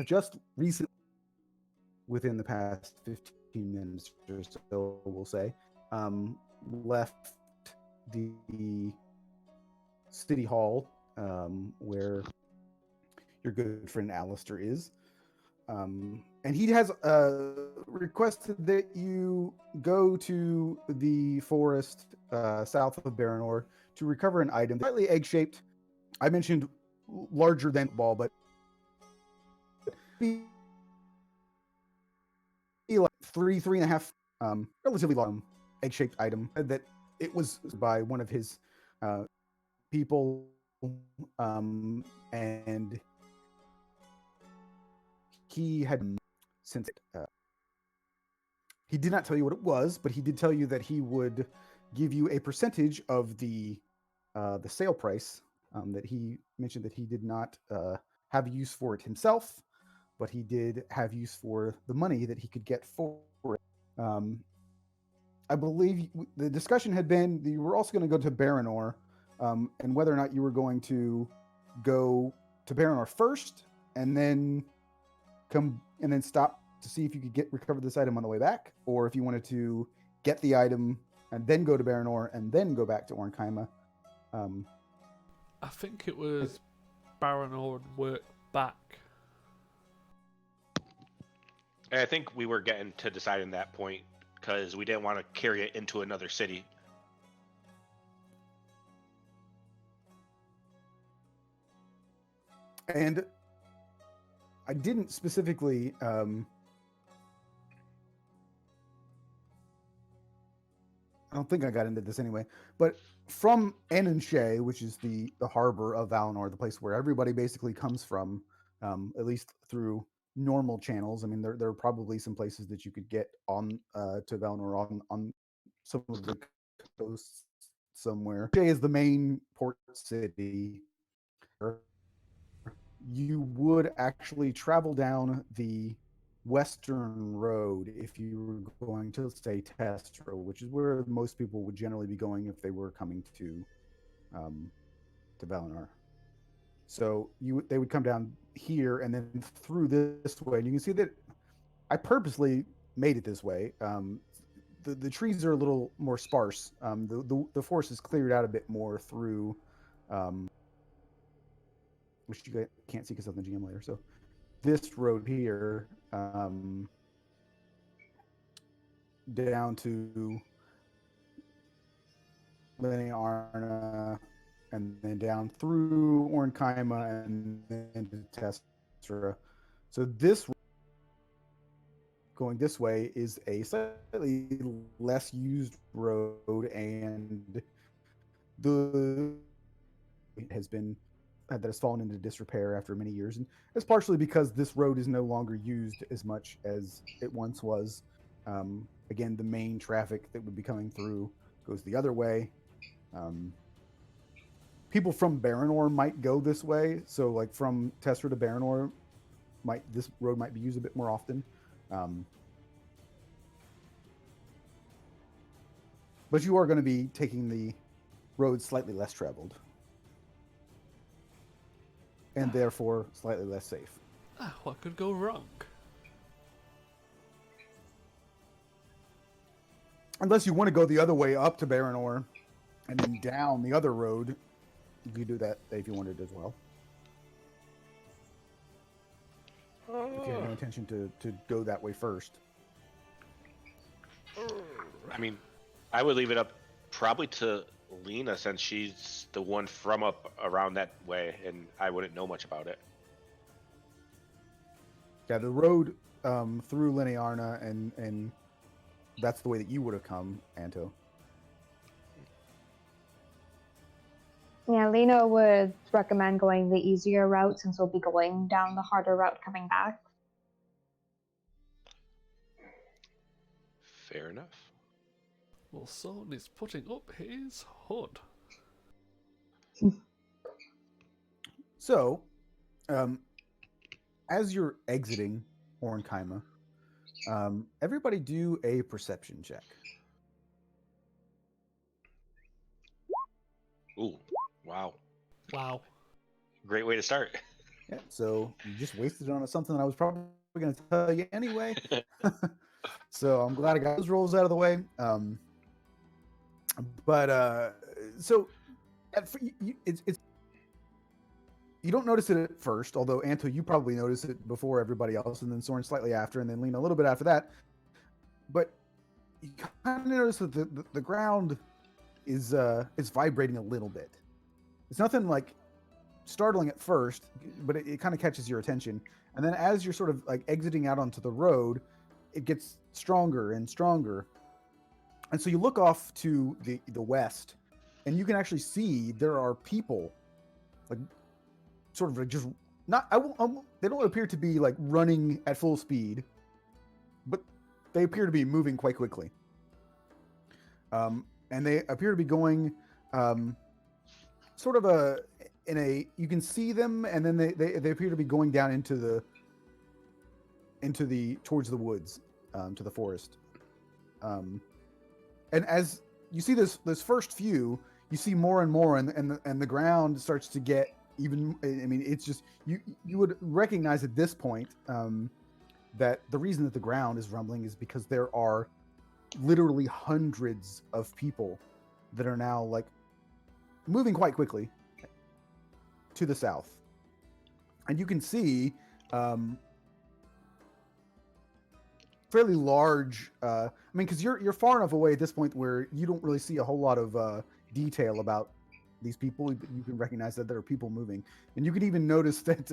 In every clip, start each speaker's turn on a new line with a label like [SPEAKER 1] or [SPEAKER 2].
[SPEAKER 1] just recently, within the past 15 minutes or so, we'll say, left the city hall where your good friend Alistair is. And he has requested that you go to the forest south of Baranor to recover an item, slightly egg-shaped. I mentioned larger than ball, but be like three and a half, relatively long egg-shaped item that it was by one of his people, and he had since he did not tell you what it was, but he did tell you that he would give you a percentage of the sale price. That he mentioned that he did not have use for it himself, but he did have use for the money that he could get for it. I believe the discussion had been that you were also going to go to Baranor, and whether or not you were going to go to Baranor first and then come and then stop to see if you could recover this item on the way back, or if you wanted to get the item and then go to Baranor and then go back to Ornkaima.
[SPEAKER 2] I think it was Baranor and work back.
[SPEAKER 3] I think we were getting to deciding that point because we didn't want to carry it into another city.
[SPEAKER 1] And I didn't specifically I don't think I got into this anyway, but from Ananshé, which is the harbor of Valinor, the place where everybody basically comes from, at least through normal channels. I mean, there are probably some places that you could get on to Valinor on some of the coasts somewhere. Ananshé is the main port city. You would actually travel down the western road if you were going to, say, Testra, which is where most people would generally be going if they were coming to Valinor. So they would come down here and then through this way. And you can see that I purposely made it this way. The trees are a little more sparse. The forest is cleared out a bit more through, which you can't see because of the GM layer. So this road here, down to Linearna, and then down through Ornkaima and then to Testra. So this going this way is a slightly less used road, and the that has fallen into disrepair after many years, and it's partially because this road is no longer used as much as it once was. Again, the main traffic that would be coming through goes the other way. People from Baranor might go this way, so like from Testra to Baranor, this road might be used a bit more often. But you are going to be taking the road slightly less traveled, and therefore slightly less safe.
[SPEAKER 2] What could go wrong?
[SPEAKER 1] Unless you want to go the other way up to Baranor and then down the other road, you could do that if you wanted as well. If you have no intention to go that way first.
[SPEAKER 3] I mean, I would leave it up probably to Lena, since she's the one from up around that way, and I wouldn't know much about it.
[SPEAKER 1] Yeah, the road through Linearna, and that's the way that you would have come, Anto.
[SPEAKER 4] Yeah, Lena would recommend going the easier route since we'll be going down the harder route coming back.
[SPEAKER 3] Fair enough.
[SPEAKER 2] Well, Son is putting up his hood.
[SPEAKER 1] So, as you're exiting Ornkaima, everybody do a perception check.
[SPEAKER 3] Ooh, wow.
[SPEAKER 2] Wow.
[SPEAKER 3] Great way to start.
[SPEAKER 1] Yeah, so you just wasted it on something that I was probably going to tell you anyway. So I'm glad I got those rolls out of the way. But so it's you don't notice it at first, although Anto, you probably notice it before everybody else, and then Soren slightly after, and then Lena a little bit after that. But you kind of notice that the ground is vibrating a little bit. It's nothing like startling at first, but it kind of catches your attention. And then as you're sort of like exiting out onto the road, it gets stronger and stronger. And so you look off to the west, and you can actually see there are people, like sort of like just not. They don't appear to be like running at full speed, but they appear to be moving quite quickly. And they appear to be going, sort of you can see them, and then they appear to be going down into the towards the woods, to the forest. And as you see this first few, you see more and more, and the ground starts to get even. I mean, it's just you would recognize at this point, that the reason that the ground is rumbling is because there are literally hundreds of people that are now like moving quite quickly to the south, and you can see fairly large. I mean, because you're far enough away at this point where you don't really see a whole lot of detail about these people. You can recognize that there are people moving, and you can even notice that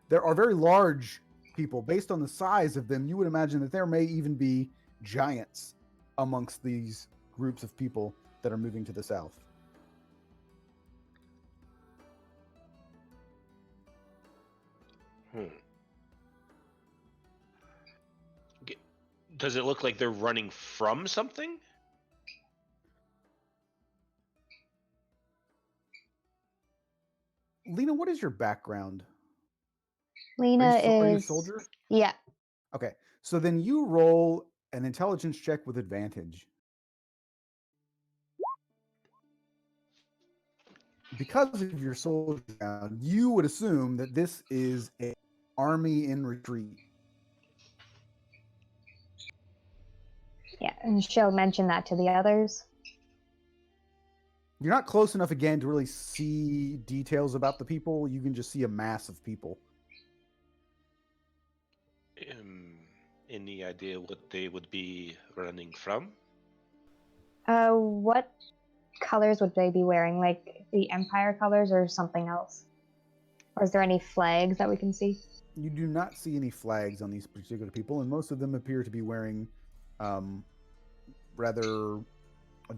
[SPEAKER 1] there are very large people. Based on the size of them, you would imagine that there may even be giants amongst these groups of people that are moving to the south.
[SPEAKER 3] Does it look like they're running from something?
[SPEAKER 1] Lena, what is your background?
[SPEAKER 4] Lena
[SPEAKER 1] Are you a
[SPEAKER 4] is.
[SPEAKER 1] soldier?
[SPEAKER 4] Yeah.
[SPEAKER 1] Okay, so then you roll an intelligence check with advantage. Because of your soldier background, you would assume that this is an army in retreat.
[SPEAKER 4] Yeah. And she'll mention that to the others.
[SPEAKER 1] You're not close enough again to really see details about the people. You can just see a mass of people.
[SPEAKER 3] Any idea what they would be running from?
[SPEAKER 4] What colors would they be wearing? Like the Empire colors or something else? Or is there any flags that we can see?
[SPEAKER 1] You do not see any flags on these particular people, and most of them appear to be wearing rather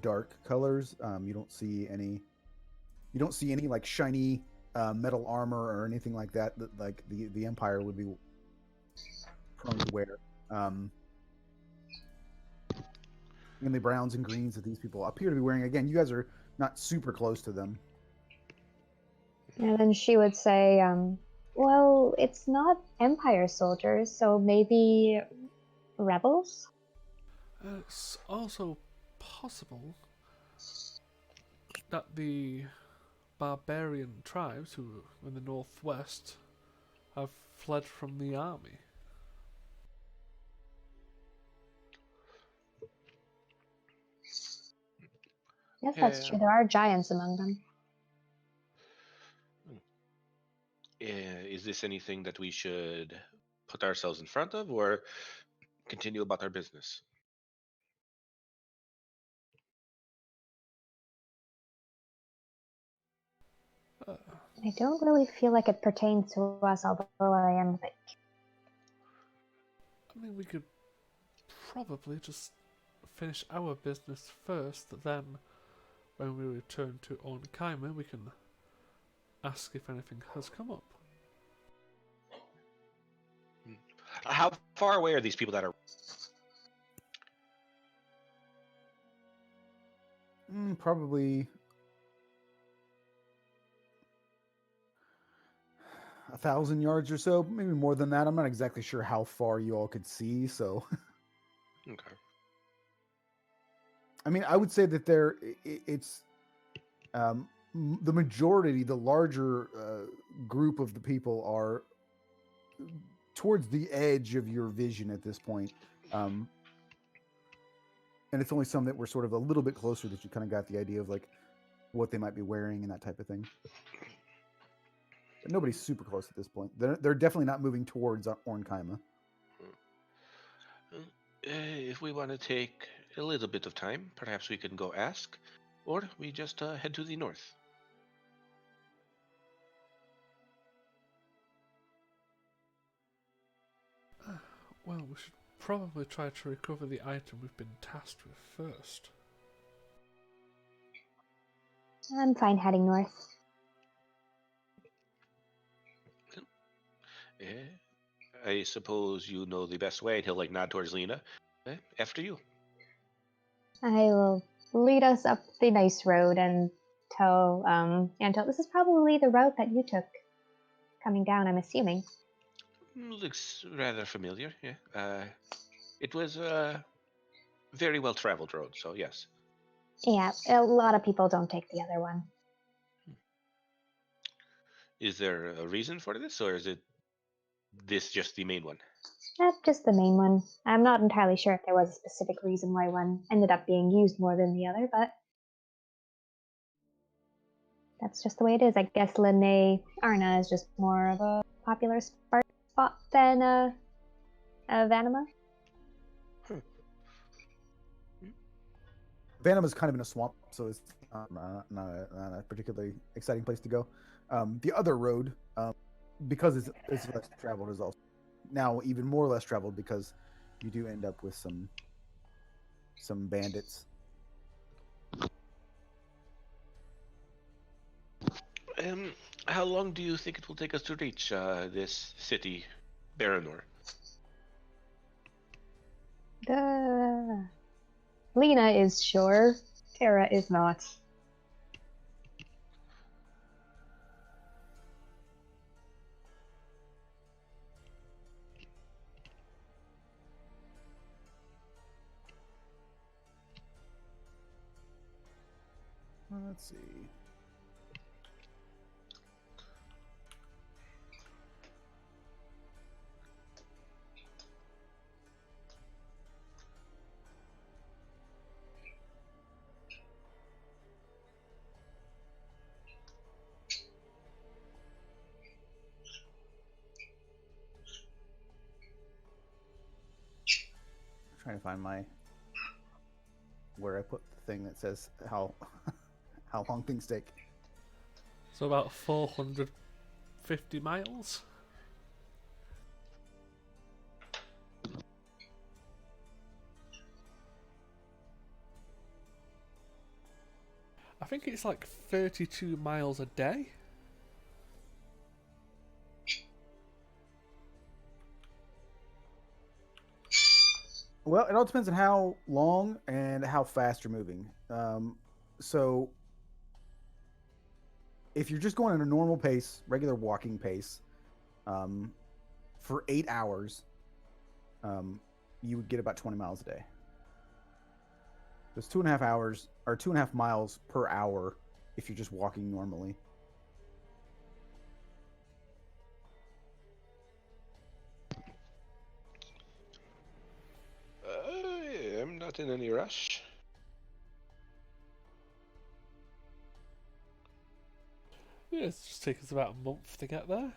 [SPEAKER 1] dark colors. You don't see any like shiny metal armor or anything like that like the Empire would be prone to wear. And the browns and greens that these people appear to be wearing. Again, you guys are not super close to them.
[SPEAKER 4] And then she would say, well, it's not Empire soldiers, so maybe rebels?
[SPEAKER 2] It's also possible that the barbarian tribes who are in the northwest have fled from the army.
[SPEAKER 4] Yes, that's true. There are giants among them.
[SPEAKER 3] Is this anything that we should put ourselves in front of, or continue about our business?
[SPEAKER 4] I don't really feel like it pertains to us, although I am like.
[SPEAKER 2] I mean, we could probably just finish our business first, then when we return to Ornkaima, we can ask if anything has come up.
[SPEAKER 3] How far away are these people that are?
[SPEAKER 1] Probably 1,000 yards or so, maybe more than that. I'm not exactly sure how far you all could see. So,
[SPEAKER 3] Okay.
[SPEAKER 1] I mean, I would say that it's the majority, the larger group of the people are towards the edge of your vision at this point. And it's only some that were sort of a little bit closer that you kind of got the idea of like what they might be wearing and that type of thing. But nobody's super close at this point. They're definitely not moving towards Ornkaima.
[SPEAKER 3] If we want to take a little bit of time, perhaps we can go ask, or we just head to the north.
[SPEAKER 2] Well, we should probably try to recover the item we've been tasked with first.
[SPEAKER 4] I'm fine heading north.
[SPEAKER 3] I suppose you know the best way. And he'll like nod towards Lena. After you.
[SPEAKER 4] I will lead us up the nice road and tell Anto this is probably the route that you took coming down, I'm assuming.
[SPEAKER 3] Looks rather familiar, yeah. It was a very well traveled road, so yes.
[SPEAKER 4] Yeah, a lot of people don't take the other one.
[SPEAKER 3] Is there a reason for this, or is this just the main one?
[SPEAKER 4] Just the main one. I'm not entirely sure if there was a specific reason why one ended up being used more than the other, but that's just the way it is. I guess Linnae Arna is just more of a popular spot than Vanima.
[SPEAKER 1] Vanima's kind of in a swamp, so it's not a particularly exciting place to go. The other road, because it's less traveled, is also now even more less traveled because you do end up with some bandits.
[SPEAKER 3] How long do you think it will take us to reach this city, Baranor?
[SPEAKER 4] Lena is sure. Tara is not.
[SPEAKER 1] Let's see. Trying to find where I put the thing that says how long things take.
[SPEAKER 2] So about 450 miles? I think it's like 32 miles a day.
[SPEAKER 1] Well, it all depends on how long and how fast you're moving. So if you're just going at a normal pace, regular walking pace, for 8 hours, you would get about 20 miles a day. It's 2.5 hours or 2.5 miles per hour if you're just walking normally.
[SPEAKER 3] I'm not in any rush.
[SPEAKER 2] Yeah, it's just taken us about a month to get there.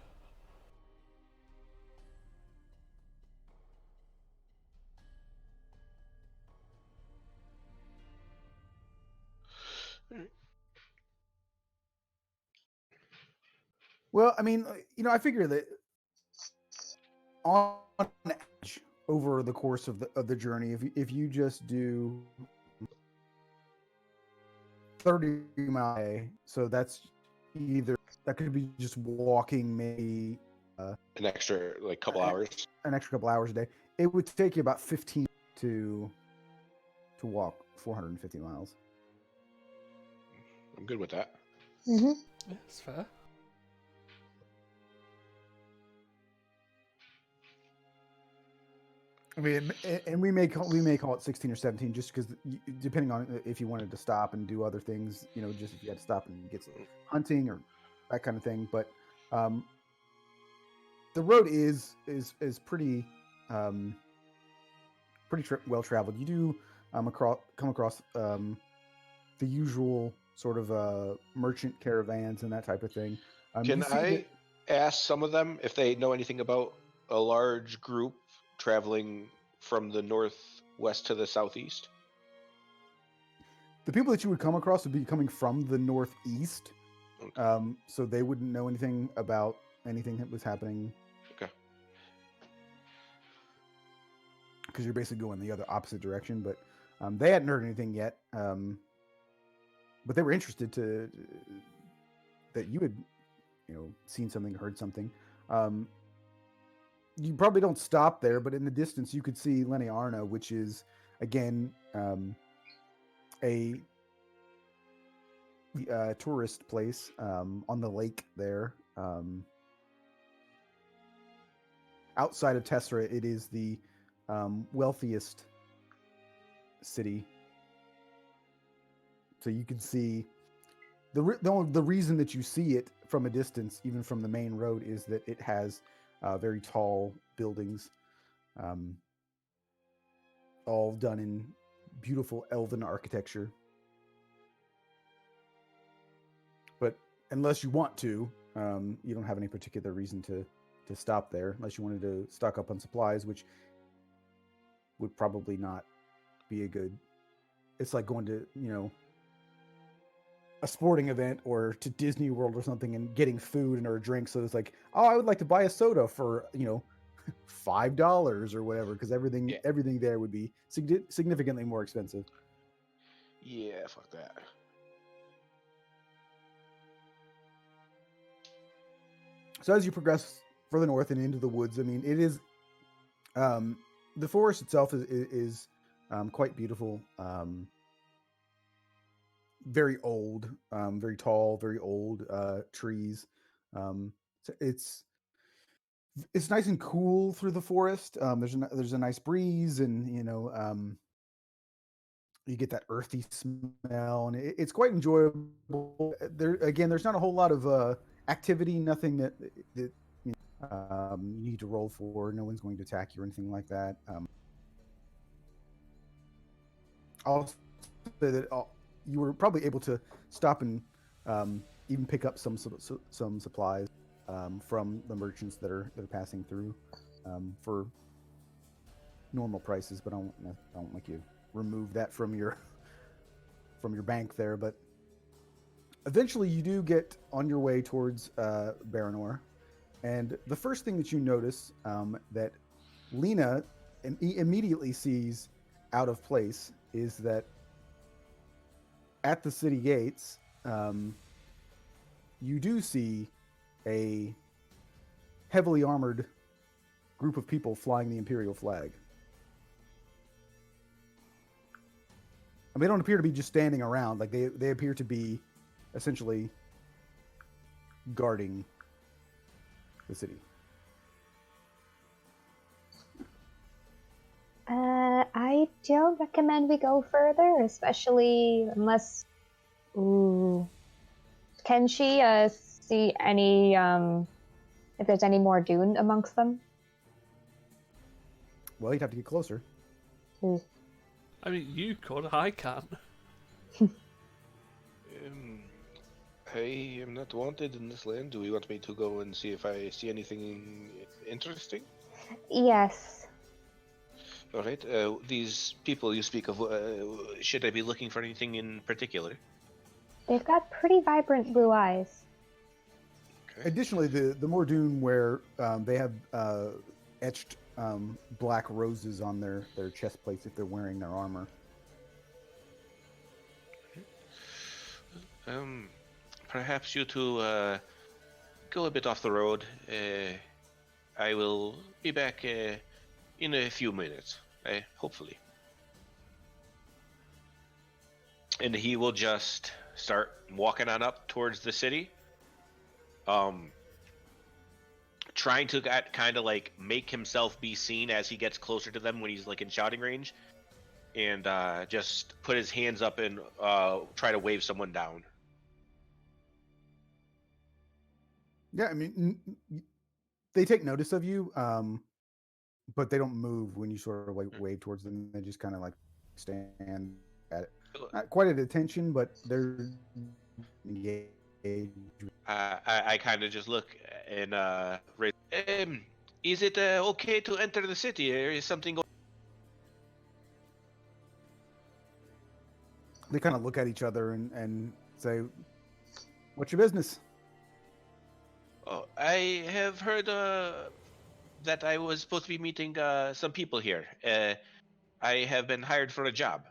[SPEAKER 1] Well, I mean, I figure that on average over the course of the journey, if you just do 30 miles, so that's that could be just walking maybe
[SPEAKER 3] An extra couple hours.
[SPEAKER 1] An extra couple hours a day. It would take you about 15 to walk 450 miles.
[SPEAKER 3] I'm good with that.
[SPEAKER 4] Mm-hmm.
[SPEAKER 2] Yeah, that's fair.
[SPEAKER 1] I mean, and we may call it 16 or 17, just because depending on if you wanted to stop and do other things, just if you had to stop and get some hunting or that kind of thing. But the road is pretty well traveled. You do come across the usual sort of merchant caravans and that type of thing.
[SPEAKER 3] Can
[SPEAKER 1] You see
[SPEAKER 3] I ask some of them if they know anything about a large group traveling from the northwest to the southeast?
[SPEAKER 1] the people that you would come across would be coming from the northeast,
[SPEAKER 3] Okay.
[SPEAKER 1] so they wouldn't know anything about anything that was happening
[SPEAKER 3] Okay.
[SPEAKER 1] because you're basically going the other opposite direction. But they hadn't heard anything yet. But they were interested that you had, seen something, heard something. You probably don't stop there, but in the distance you could see Lenny Arna, which is again a tourist place on the lake there. Outside of Tessera, it is the wealthiest city. So you can see the reason that you see it from a distance, even from the main road, is that it has very tall buildings, all done in beautiful elven architecture. But unless you want to, you don't have any particular reason to stop there, unless you wanted to stock up on supplies, which would probably not be a good. It's like going to a sporting event or to Disney World or something and getting food or a drink. So it's like, oh, I would like to buy a soda for $5 or whatever, because everything there would be significantly more expensive.
[SPEAKER 3] Yeah, fuck that.
[SPEAKER 1] So as you progress further north and into the woods, I mean, it is the forest itself is quite beautiful. Very old, very tall, very old trees. So it's nice and cool through the forest. There's a nice breeze, and you get that earthy smell, and it's quite enjoyable. There's not a whole lot of activity, nothing that you need to roll for. No one's going to attack you or anything like that. Also, that you were probably able to stop and even pick up some supplies from the merchants that are passing through for normal prices, but I don't like you remove that from your bank there. But eventually you do get on your way towards Baranor, and the first thing that you notice that Lena immediately sees out of place is that at the city gates, you do see a heavily armored group of people flying the Imperial flag. And they don't appear to be just standing around. Like they appear to be essentially guarding the city.
[SPEAKER 4] I don't recommend we go further, especially unless. Ooh. Can she see any if there's any more dune amongst them?
[SPEAKER 1] Well, you'd have to get closer.
[SPEAKER 2] I mean, you could, I can't.
[SPEAKER 3] I am not wanted in this land. Do you want me to go and see if I see anything interesting?
[SPEAKER 4] Yes.
[SPEAKER 3] All right. These people you speak of, should I be looking for anything in particular?
[SPEAKER 4] They've got pretty vibrant blue eyes.
[SPEAKER 3] Okay.
[SPEAKER 1] Additionally, the Mordoon where they have etched black roses on their chest plates if they're wearing their armor.
[SPEAKER 3] Perhaps you two go a bit off the road. I will be back in a few minutes, hopefully. And he will just start walking on up towards the city. trying to kind of like make himself be seen as he gets closer to them when he's like in shouting range, and just put his hands up and try to wave someone down.
[SPEAKER 1] Yeah, I mean, they take notice of you, but they don't move when you sort of like wave towards them. They just kind of like stand at it, not quite at attention, but they're engaged.
[SPEAKER 3] I kind of just look and raise. Is it okay to enter the city? Or is something going?
[SPEAKER 1] They kind of look at each other and say, "What's your business?"
[SPEAKER 3] Oh, I have heard that I was supposed to be meeting some people here. I have been hired for a job.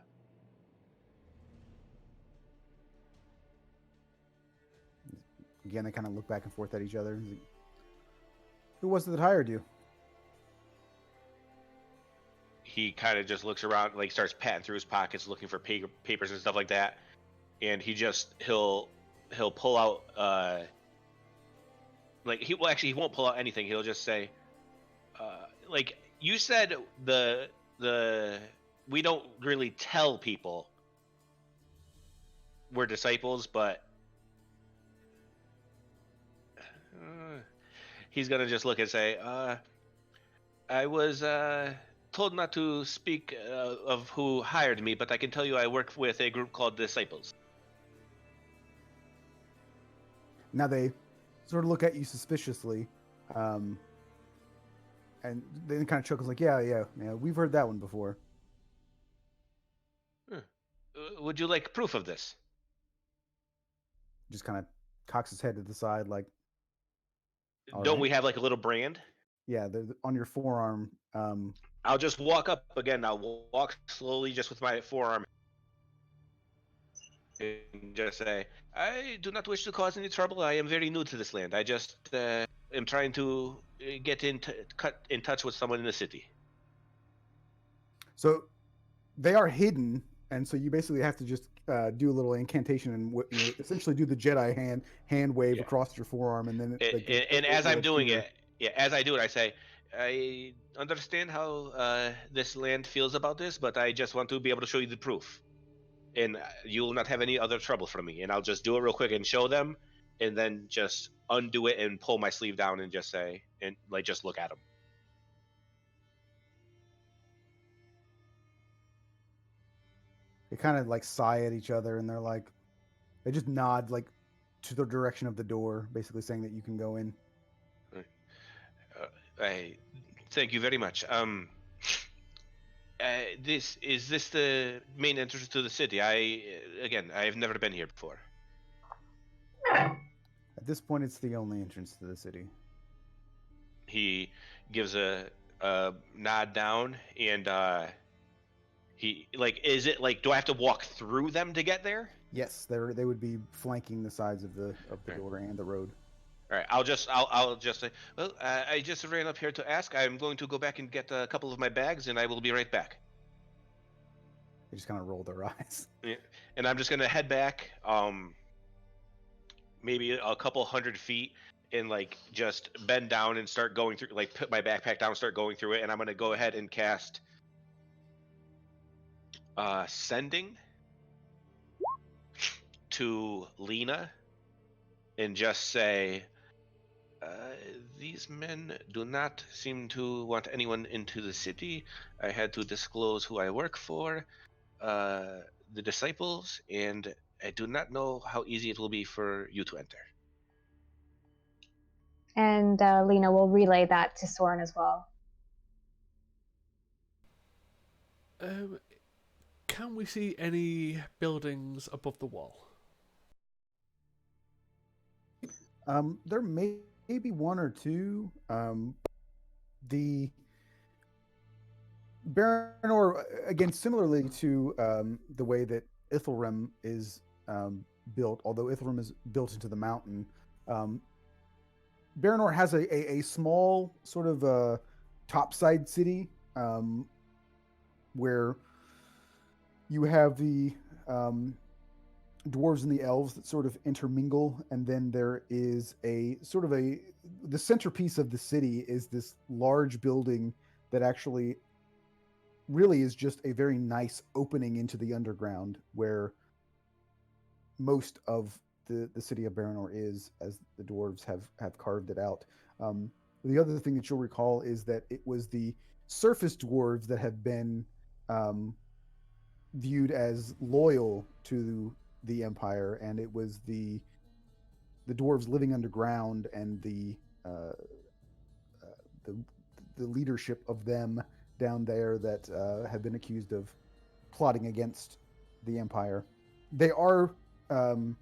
[SPEAKER 1] Again, they kind of look back and forth at each other. Who was it that hired you?
[SPEAKER 3] He kind of just looks around, like starts patting through his pockets, looking for papers and stuff like that. And he'll pull out like he well actually he won't pull out anything. He'll just say, like you said, the we don't really tell people we're disciples, but he's gonna just look and say, I was told not to speak of who hired me, but I can tell you I work with a group called Disciples.
[SPEAKER 1] Now they sort of look at you suspiciously, and then kind of chuckles like, yeah, we've heard that one before.
[SPEAKER 3] Would you like proof of this?
[SPEAKER 1] Just kind of cocks his head to the side like,
[SPEAKER 3] don't we have like a little brand?
[SPEAKER 1] Yeah, on your forearm.
[SPEAKER 3] I'll just walk up again. I'll walk slowly just with my forearm and just say, I do not wish to cause any trouble. I am very new to this land. I just am trying to get cut in touch with someone in the city.
[SPEAKER 1] So they are hidden, and so you basically have to just do a little incantation and essentially do the Jedi hand wave across your forearm, and then
[SPEAKER 3] and as I'm doing it, as I do it, I say, I understand how this land feels about this, but I just want to be able to show you the proof, and you will not have any other trouble from me. And I'll just do it real quick and show them, and then just undo it and pull my sleeve down and just say, and like just look at them.
[SPEAKER 1] They kind of like sigh at each other, and they just nod like to the direction of the door, basically saying that you can go in.
[SPEAKER 3] I thank you very much. Is this the main entrance to the city? I have never been here before.
[SPEAKER 1] At this point, it's the only entrance to the city.
[SPEAKER 3] He gives a nod down, and he like, is it like, do I have to walk through them to get there?
[SPEAKER 1] Yes, they would be flanking the sides of the door and the road.
[SPEAKER 3] All right, I'll just say, well, I just ran up here to ask. I'm going to go back and get a couple of my bags, and I will be right back.
[SPEAKER 1] They just kind of roll their eyes.
[SPEAKER 3] Yeah. And I'm just gonna head back, maybe a couple 100 feet, and like just bend down and start going through, like put my backpack down, start going through it, and I'm gonna go ahead and cast sending to Lena, and just say, these men do not seem to want anyone into the city. I had to disclose who I work for, the Disciples, and I do not know how easy it will be for you to enter.
[SPEAKER 4] And Lena will relay that to Soren as well.
[SPEAKER 2] Can we see any buildings above the wall?
[SPEAKER 1] There may be one or two. The Baranor, again, similarly to the way that Ithilrim is built, although Ithilrim is built into the mountain, Baranor has a small sort of topside city where you have the dwarves and the elves that sort of intermingle, and then there is a sort of the centerpiece of the city is this large building that actually really is just a very nice opening into the underground where most of the city of Baranor is, as the dwarves have carved it out. The other thing that you'll recall is that it was the surface dwarves that have been um, viewed as loyal to the empire, and it was the dwarves living underground and uh, the the leadership of them down there that have been accused of plotting against the empire. They are um,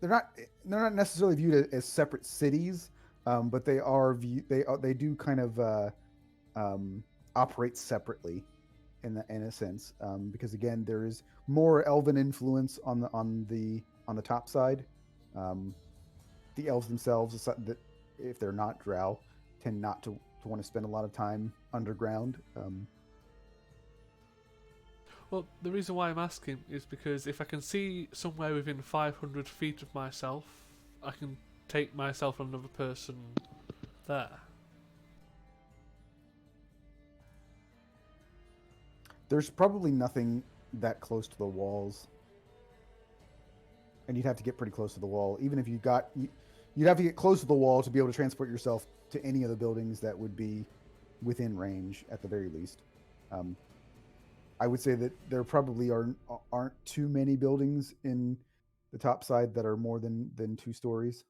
[SPEAKER 1] they're not necessarily viewed as separate cities, but they do kind of um, operate separately in a sense, because again there is more elven influence on the top side. Um, the elves themselves, that if they're not drow, tend not to want to spend a lot of time underground.
[SPEAKER 2] Well, the reason why I'm asking is because if I can see somewhere within 500 feet of myself, I can take myself and another person there.
[SPEAKER 1] There's probably nothing that close to the walls, and you'd have to get pretty close to the wall. Even if you'd have to get close to the wall to be able to transport yourself to any of the buildings that would be within range at the very least. Um, I would say that there probably aren't too many buildings in the top side that are more than 2 stories.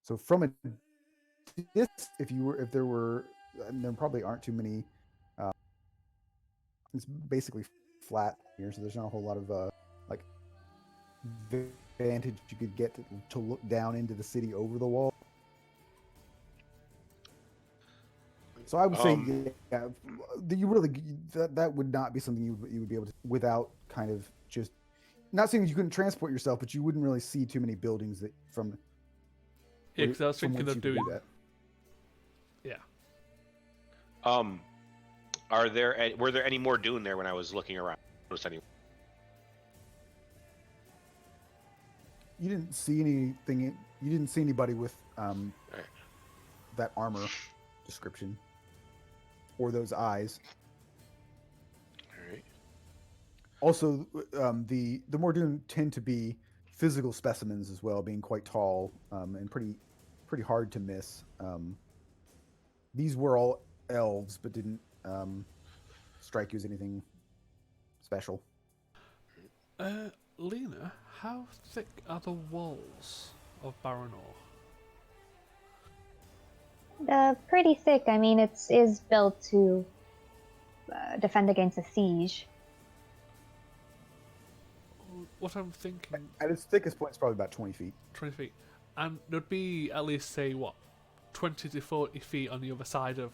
[SPEAKER 1] So from a this, if there were, and there probably aren't too many. Uh, it's basically flat here, so there's not a whole lot of like vantage you could get to look down into the city over the wall. So I would say, yeah, you really that would not be something you would be able to without kind of just not saying you couldn't transport yourself, but you wouldn't really see too many buildings that
[SPEAKER 2] Yeah, because I was
[SPEAKER 1] from
[SPEAKER 2] thinking
[SPEAKER 1] whence
[SPEAKER 2] of
[SPEAKER 1] you could
[SPEAKER 2] doing
[SPEAKER 1] do that.
[SPEAKER 2] Yeah.
[SPEAKER 3] Were there any more Dune there when I was looking around? Was any?
[SPEAKER 1] You didn't see anything. You didn't see anybody with
[SPEAKER 3] Right.
[SPEAKER 1] that armor description or those eyes.
[SPEAKER 3] All right.
[SPEAKER 1] Also, the Mordoon tend to be physical specimens as well, being quite tall and pretty hard to miss. These were all elves, but didn't strike you as anything special.
[SPEAKER 2] Lena, how thick are the walls of Baranor?
[SPEAKER 4] Pretty thick. I mean, it is built to defend against a siege.
[SPEAKER 2] What I'm thinking,
[SPEAKER 1] At its thickest point, it's probably about 20 feet.
[SPEAKER 2] 20 feet. And there'd be at least, say, 20 to 40 feet on the other side of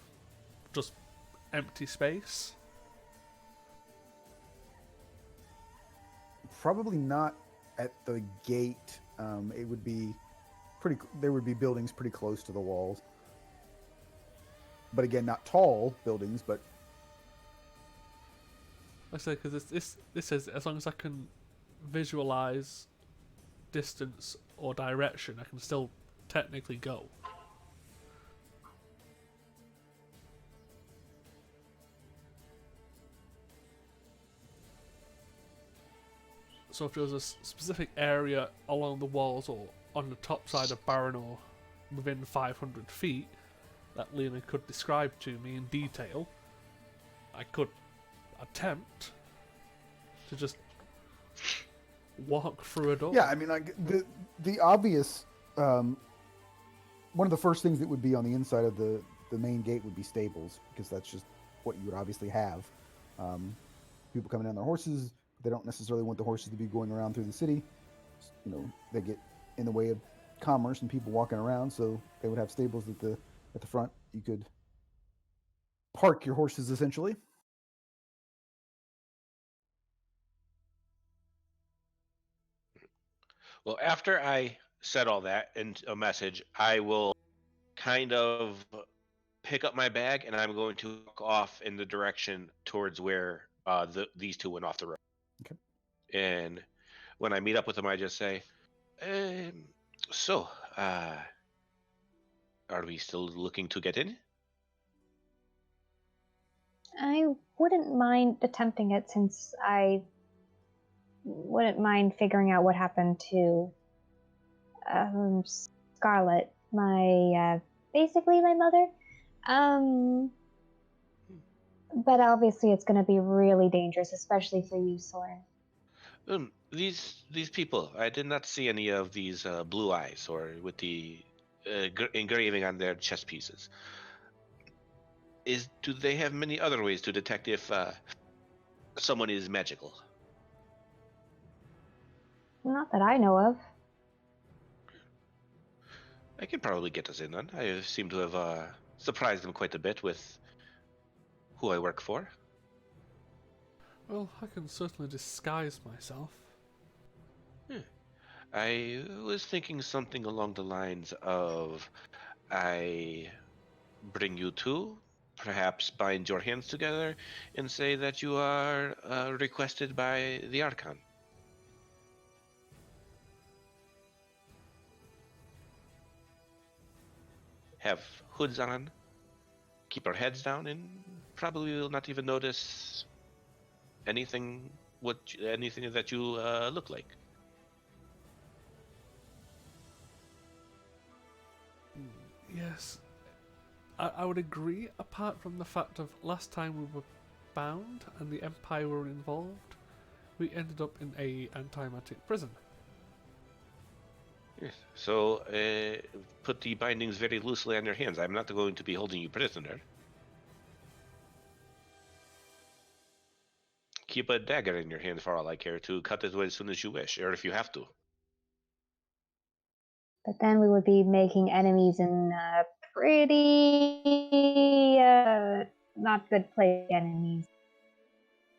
[SPEAKER 2] just empty space?
[SPEAKER 1] Probably not at the gate. It would be pretty. There would be buildings pretty close to the walls, but again, not tall buildings. But
[SPEAKER 2] Like I say, because this says as long as I can visualize distance or direction, I can still technically go. So if there was a specific area along the walls or on the top side of Baranor within 500 feet that Lena could describe to me in detail, I could attempt to just walk through a door.
[SPEAKER 1] yeah, I mean, like the obvious. One of the first things that would be on the inside of the main gate would be stables, because that's just what you would obviously have. People coming on their horses, they don't necessarily want the horses to be going around through the city. You know, they get in the way of commerce and people walking around, so they would have stables at the front. You could park your horses essentially.
[SPEAKER 3] Well, after I said all that in a message, I will kind of pick up my bag, and I'm going to walk off in the direction towards where these two went off the road.
[SPEAKER 1] Okay.
[SPEAKER 3] And when I meet up with them, I just say, um, "So, are we still looking to get in?"
[SPEAKER 4] I wouldn't mind attempting it since I wouldn't mind figuring out what happened to Scarlet, my basically my mother. But obviously it's going to be really dangerous, especially for you, Soren.
[SPEAKER 3] These people, I did not see any of these blue eyes or with the engraving on their chest pieces. Do they have many other ways to detect if someone is magical?
[SPEAKER 4] Not that I know of.
[SPEAKER 3] I can probably get us in then. I seem to have surprised them quite a bit with who I work for.
[SPEAKER 2] Well, I can certainly disguise myself.
[SPEAKER 3] I was thinking something along the lines of I bring you two, perhaps bind your hands together, and say that you are requested by the Archon. Have hoods on, keep our heads down, and probably will not even notice anything anything that you look like.
[SPEAKER 2] Yes, I would agree, apart from the fact of last time we were bound and the Empire were involved, we ended up in a antimatic prison.
[SPEAKER 3] Yes. So put the bindings very loosely on your hands. I'm not going to be holding you prisoner. Keep a dagger in your hand for all I care to cut it as soon as you wish, or if you have to.
[SPEAKER 4] But then we would be making enemies in pretty not good place enemies.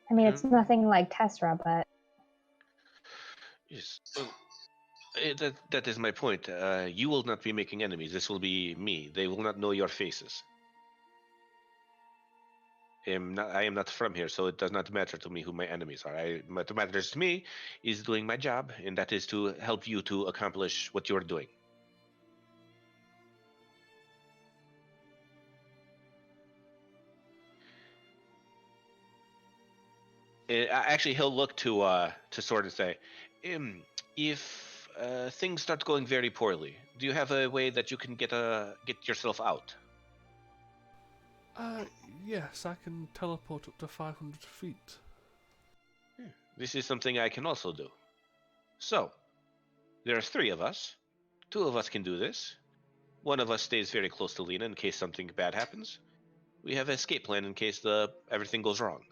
[SPEAKER 4] I mean, it's nothing like Tessera, but
[SPEAKER 3] Yes. That is my point. You will not be making enemies. This will be me. They will not know your faces. I am not from here, so it does not matter to me who my enemies are. What matters to me is doing my job, and that is to help you to accomplish what you're doing. Actually, he'll look to Sword and say, if things start going very poorly, do you have a way that you can get yourself out?
[SPEAKER 2] Yes, I can teleport up to 500 feet.
[SPEAKER 3] This is something I can also do. So, there's 3 of us. 2 of us can do this. One of us stays very close to Lena in case something bad happens. We have an escape plan in case everything goes wrong.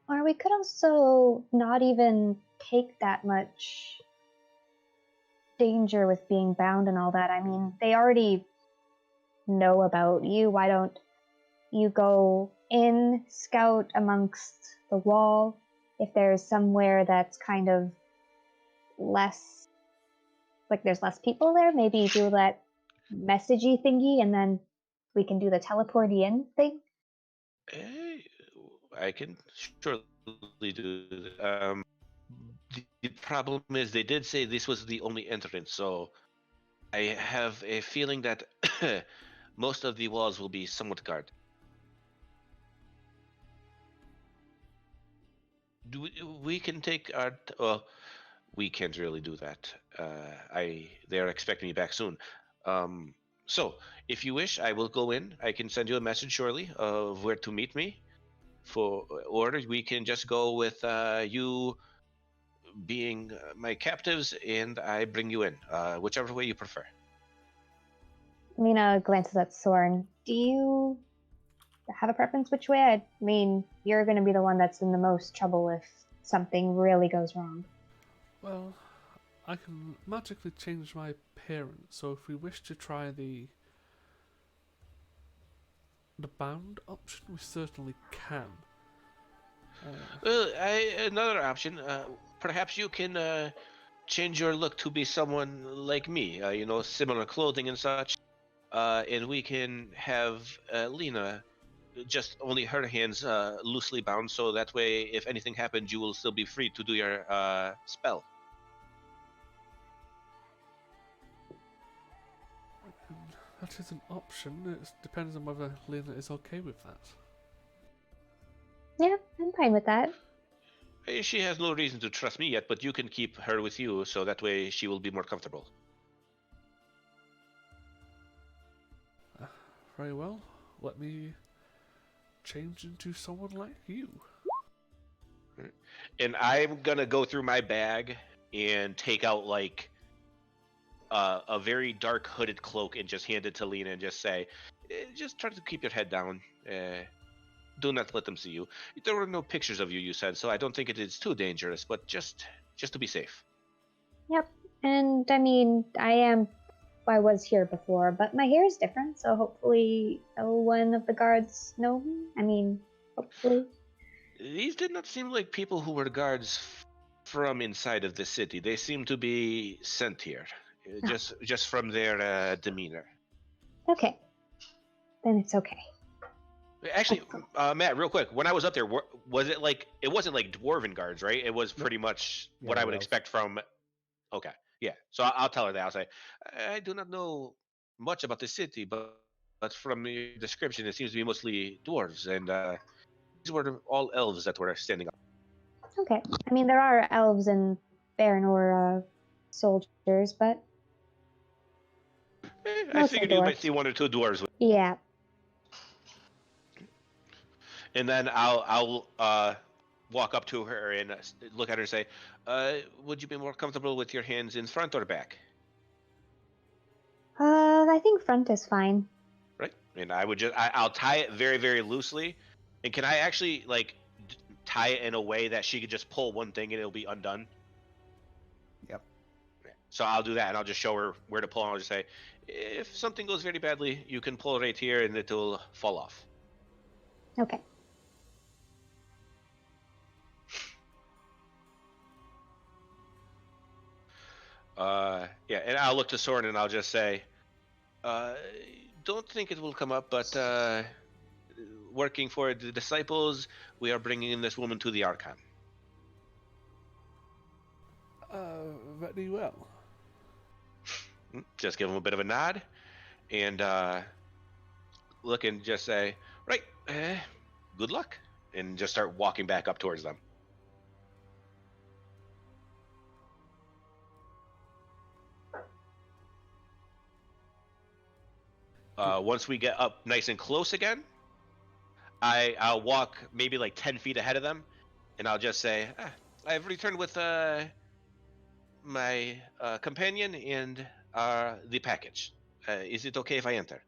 [SPEAKER 4] or we could also not even take that much danger with being bound and all that. I mean, they already know about you. Why don't you go in, scout amongst the wall? If there's somewhere that's kind of less, like there's less people there, maybe do that messagey thingy and then we can do the teleporty in thing.
[SPEAKER 3] I can surely do that. The problem is they did say this was the only entrance, so I have a feeling that most of the walls will be somewhat guarded. We can take our... Well, we can't really do that. They're expecting me back soon. So, if you wish, I will go in. I can send you a message shortly of where to meet me. Or we can just go with you being my captives, and I bring you in. Whichever way you prefer.
[SPEAKER 4] Lena glances at Soren. Do you have a preference which way? I mean, you're going to be the one that's in the most trouble if something really goes wrong.
[SPEAKER 2] Well, I can magically change my appearance, so if we wish to try the bound option, we certainly can.
[SPEAKER 3] Well, another option. Perhaps you can change your look to be someone like me. Similar clothing and such. and we can have Lena just only her hands loosely bound, so that way, if anything happens, you will still be free to do your spell.
[SPEAKER 2] That is an option. It depends on whether Lena is okay with that.
[SPEAKER 4] Yeah, I'm fine with that.
[SPEAKER 3] She has no reason to trust me yet, but you can keep her with you, so that way she will be more comfortable.
[SPEAKER 2] Very well. Let me change into someone like you.
[SPEAKER 3] And I'm gonna go through my bag and take out like a very dark hooded cloak and just hand it to Lena and just say, just try to keep your head down. Do not let them see you. There were no pictures of you, you said, so I don't think it is too dangerous, but just to be safe.
[SPEAKER 4] Yep. And I mean, I was here before, but my hair is different, so hopefully no one of the guards know me. I mean, hopefully.
[SPEAKER 3] These did not seem like people who were guards from inside of the city. They seem to be sent here, just from their demeanor.
[SPEAKER 4] Okay. Then it's okay.
[SPEAKER 3] Actually, Matt, real quick, when I was up there, was it like it wasn't like dwarven guards, right? It was pretty much
[SPEAKER 1] Yeah,
[SPEAKER 3] what I
[SPEAKER 1] they're
[SPEAKER 3] would
[SPEAKER 1] elves.
[SPEAKER 3] expect from. Okay, yeah. So I'll tell her that. I'll say, I do not know much about the city, but from your description, it seems to be mostly dwarves, and these were all elves that were standing up.
[SPEAKER 4] Okay. I mean, there are elves and Baranor soldiers, but
[SPEAKER 3] I
[SPEAKER 4] mostly
[SPEAKER 3] figured you might
[SPEAKER 4] dwarves.
[SPEAKER 3] see one or two dwarves,
[SPEAKER 4] Yeah.
[SPEAKER 3] and then I'll walk up to her and look at her and say, would you be more comfortable with your hands in front or back?
[SPEAKER 4] I think front is fine.
[SPEAKER 3] Right, and I'll tie it very very loosely, and can I actually like tie it in a way that she could just pull one thing and it'll be undone?
[SPEAKER 1] Yep.
[SPEAKER 3] So I'll do that, and I'll just show her where to pull, and I'll just say, if something goes very badly, you can pull right here and it'll fall off.
[SPEAKER 4] Okay.
[SPEAKER 3] Yeah, and I'll look to Soren and I'll just say, don't think it will come up, but working for the disciples, we are bringing in this woman to the Archon.
[SPEAKER 2] Very well.
[SPEAKER 3] Just give him a bit of a nod, and look and just say, right, good luck, and just start walking back up towards them. Once we get up nice and close again, I'll walk maybe like 10 feet ahead of them, and I'll just say, I've returned with my companion and the package. Is it okay if I enter?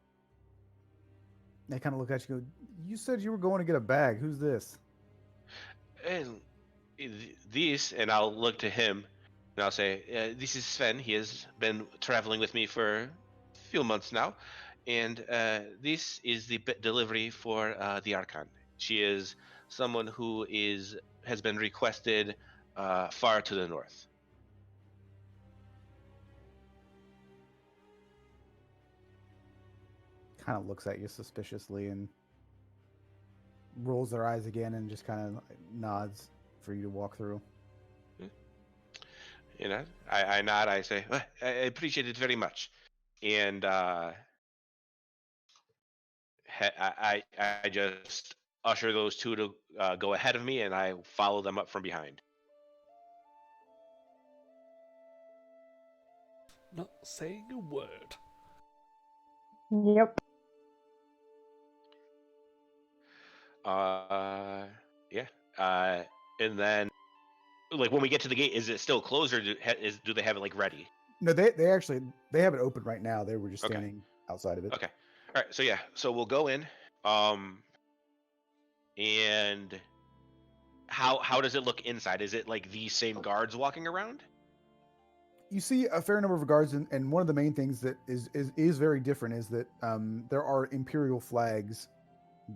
[SPEAKER 1] They kind of look at you and go, you said you were going to get a bag. Who's this?
[SPEAKER 3] And this, and I'll look to him, and I'll say, this is Sven. He has been traveling with me for a few months now, and this is the delivery for the Archon. She is someone who has been requested far to the north.
[SPEAKER 1] Kind of looks at you suspiciously and rolls their eyes again and just kind of nods for you to walk through.
[SPEAKER 3] You know, I nod. I say, I appreciate it very much, and I just usher those two to go ahead of me, and I follow them up from behind.
[SPEAKER 2] Not saying a word.
[SPEAKER 4] Yep.
[SPEAKER 3] Yeah. And then, like when we get to the gate, is it still closed, or do they have it like ready?
[SPEAKER 1] No, they actually they have it open right now. They were just
[SPEAKER 3] Okay.
[SPEAKER 1] standing outside of it.
[SPEAKER 3] Okay. All right. So yeah. So we'll go in. And how does it look inside? Is it like the same guards walking around?
[SPEAKER 1] You see a fair number of guards, and one of the main things that is very different is that there are imperial flags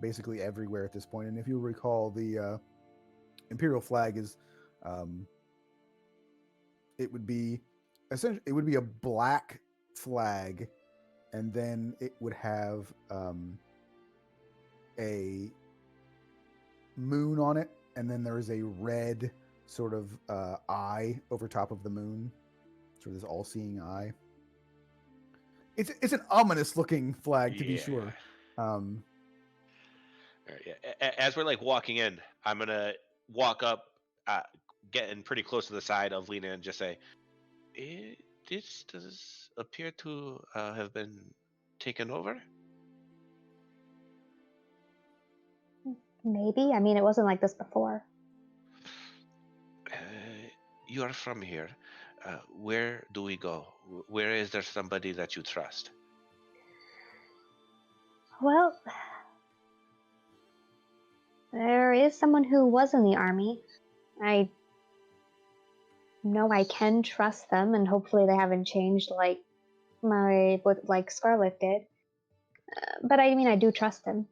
[SPEAKER 1] basically everywhere at this point. And if you recall, the imperial flag is it would be essentially a black flag, and then it would have a moon on it, and then there is a red sort of eye over top of the moon, sort of this all-seeing eye. It's an ominous looking flag, to be sure.
[SPEAKER 3] As we're like walking in, I'm gonna walk up, getting pretty close to the side of Lena, and just say, "This does appear to have been taken over."
[SPEAKER 4] Maybe. I mean, it wasn't like this before.
[SPEAKER 3] You are from here. Where do we go? Where is there somebody that you trust?
[SPEAKER 4] Well, there is someone who was in the army. I know I can trust them, and hopefully they haven't changed like Scarlet did. But I mean, I do trust him.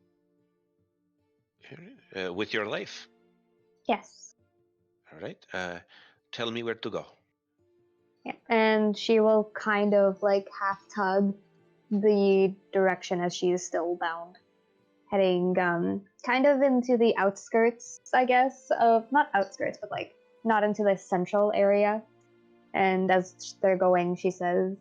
[SPEAKER 3] With your life.
[SPEAKER 4] Yes.
[SPEAKER 3] All right. Tell me where to go.
[SPEAKER 4] Yeah. And she will kind of like half tug the direction as she is still bound, heading kind of into the outskirts, I guess, of not outskirts, but like not into the central area. And as they're going, she says,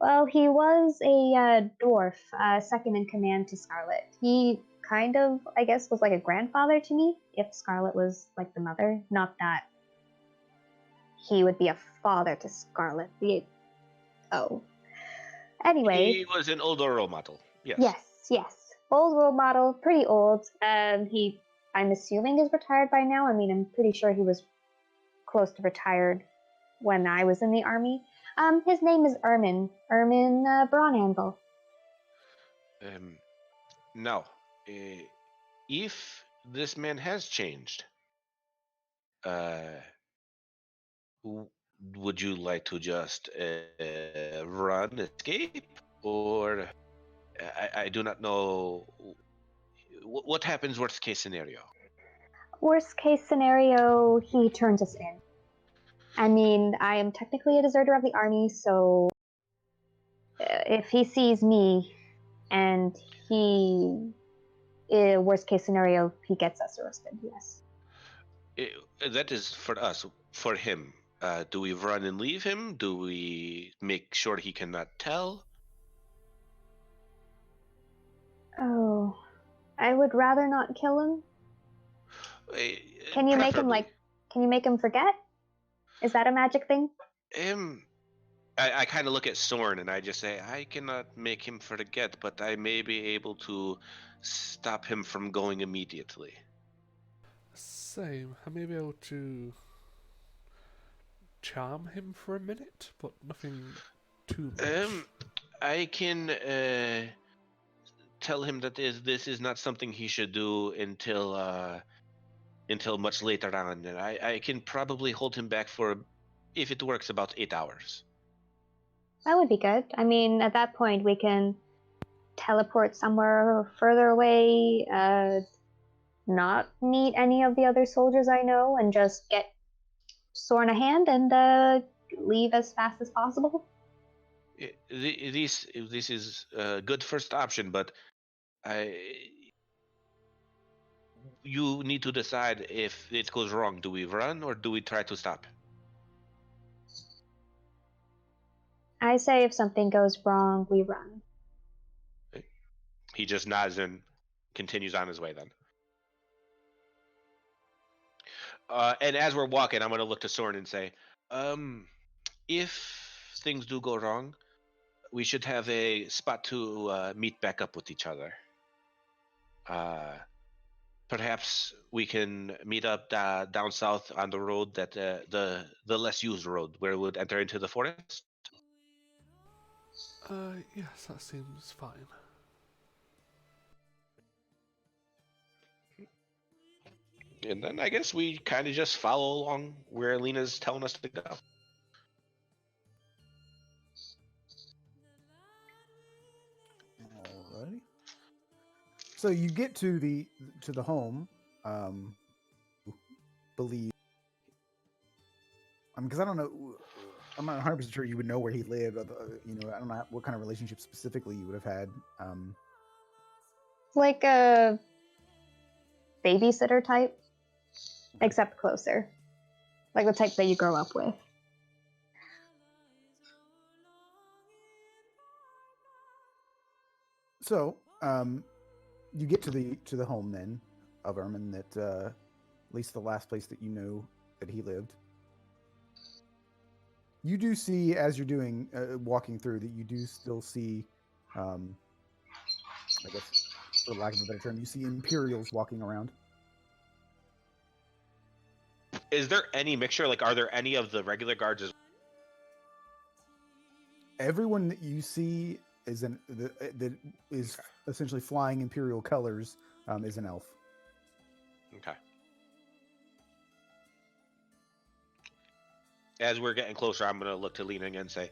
[SPEAKER 4] "Well, he was a dwarf, second in command to Scarlet. He kind of, I guess, was like a grandfather to me, if Scarlet was like the mother. Not that he would be a father to Scarlet. Anyway.
[SPEAKER 3] He was an older role model. Yes.
[SPEAKER 4] Yes. Old role model, pretty old. He, I'm assuming, is retired by now. I mean, I'm pretty sure he was close to retired when I was in the army. His name is Ermin Brawnanvil."
[SPEAKER 3] Now, if this man has changed, would you like to just run, escape, or I do not know what happens worst case scenario?
[SPEAKER 4] Worst case scenario, he turns us in. I mean, I am technically a deserter of the army, so if he sees me and worst case scenario, he gets us arrested, yes.
[SPEAKER 3] That is for us. For him, do we run and leave him? Do we make sure he cannot tell?
[SPEAKER 4] Oh, I would rather not kill him. Can you make him Can you make him forget? Is that a magic thing?
[SPEAKER 3] I kind of look at Sorn and I just say, I cannot make him forget, but I may be able to stop him from going immediately.
[SPEAKER 2] Same. I may be able to charm him for a minute, but nothing too much.
[SPEAKER 3] I can tell him that this is not something he should do until much later on, and I can probably hold him back for, if it works, about 8 hours.
[SPEAKER 4] That would be good. I mean, at that point, we can teleport somewhere further away, not meet any of the other soldiers I know, and just get Sorn a hand and leave as fast as possible.
[SPEAKER 3] This is a good first option, but you need to decide if it goes wrong. Do we run or do we try to stop?
[SPEAKER 4] I say if something goes wrong, we run.
[SPEAKER 3] He just nods and continues on his way then. And as we're walking, I'm going to look to Soren and say, if things do go wrong, we should have a spot to meet back up with each other. Perhaps we can meet up down south on the road that the less used road where we would enter into the forest.
[SPEAKER 2] Yes, that seems fine.
[SPEAKER 3] And then I guess we kind of just follow along where Lena's telling us to go.
[SPEAKER 1] Alrighty. So you get to the home. Believe. Because I don't know. I'm not 100% sure you would know where he lived. You know, I don't know what kind of relationship specifically you would have had.
[SPEAKER 4] Like a babysitter type, except closer. Like the type that you grow up with.
[SPEAKER 1] So, you get to the home then of Ermin that at least the last place that you know that he lived. You do see as you're doing walking through that you do still see, I guess for lack of a better term, you see Imperials walking around.
[SPEAKER 3] Is there any mixture? Like, are there any of the regular guards as
[SPEAKER 1] Everyone that you see is that is essentially flying Imperial colors is an elf.
[SPEAKER 3] Okay. As we're getting closer, I'm gonna look to Lena again and say,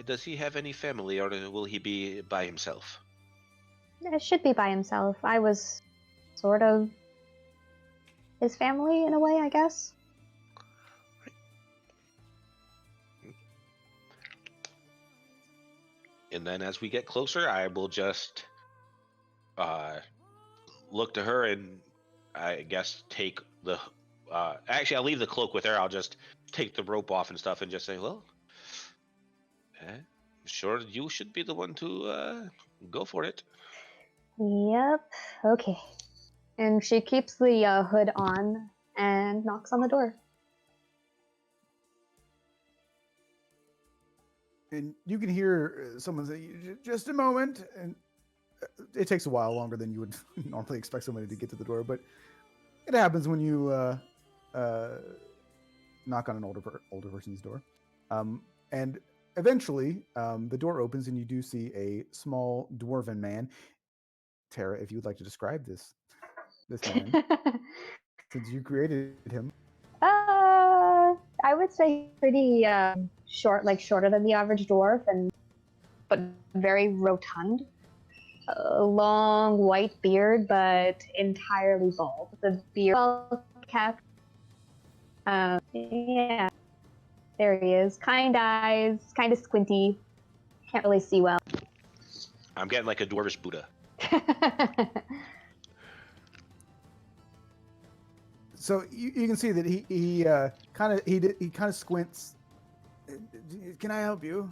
[SPEAKER 3] "Does he have any family, or will he be by himself?"
[SPEAKER 4] It should be by himself. I was sort of his family in a way, I guess.
[SPEAKER 3] And then as we get closer, I will just look to her and I guess take the. Actually, I'll leave the cloak with her. I'll just take the rope off and stuff and just say, "Well, I'm sure you should be the one to go for it."
[SPEAKER 4] Yep. Okay. And she keeps the hood on and knocks on the door.
[SPEAKER 1] And you can hear someone say, "Just a moment," and it takes a while longer than you would normally expect somebody to get to the door, but it happens when you knock on an older person's door. And eventually, the door opens, and you do see a small dwarven man. Tara, if you would like to describe this man, since you created him.
[SPEAKER 4] I would say pretty short, like shorter than the average dwarf, but very rotund. A long white beard, but entirely bald. The beard well kept. Yeah, there he is. Kind eyes, kind of squinty. Can't really see well.
[SPEAKER 3] I'm getting like a dwarvish Buddha.
[SPEAKER 1] So you can see that he kind of squints. Can I help you?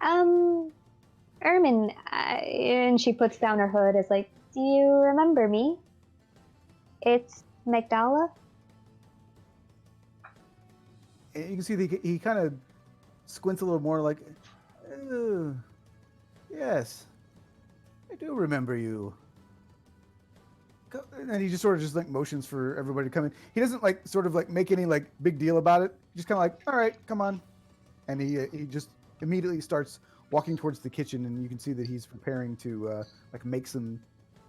[SPEAKER 4] Ermin, and she puts down her hood. Is like, do you remember me? It's Magdala.
[SPEAKER 1] And you can see that he kind of squints a little more, like, yes, I do remember you. And he just sort of just like motions for everybody to come in. He doesn't like sort of like make any like big deal about it. Just kind of like, all right, come on. And he just immediately starts walking towards the kitchen, and you can see that he's preparing to like make some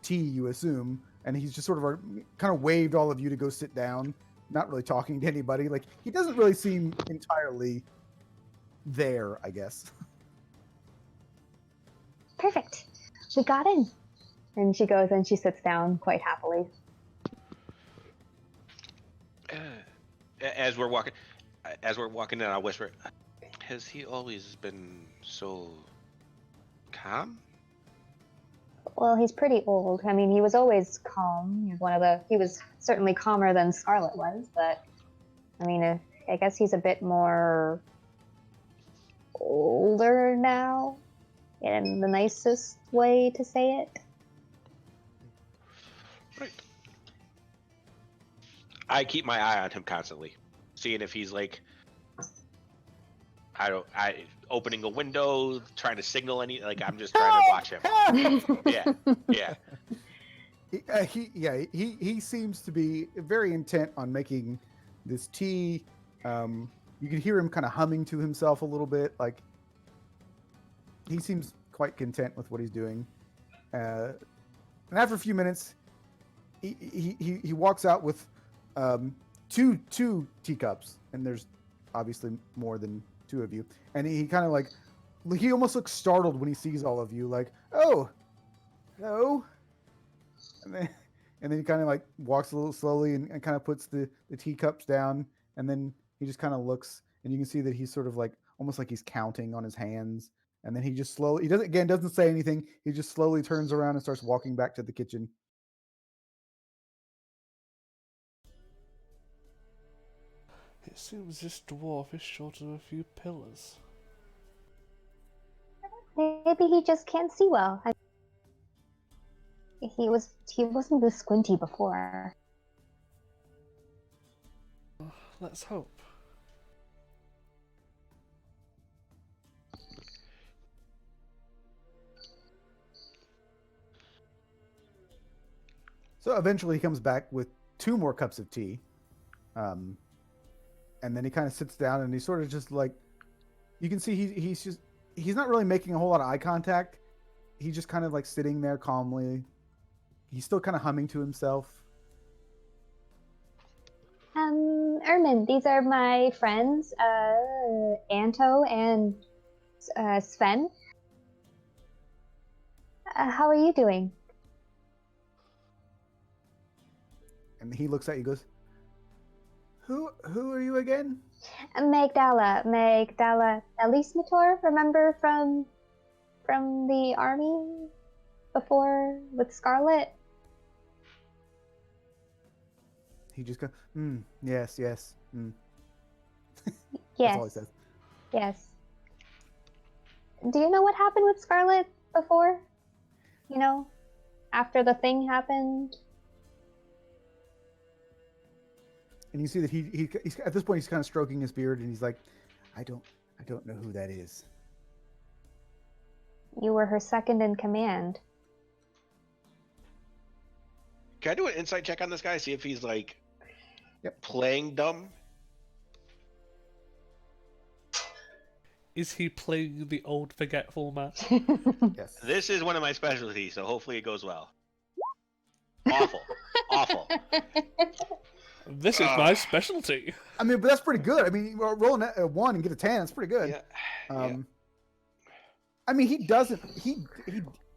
[SPEAKER 1] tea, you assume. And he's just sort of kind of waved all of you to go sit down, not really talking to anybody. Like he doesn't really seem entirely there, I guess.
[SPEAKER 4] Perfect. We got in. And she goes and she sits down quite happily.
[SPEAKER 3] As we're walking in, I whisper, "Has he always been so calm?"
[SPEAKER 4] Well, he's pretty old. I mean, he was always calm. He was certainly calmer than Scarlet was, but I mean, I guess he's a bit more older now, in the nicest way to say it.
[SPEAKER 3] Right. I keep my eye on him constantly, seeing if he's like, I opening a window, trying to signal any. Like I'm just trying to watch him. Yeah.
[SPEAKER 1] He seems to be very intent on making this tea. You can hear him kind of humming to himself a little bit. Like he seems quite content with what he's doing. And after a few minutes, he walks out with two teacups, and there's obviously more than two of you. And he kind of like he almost looks startled when he sees all of you. Like, oh, hello. And then he kind of like walks a little slowly and kind of puts the teacups down, and then he just kind of looks and you can see that he's sort of like almost like he's counting on his hands, and then he just slowly doesn't say anything. He just slowly turns around and starts walking back to the kitchen.
[SPEAKER 2] It seems this dwarf is short of a few pillars.
[SPEAKER 4] Maybe he just can't see well. He wasn't this squinty before.
[SPEAKER 2] Let's hope.
[SPEAKER 1] So eventually he comes back with 2 more cups of tea. And then he kind of sits down and he's sort of just like, you can see he's not really making a whole lot of eye contact. He's just kind of like sitting there calmly. He's still kind of humming to himself.
[SPEAKER 4] Ermin, these are my friends, Anto and Sven. How are you doing?
[SPEAKER 1] And he looks at you and goes, Who are you again?
[SPEAKER 4] Magdala Elismator, remember from the army before with Scarlet?
[SPEAKER 1] He just goes, yes.
[SPEAKER 4] Yes.
[SPEAKER 1] That's all he says.
[SPEAKER 4] Yes. Do you know what happened with Scarlet before? You know, after the thing happened?
[SPEAKER 1] And you see that he's at this point he's kind of stroking his beard and he's like, I don't know who that is.
[SPEAKER 4] You were her second in command.
[SPEAKER 3] Can I do an insight check on this guy? See if he's like playing dumb?
[SPEAKER 2] Is he playing the old forgetful man?
[SPEAKER 1] Yes.
[SPEAKER 3] This is one of my specialties, so hopefully it goes well. Awful. Awful.
[SPEAKER 2] This is my specialty.
[SPEAKER 1] I mean, but that's pretty good. I mean, rolling a 1 and get a 10, that's pretty good.
[SPEAKER 3] Yeah.
[SPEAKER 1] I mean, he doesn't. He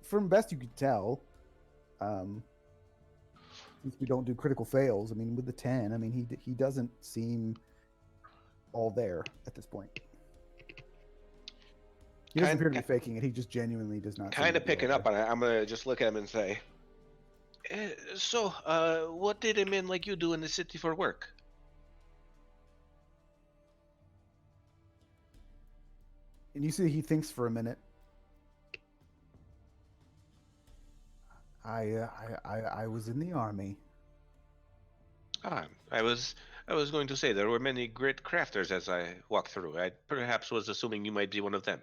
[SPEAKER 1] from best you could tell. Since we don't do critical fails, I mean, with the 10, I mean, he doesn't seem all there at this point. He doesn't appear to be faking it. He just genuinely does not.
[SPEAKER 3] Kind of picking up on it. I'm gonna just look at him and say, "So, what did a man like you do in the city for work?"
[SPEAKER 1] And you see he thinks for a minute. I was in the army.
[SPEAKER 3] I was going to say there were many great crafters as I walked through. I perhaps was assuming you might be one of them.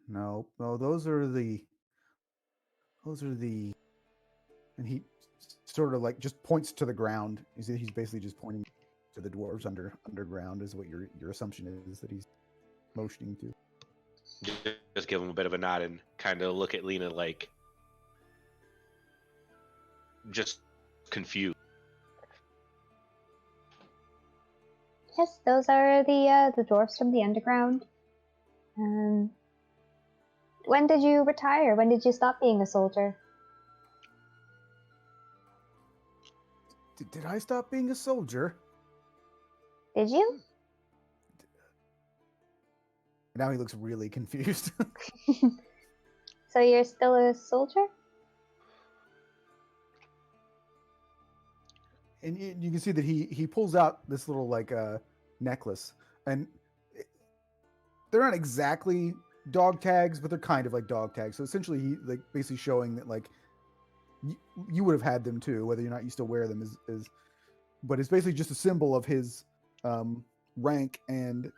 [SPEAKER 1] No, those are the. And he sort of like just points to the ground. He's basically just pointing to the dwarves underground is what your assumption is that he's motioning to.
[SPEAKER 3] Just give him a bit of a nod and kind of look at Lena like just confused.
[SPEAKER 4] Yes, those are the dwarfs from the underground. When did you retire? When did you stop being a soldier?
[SPEAKER 1] Did I stop being a soldier?
[SPEAKER 4] Did you?
[SPEAKER 1] Now he looks really confused.
[SPEAKER 4] So you're still a soldier?
[SPEAKER 1] And you can see that he pulls out this little like necklace, and they're not exactly dog tags, but they're kind of like dog tags. So essentially, he like basically showing that like you would have had them too, whether or not you still wear them is but it's basically just a symbol of his rank, and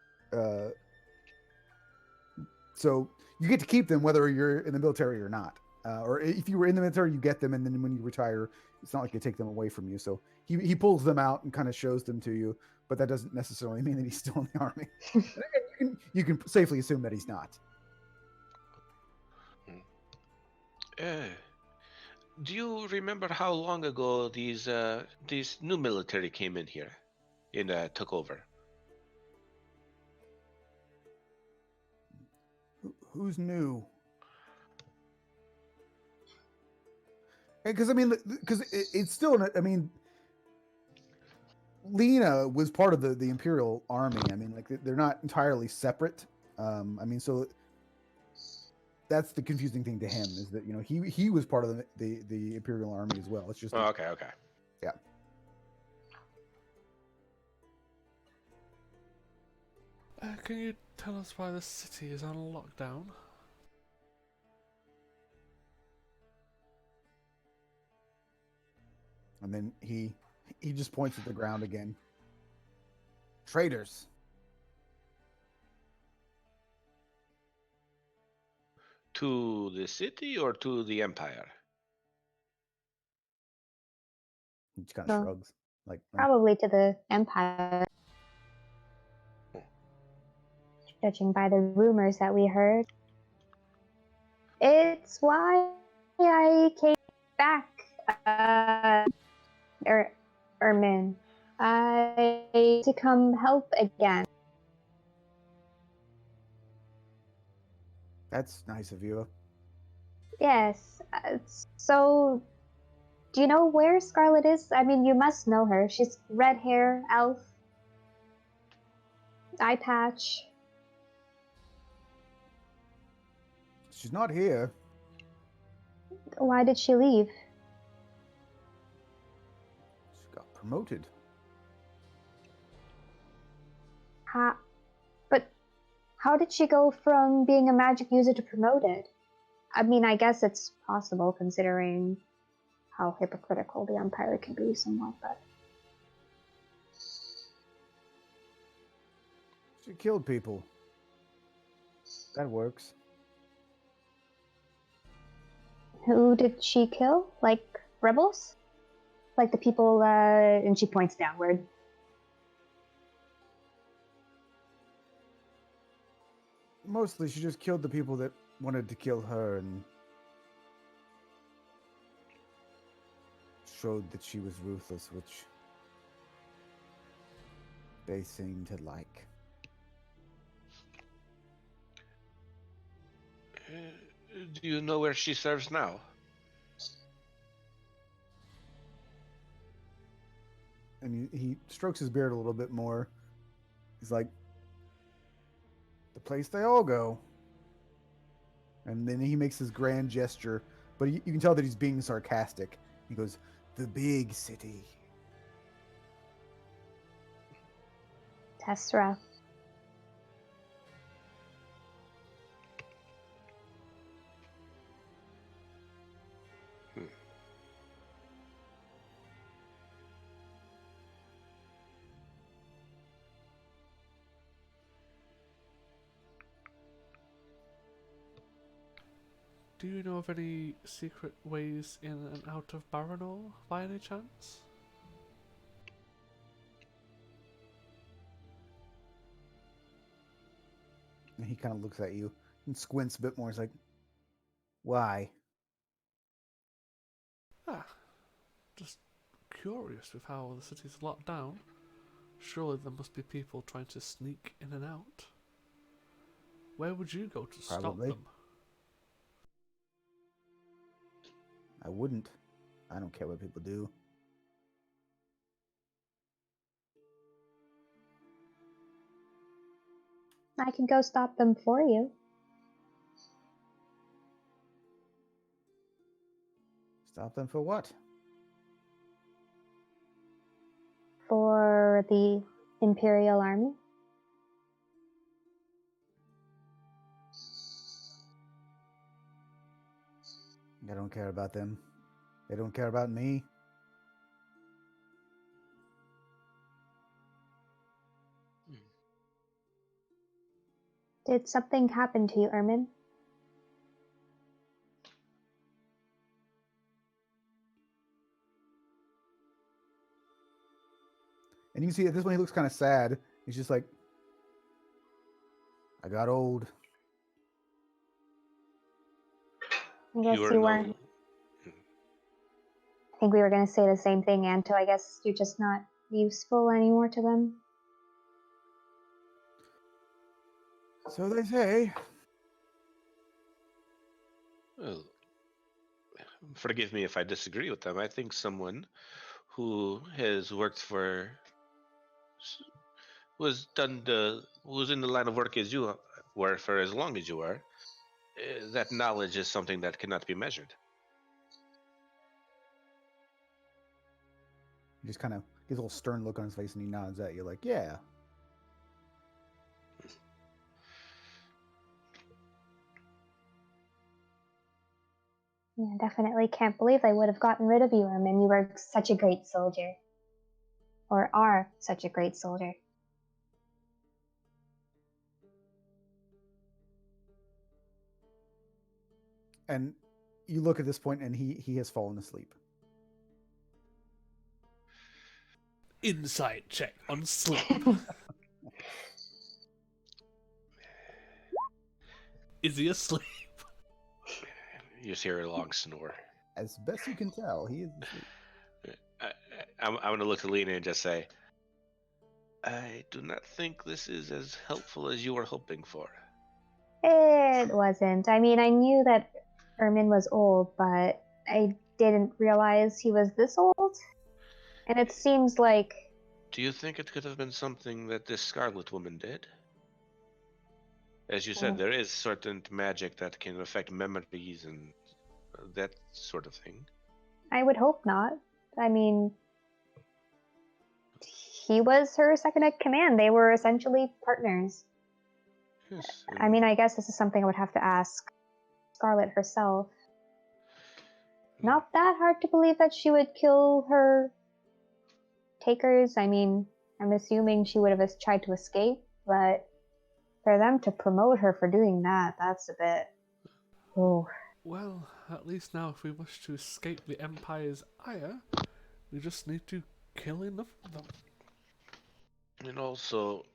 [SPEAKER 1] so you get to keep them whether you're in the military or not. Or if you were in the military, you get them, and then when you retire, it's not like they take them away from you. So he pulls them out and kind of shows them to you, but that doesn't necessarily mean that he's still in the army. you can safely assume that he's not.
[SPEAKER 3] Do you remember how long ago these new military came in here and took over?
[SPEAKER 1] Who's new? Because I mean, because it's still. I mean, Lena was part of the Imperial Army. I mean, like they're not entirely separate. I mean, so that's the confusing thing to him is that he was part of the Imperial Army as well. It's just
[SPEAKER 3] Oh,
[SPEAKER 1] that,
[SPEAKER 3] okay.
[SPEAKER 1] yeah.
[SPEAKER 2] Can you tell us why the city is on lockdown?
[SPEAKER 1] And then he just points at the ground again. Traitors.
[SPEAKER 3] To the city or to the empire?
[SPEAKER 1] He just kind of
[SPEAKER 4] Well,
[SPEAKER 1] shrugs. Like,
[SPEAKER 4] Probably to the Empire, judging by the rumors that we heard. It's why I came back, Ermin. To come help again.
[SPEAKER 1] that's nice of you.
[SPEAKER 4] Yes. So, do you know where Scarlet is? I mean, you must know her. She's red hair, elf, eye patch.
[SPEAKER 1] She's not here.
[SPEAKER 4] Why did she leave?
[SPEAKER 1] She got promoted.
[SPEAKER 4] But how did she go from being a magic user to promoted? I mean, I guess it's possible considering how hypocritical the Empire can be somewhat, but
[SPEAKER 1] She killed people. That works.
[SPEAKER 4] who did she kill? Like rebels? Like the people, and she points downward.
[SPEAKER 1] Mostly, she just killed the people that wanted to kill her and showed that she was ruthless, which they seem to like.
[SPEAKER 3] Do you know where she serves now?
[SPEAKER 1] And he strokes his beard a little bit more. He's like, the place they all go. And then he makes his grand gesture, but you can tell that he's being sarcastic. He goes, the big city.
[SPEAKER 4] Tessera.
[SPEAKER 2] Do you know of any secret ways in and out of Baranor by any chance?
[SPEAKER 1] And he kind of looks at you and squints a bit more. He's like, why?
[SPEAKER 2] Just curious with how the city's locked down. Surely there must be people trying to sneak in and out. Where would you go to stop
[SPEAKER 1] Probably.
[SPEAKER 2] them?
[SPEAKER 1] I wouldn't. I don't care what people do.
[SPEAKER 4] I can go stop them for you.
[SPEAKER 1] Stop them for what?
[SPEAKER 4] For the Imperial Army.
[SPEAKER 1] I don't care about them. They don't care about me.
[SPEAKER 4] Did something happen to you, Ermin?
[SPEAKER 1] And you can see at this one he looks kind of sad. He's just like, I got old.
[SPEAKER 4] I guess you weren't. I think we were going to say the same thing, Anto. I guess you're just not useful anymore to them.
[SPEAKER 1] So they say.
[SPEAKER 3] Well, forgive me if I disagree with them. I think someone who has worked for was was in the line of work as you were for as long as you were, that knowledge is something that cannot be measured.
[SPEAKER 1] He just kind of gives a little stern look on his face and he nods at you like, yeah.
[SPEAKER 4] Yeah, definitely can't believe they would have gotten rid of you, Ermin. You were such a great soldier. Or are such a great soldier.
[SPEAKER 1] And you look at this point and he has fallen asleep.
[SPEAKER 2] Insight check on sleep. Is he asleep?
[SPEAKER 3] You just hear a long snore.
[SPEAKER 1] As best you can tell, he is asleep.
[SPEAKER 3] I'm going to look to Lena and just say, I do not think this is as helpful as you were hoping for.
[SPEAKER 4] It wasn't. I mean, I knew that Ermin was old, but I didn't realize he was this old. And it seems like...
[SPEAKER 3] Do you think it could have been something that this Scarlet Woman did? As you said, there is certain magic that can affect memories and that sort of thing.
[SPEAKER 4] I would hope not. I mean, he was her second in command. They were essentially partners.
[SPEAKER 3] Yes.
[SPEAKER 4] I mean, I guess this is something I would have to ask Scarlet herself. Not that hard to believe that she would kill her takers. I mean, I'm assuming she would have tried to escape, but for them to promote her for doing that, that's a bit... Oh.
[SPEAKER 2] Well, at least now if we wish to escape the Empire's ire, we just need to kill enough of them.
[SPEAKER 3] And also,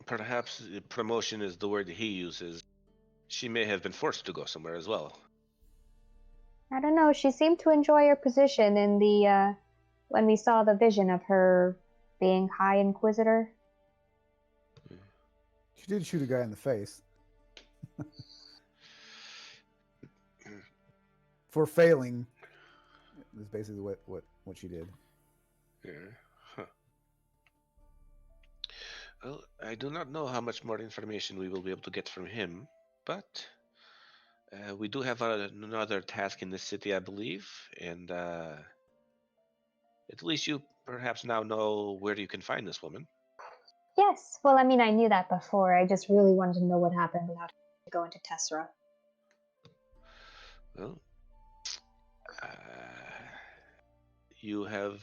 [SPEAKER 3] perhaps promotion is the word he uses. She may have been forced to go somewhere as well.
[SPEAKER 4] I don't know, she seemed to enjoy her position in the, when we saw the vision of her being High Inquisitor.
[SPEAKER 1] She did shoot a guy in the face. For failing, is basically what she did.
[SPEAKER 3] Yeah. Huh. Well, I do not know how much more information we will be able to get from him, but we do have another task in this city, I believe, and at least you perhaps now know where you can find this woman.
[SPEAKER 4] Yes, well, I mean, I knew that before. I just really wanted to know what happened without going to Tessera.
[SPEAKER 3] Well, you have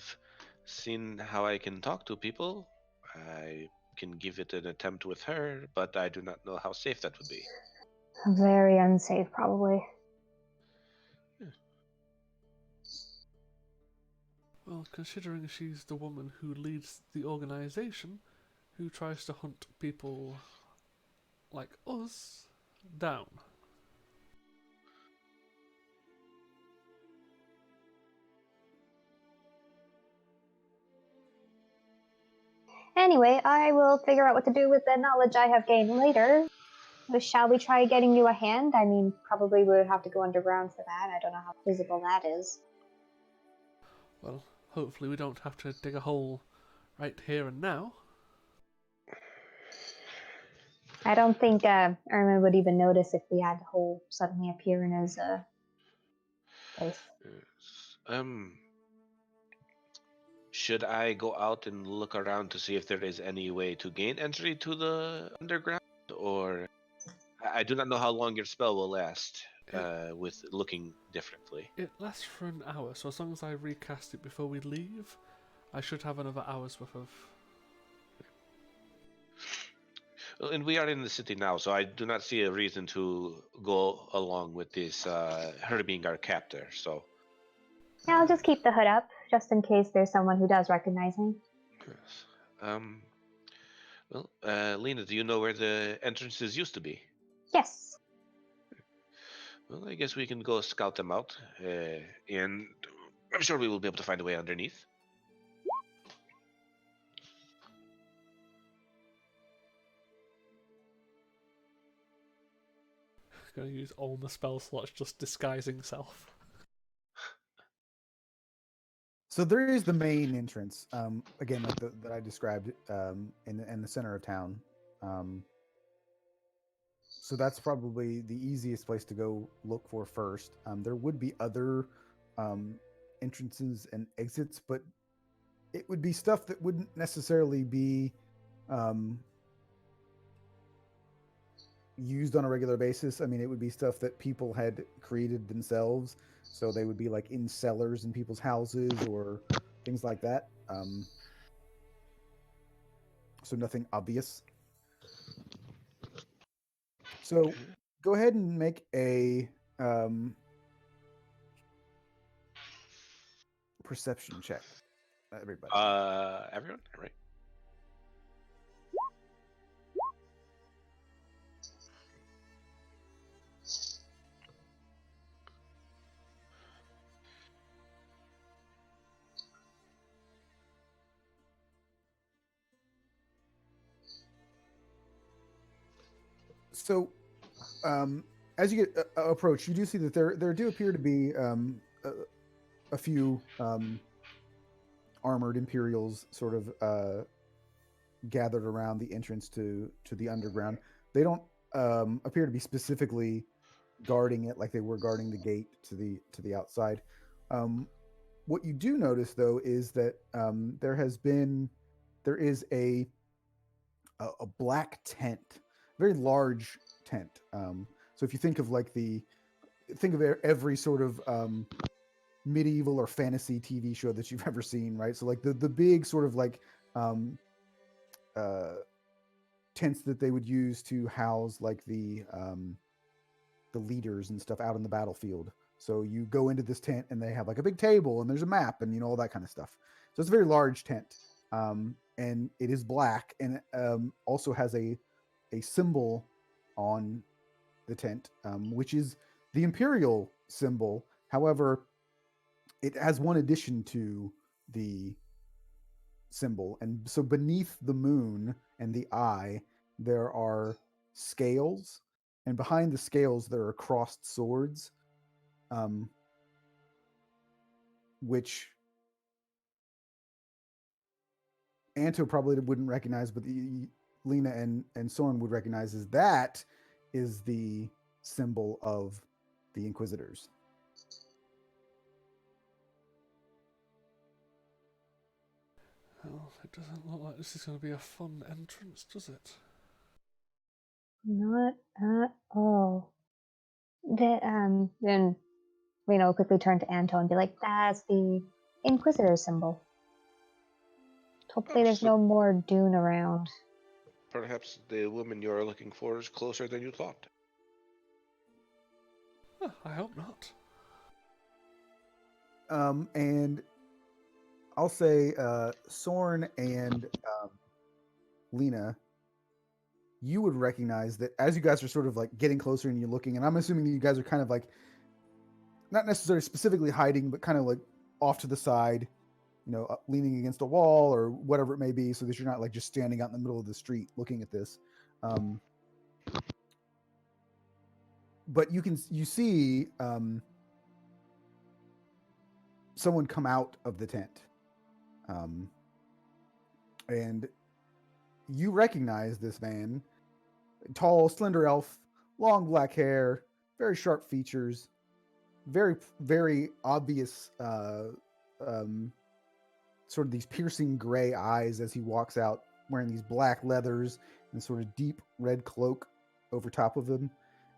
[SPEAKER 3] seen how I can talk to people. I can give it an attempt with her, but I do not know how safe that would be.
[SPEAKER 4] Very unsafe, probably.
[SPEAKER 2] Well, considering she's the woman who leads the organization, who tries to hunt people like us down.
[SPEAKER 4] Anyway, I will figure out what to do with the knowledge I have gained later. Shall we try getting you a hand? I mean, probably we would have to go underground for that. I don't know how feasible that is.
[SPEAKER 2] Well, hopefully we don't have to dig a hole right here and now.
[SPEAKER 4] I don't think Ermin would even notice if we had a hole suddenly appear in his place.
[SPEAKER 3] Should I go out and look around to see if there is any way to gain entry to the underground, or I do not know how long your spell will last with looking differently.
[SPEAKER 2] It lasts for an hour, so as long as I recast it before we leave, I should have another hour's worth of...
[SPEAKER 3] And we are in the city now, so I do not see a reason to go along with this, her being our captor, so...
[SPEAKER 4] Yeah, I'll just keep the hood up, just in case there's someone who does recognize me.
[SPEAKER 3] Yes. Well, Lena, do you know where the entrances used to be?
[SPEAKER 4] Yes.
[SPEAKER 3] Well, I guess we can go scout them out, and I'm sure we will be able to find a way underneath.
[SPEAKER 2] Gonna use all my spell slots just disguising self.
[SPEAKER 1] So there is the main entrance, again, like that I described, in the center of town. Um, so that's probably the easiest place to go look for first. There would be other um, entrances and exits, but it would be stuff that wouldn't necessarily be um, used on a regular basis. I mean, it would be stuff that people had created themselves. So they would be like in cellars in people's houses or things like that. So nothing obvious. So go ahead and make a perception check, everybody.
[SPEAKER 3] Everyone, all right.
[SPEAKER 1] So as you get approach, you do see that there do appear to be a few armored Imperials sort of gathered around the entrance to the underground. They don't appear to be specifically guarding it like they were guarding the gate to the outside. What you do notice though is that there is a black tent, very large tent. So if you think of think of every sort of medieval or fantasy TV show that you've ever seen, right? So like the big sort of like um, uh, tents that they would use to house like the leaders and stuff out in the battlefield. So you go into this tent and they have like a big table and there's a map and all that kind of stuff. So it's a very large tent, and it is black and also has a symbol on the tent, which is the imperial symbol. However, it has one addition to the symbol, and so beneath the moon and the eye there are scales, and behind the scales there are crossed swords, um, which Anto probably wouldn't recognize, but Lena and Soren would recognize as that is the symbol of the Inquisitors.
[SPEAKER 2] Well, it doesn't look like this is going to be a fun entrance, does it?
[SPEAKER 4] Not at all. Then Reno will quickly turn to Anto and be like, "That's the Inquisitor symbol. Hopefully, there's no more Dune around."
[SPEAKER 3] Perhaps the woman you're looking for is closer than you thought.
[SPEAKER 2] I hope not.
[SPEAKER 1] And I'll say Soren and Lena, you would recognize that as you guys are sort of like getting closer and you're looking, and I'm assuming you guys are kind of like not necessarily specifically hiding, but kind of like off to the side, leaning against a wall or whatever it may be, so that you're not like just standing out in the middle of the street looking at this. But you see someone come out of the tent, and you recognize this man, tall, slender elf, long black hair, very sharp features, very, very obvious, sort of these piercing gray eyes as he walks out wearing these black leathers and sort of deep red cloak over top of him,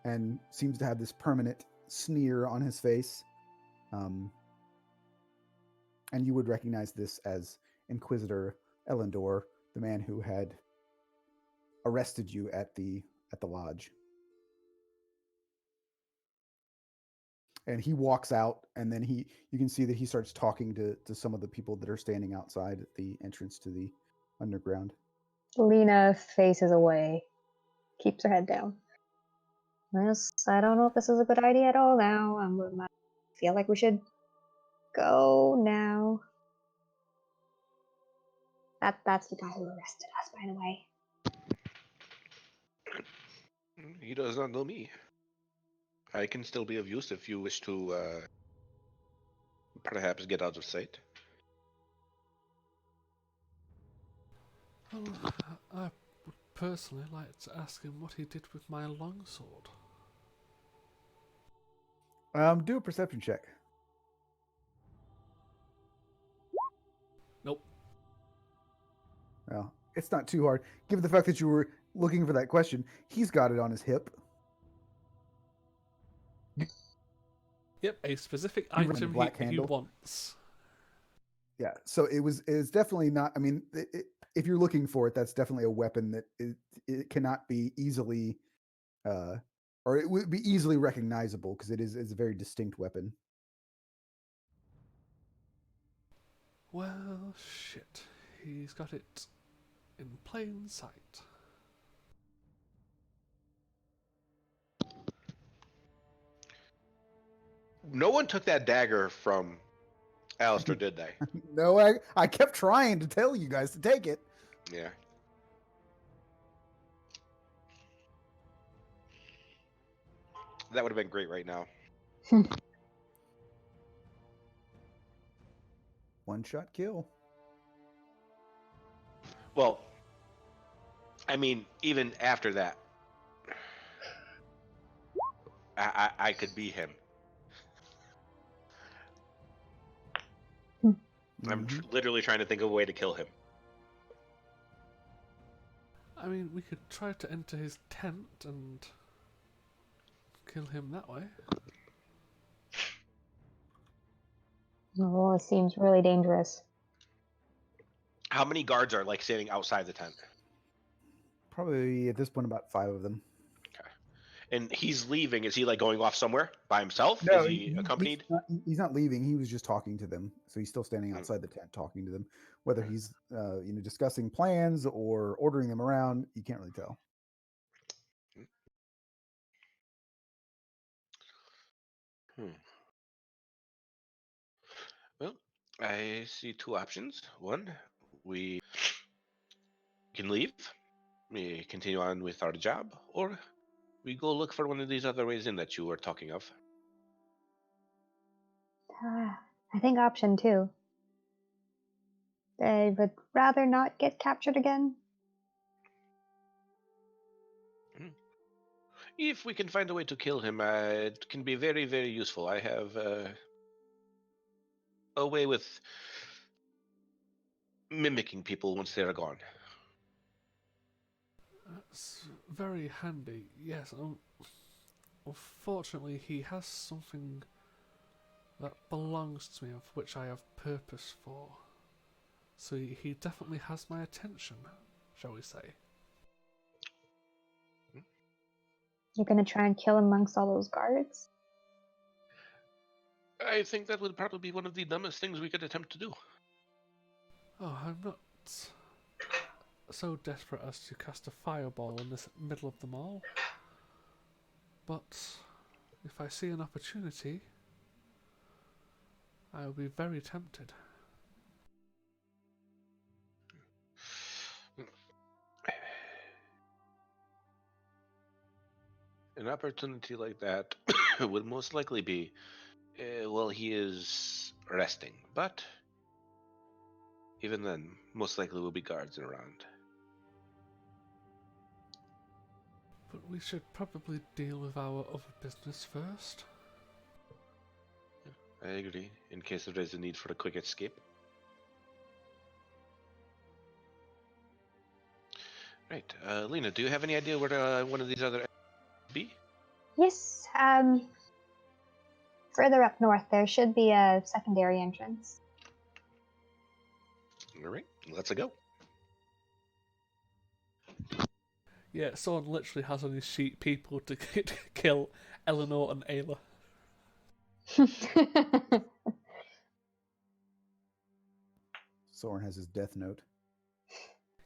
[SPEAKER 1] and seems to have this permanent sneer on his face. And you would recognize this as Inquisitor Elendor, the man who had arrested you at the lodge. And he walks out, and then you can see that he starts talking to some of the people that are standing outside at the entrance to the underground.
[SPEAKER 4] Lena faces away, keeps her head down. Yes, I don't know if this is a good idea at all now. I feel like we should go now. That's the guy who arrested us, by the way.
[SPEAKER 3] He does not know me. I can still be of use if you wish to perhaps get out of sight.
[SPEAKER 2] Well, I would personally like to ask him what he did with my longsword.
[SPEAKER 1] Do a perception check.
[SPEAKER 2] Nope.
[SPEAKER 1] Well, it's not too hard. Given the fact that you were looking for that question, he's got it on his hip.
[SPEAKER 2] Yep, a specific
[SPEAKER 1] You run the
[SPEAKER 2] item
[SPEAKER 1] black
[SPEAKER 2] he
[SPEAKER 1] handle.
[SPEAKER 2] wants.
[SPEAKER 1] Yeah, so it's definitely not. I mean, if you're looking for it, that's definitely a weapon that it cannot be easily, or it would be easily recognizable because it's a very distinct weapon.
[SPEAKER 2] Well, shit. He's got it in plain sight.
[SPEAKER 3] No one took that dagger from Alistair, did they?
[SPEAKER 1] No, I kept trying to tell you guys to take it.
[SPEAKER 3] Yeah. That would have been great right now.
[SPEAKER 1] One shot kill.
[SPEAKER 3] Well, I mean, even after that, I could be him. I'm literally trying to think of a way to kill him.
[SPEAKER 2] I mean, we could try to enter his tent and kill him that way.
[SPEAKER 4] Oh, it seems really dangerous.
[SPEAKER 3] How many guards are like standing outside the tent?
[SPEAKER 1] Probably at this point about 5 of them.
[SPEAKER 3] And he's leaving. Is he like going off somewhere by himself?
[SPEAKER 1] No,
[SPEAKER 3] Is he accompanied?
[SPEAKER 1] he's not leaving. He was just talking to them, so he's still standing outside the tent talking to them. Whether he's discussing plans or ordering them around, you can't really tell.
[SPEAKER 3] Well, I see two options. One, we can leave, we continue on with our job, or we go look for one of these other ways in that you were talking of.
[SPEAKER 4] I think option 2. They would rather not get captured again.
[SPEAKER 3] If we can find a way to kill him, it can be very, very useful. I have a way with mimicking people once they're gone.
[SPEAKER 2] That's very handy, yes. Unfortunately, he has something that belongs to me of which I have purpose for. So he definitely has my attention, shall we say.
[SPEAKER 4] You're gonna try and kill him amongst all those guards?
[SPEAKER 3] I think that would probably be one of the dumbest things we could attempt to do.
[SPEAKER 2] Oh, I'm not so desperate as to cast a fireball in the middle of them all. But if I see an opportunity, I will be very tempted.
[SPEAKER 3] An opportunity like that would most likely be, well, he is resting, but even then, most likely will be guards around.
[SPEAKER 2] But we should probably deal with our other business first.
[SPEAKER 3] I agree, in case there is a need for a quick escape. Right, Lena, do you have any idea where one of these other be?
[SPEAKER 4] Yes. Further up north, there should be a secondary entrance.
[SPEAKER 3] All right, let's go.
[SPEAKER 2] Yeah, someone literally has on his sheet people to kill Eleanor and Ayla.
[SPEAKER 1] Soren has his death note.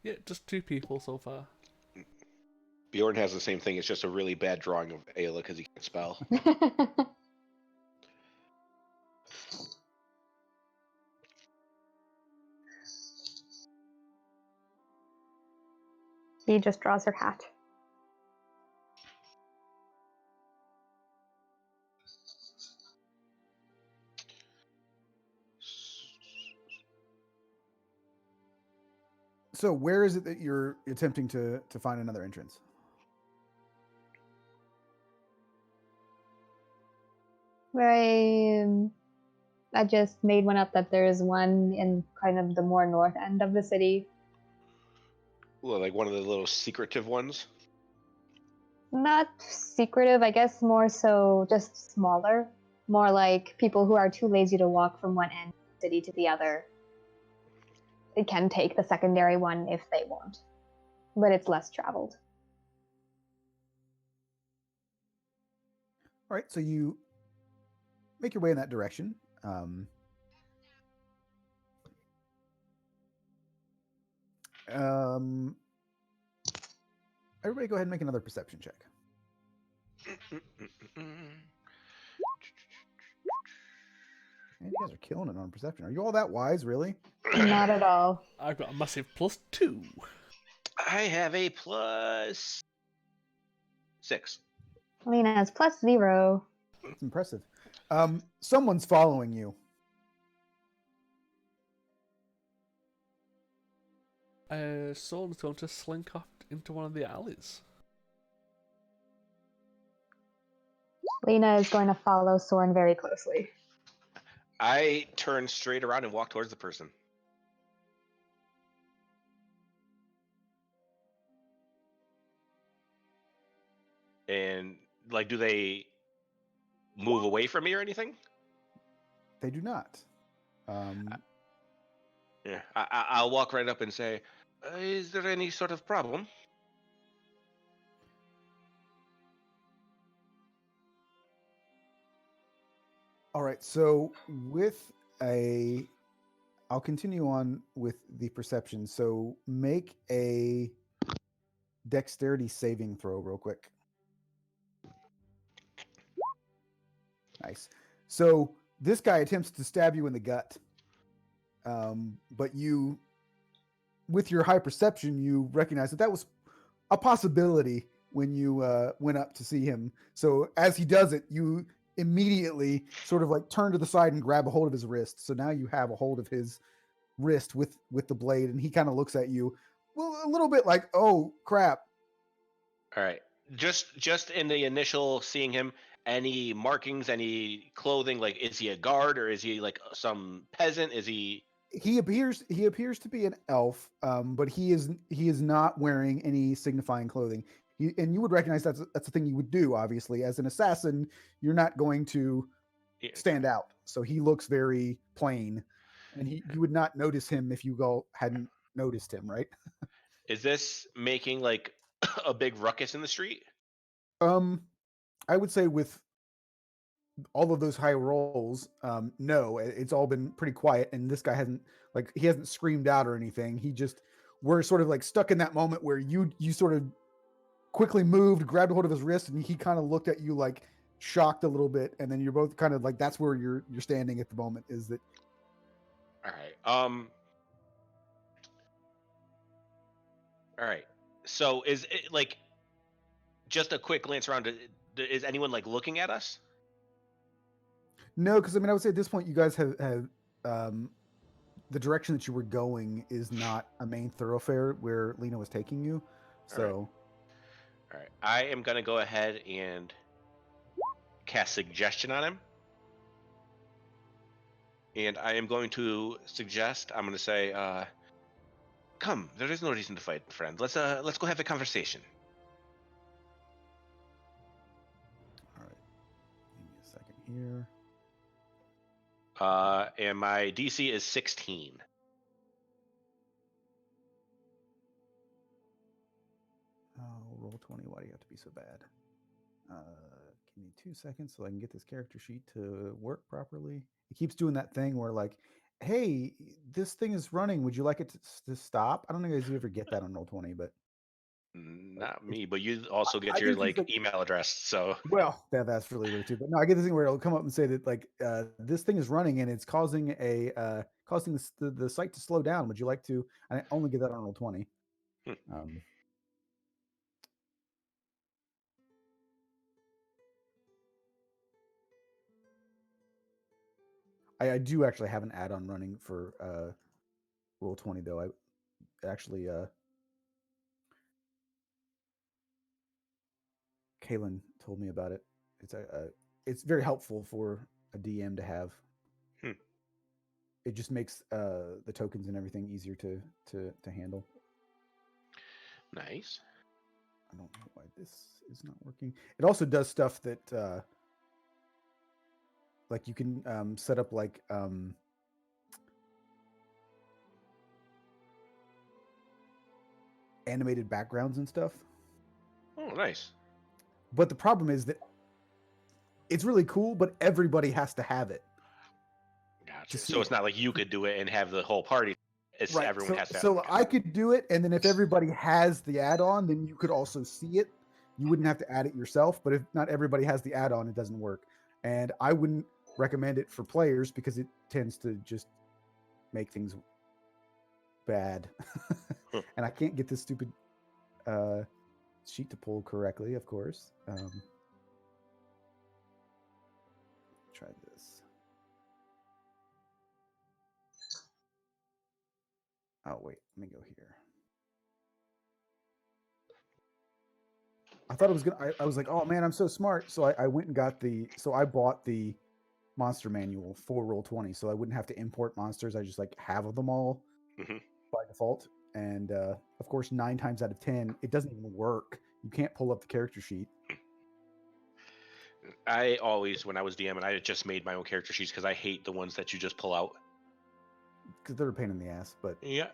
[SPEAKER 2] Yeah, just 2 people so far.
[SPEAKER 3] Bjorn has the same thing. It's just a really bad drawing of Ayla because he can't spell.
[SPEAKER 4] She just draws her hat.
[SPEAKER 1] So where is it that you're attempting to find another entrance?
[SPEAKER 4] I just made one up that there is one in kind of the more north end of the city.
[SPEAKER 3] Well, like one of the little secretive ones.
[SPEAKER 4] Not secretive, I guess more so just smaller. More like people who are too lazy to walk from one end of the city to the other. It can take the secondary one if they want, but it's less traveled.
[SPEAKER 1] All right, so you make your way in that direction. Um, um, everybody, go ahead and make another perception check. Man, you guys are killing it on perception. Are you all that wise, really?
[SPEAKER 4] Not at all.
[SPEAKER 2] I've got a massive +2.
[SPEAKER 3] I have a +6.
[SPEAKER 4] Lena's +0.
[SPEAKER 1] It's impressive. Someone's following you.
[SPEAKER 2] Someone's going to slink off into one of the alleys.
[SPEAKER 4] Lena is going to follow Soren very closely.
[SPEAKER 3] I turn straight around and walk towards the person. And like, do they move away from me or anything?
[SPEAKER 1] They do not.
[SPEAKER 3] Yeah, I'll walk right up and say, "Is there any sort of problem?"
[SPEAKER 1] All right, so I'll continue on with the perception. So make a dexterity saving throw real quick. Nice. So this guy attempts to stab you in the gut. But you, with your high perception, you recognize that was a possibility when you went up to see him. So as he does it, you immediately sort of like turn to the side and grab a hold of his wrist. So now you have a hold of his wrist with the blade, and he kind of looks at you, well, a little bit like, "Oh crap."
[SPEAKER 3] All right. Just in the initial seeing him, any markings, any clothing, like is he a guard or is he like some peasant? Is he
[SPEAKER 1] He appears to be an elf, but he is not wearing any signifying clothing. And you would recognize that's a thing you would do. Obviously, as an assassin, you're not going to stand out. So he looks very plain, and you would not notice him if you hadn't noticed him, right?
[SPEAKER 3] is this making like a big ruckus in the street?
[SPEAKER 1] I would say with all of those high rolls, no, it's all been pretty quiet, and this guy he hasn't screamed out or anything. We're sort of like stuck in that moment where you sort of quickly moved, grabbed a hold of his wrist, and he kind of looked at you like shocked a little bit, and then you're both kind of like, that's where you're standing at the moment, is that.
[SPEAKER 3] All right. All right. So is it like just a quick glance around? Is anyone like looking at us?
[SPEAKER 1] No, because I mean, I would say at this point, you guys have the direction that you were going is not a main thoroughfare where Lena was taking you. So,
[SPEAKER 3] all right. I am gonna go ahead and cast suggestion on him, and I am going to suggest. I'm going to say, "Come, there is no reason to fight, friend. Let's go have a conversation."
[SPEAKER 1] all right, give me a second here.
[SPEAKER 3] And my DC is 16.
[SPEAKER 1] Oh, roll 20. Why do you have to be so bad? Give me 2 seconds so I can get this character sheet to work properly. It keeps doing that thing where like, hey, this thing is running. Would you like it to stop? I don't know if you ever get that on Roll20, but
[SPEAKER 3] Not me, but you also get
[SPEAKER 1] I
[SPEAKER 3] your
[SPEAKER 1] get these
[SPEAKER 3] like email address. So
[SPEAKER 1] well, that's really weird too. But no, I get this thing where it'll come up and say that like this thing is running and it's causing the site to slow down. Would you like to? I only get that on Roll20. I do actually have an add-on running for Roll20 though. actually Kaylin told me about it. It's very helpful for a DM to have.
[SPEAKER 3] Hmm.
[SPEAKER 1] It just makes the tokens and everything easier to handle.
[SPEAKER 3] Nice.
[SPEAKER 1] I don't know why this is not working. It also does stuff that like you can set up like animated backgrounds and stuff.
[SPEAKER 3] Oh, nice.
[SPEAKER 1] But the problem is that it's really cool, but everybody has to have it.
[SPEAKER 3] Gotcha.
[SPEAKER 1] see
[SPEAKER 3] So it's
[SPEAKER 1] it.
[SPEAKER 3] not like you could do it and have the whole party. It's
[SPEAKER 1] Right.
[SPEAKER 3] everyone has to.
[SPEAKER 1] So I could do it, and then if everybody has the add-on, then you could also see it. You wouldn't have to add it yourself, but if not everybody has the add-on, it doesn't work. And I wouldn't recommend it for players because it tends to just make things bad.
[SPEAKER 3] Huh.
[SPEAKER 1] And I can't get this stupid sheet to pull correctly, of course. Try this. Oh wait, let me go here. I thought it was gonna. I was like, oh man, I'm so smart. So I went and got the. So I bought the monster manual for Roll20, so I wouldn't have to import monsters. I just like have them all
[SPEAKER 3] Mhm.
[SPEAKER 1] by default. And of course, 9 times out of 10, it doesn't even work. You can't pull up the character sheet.
[SPEAKER 3] I always, when I was DMing, I just made my own character sheets because I hate the ones that you just pull out.
[SPEAKER 1] Because they're a pain in the ass. But
[SPEAKER 3] Yeah.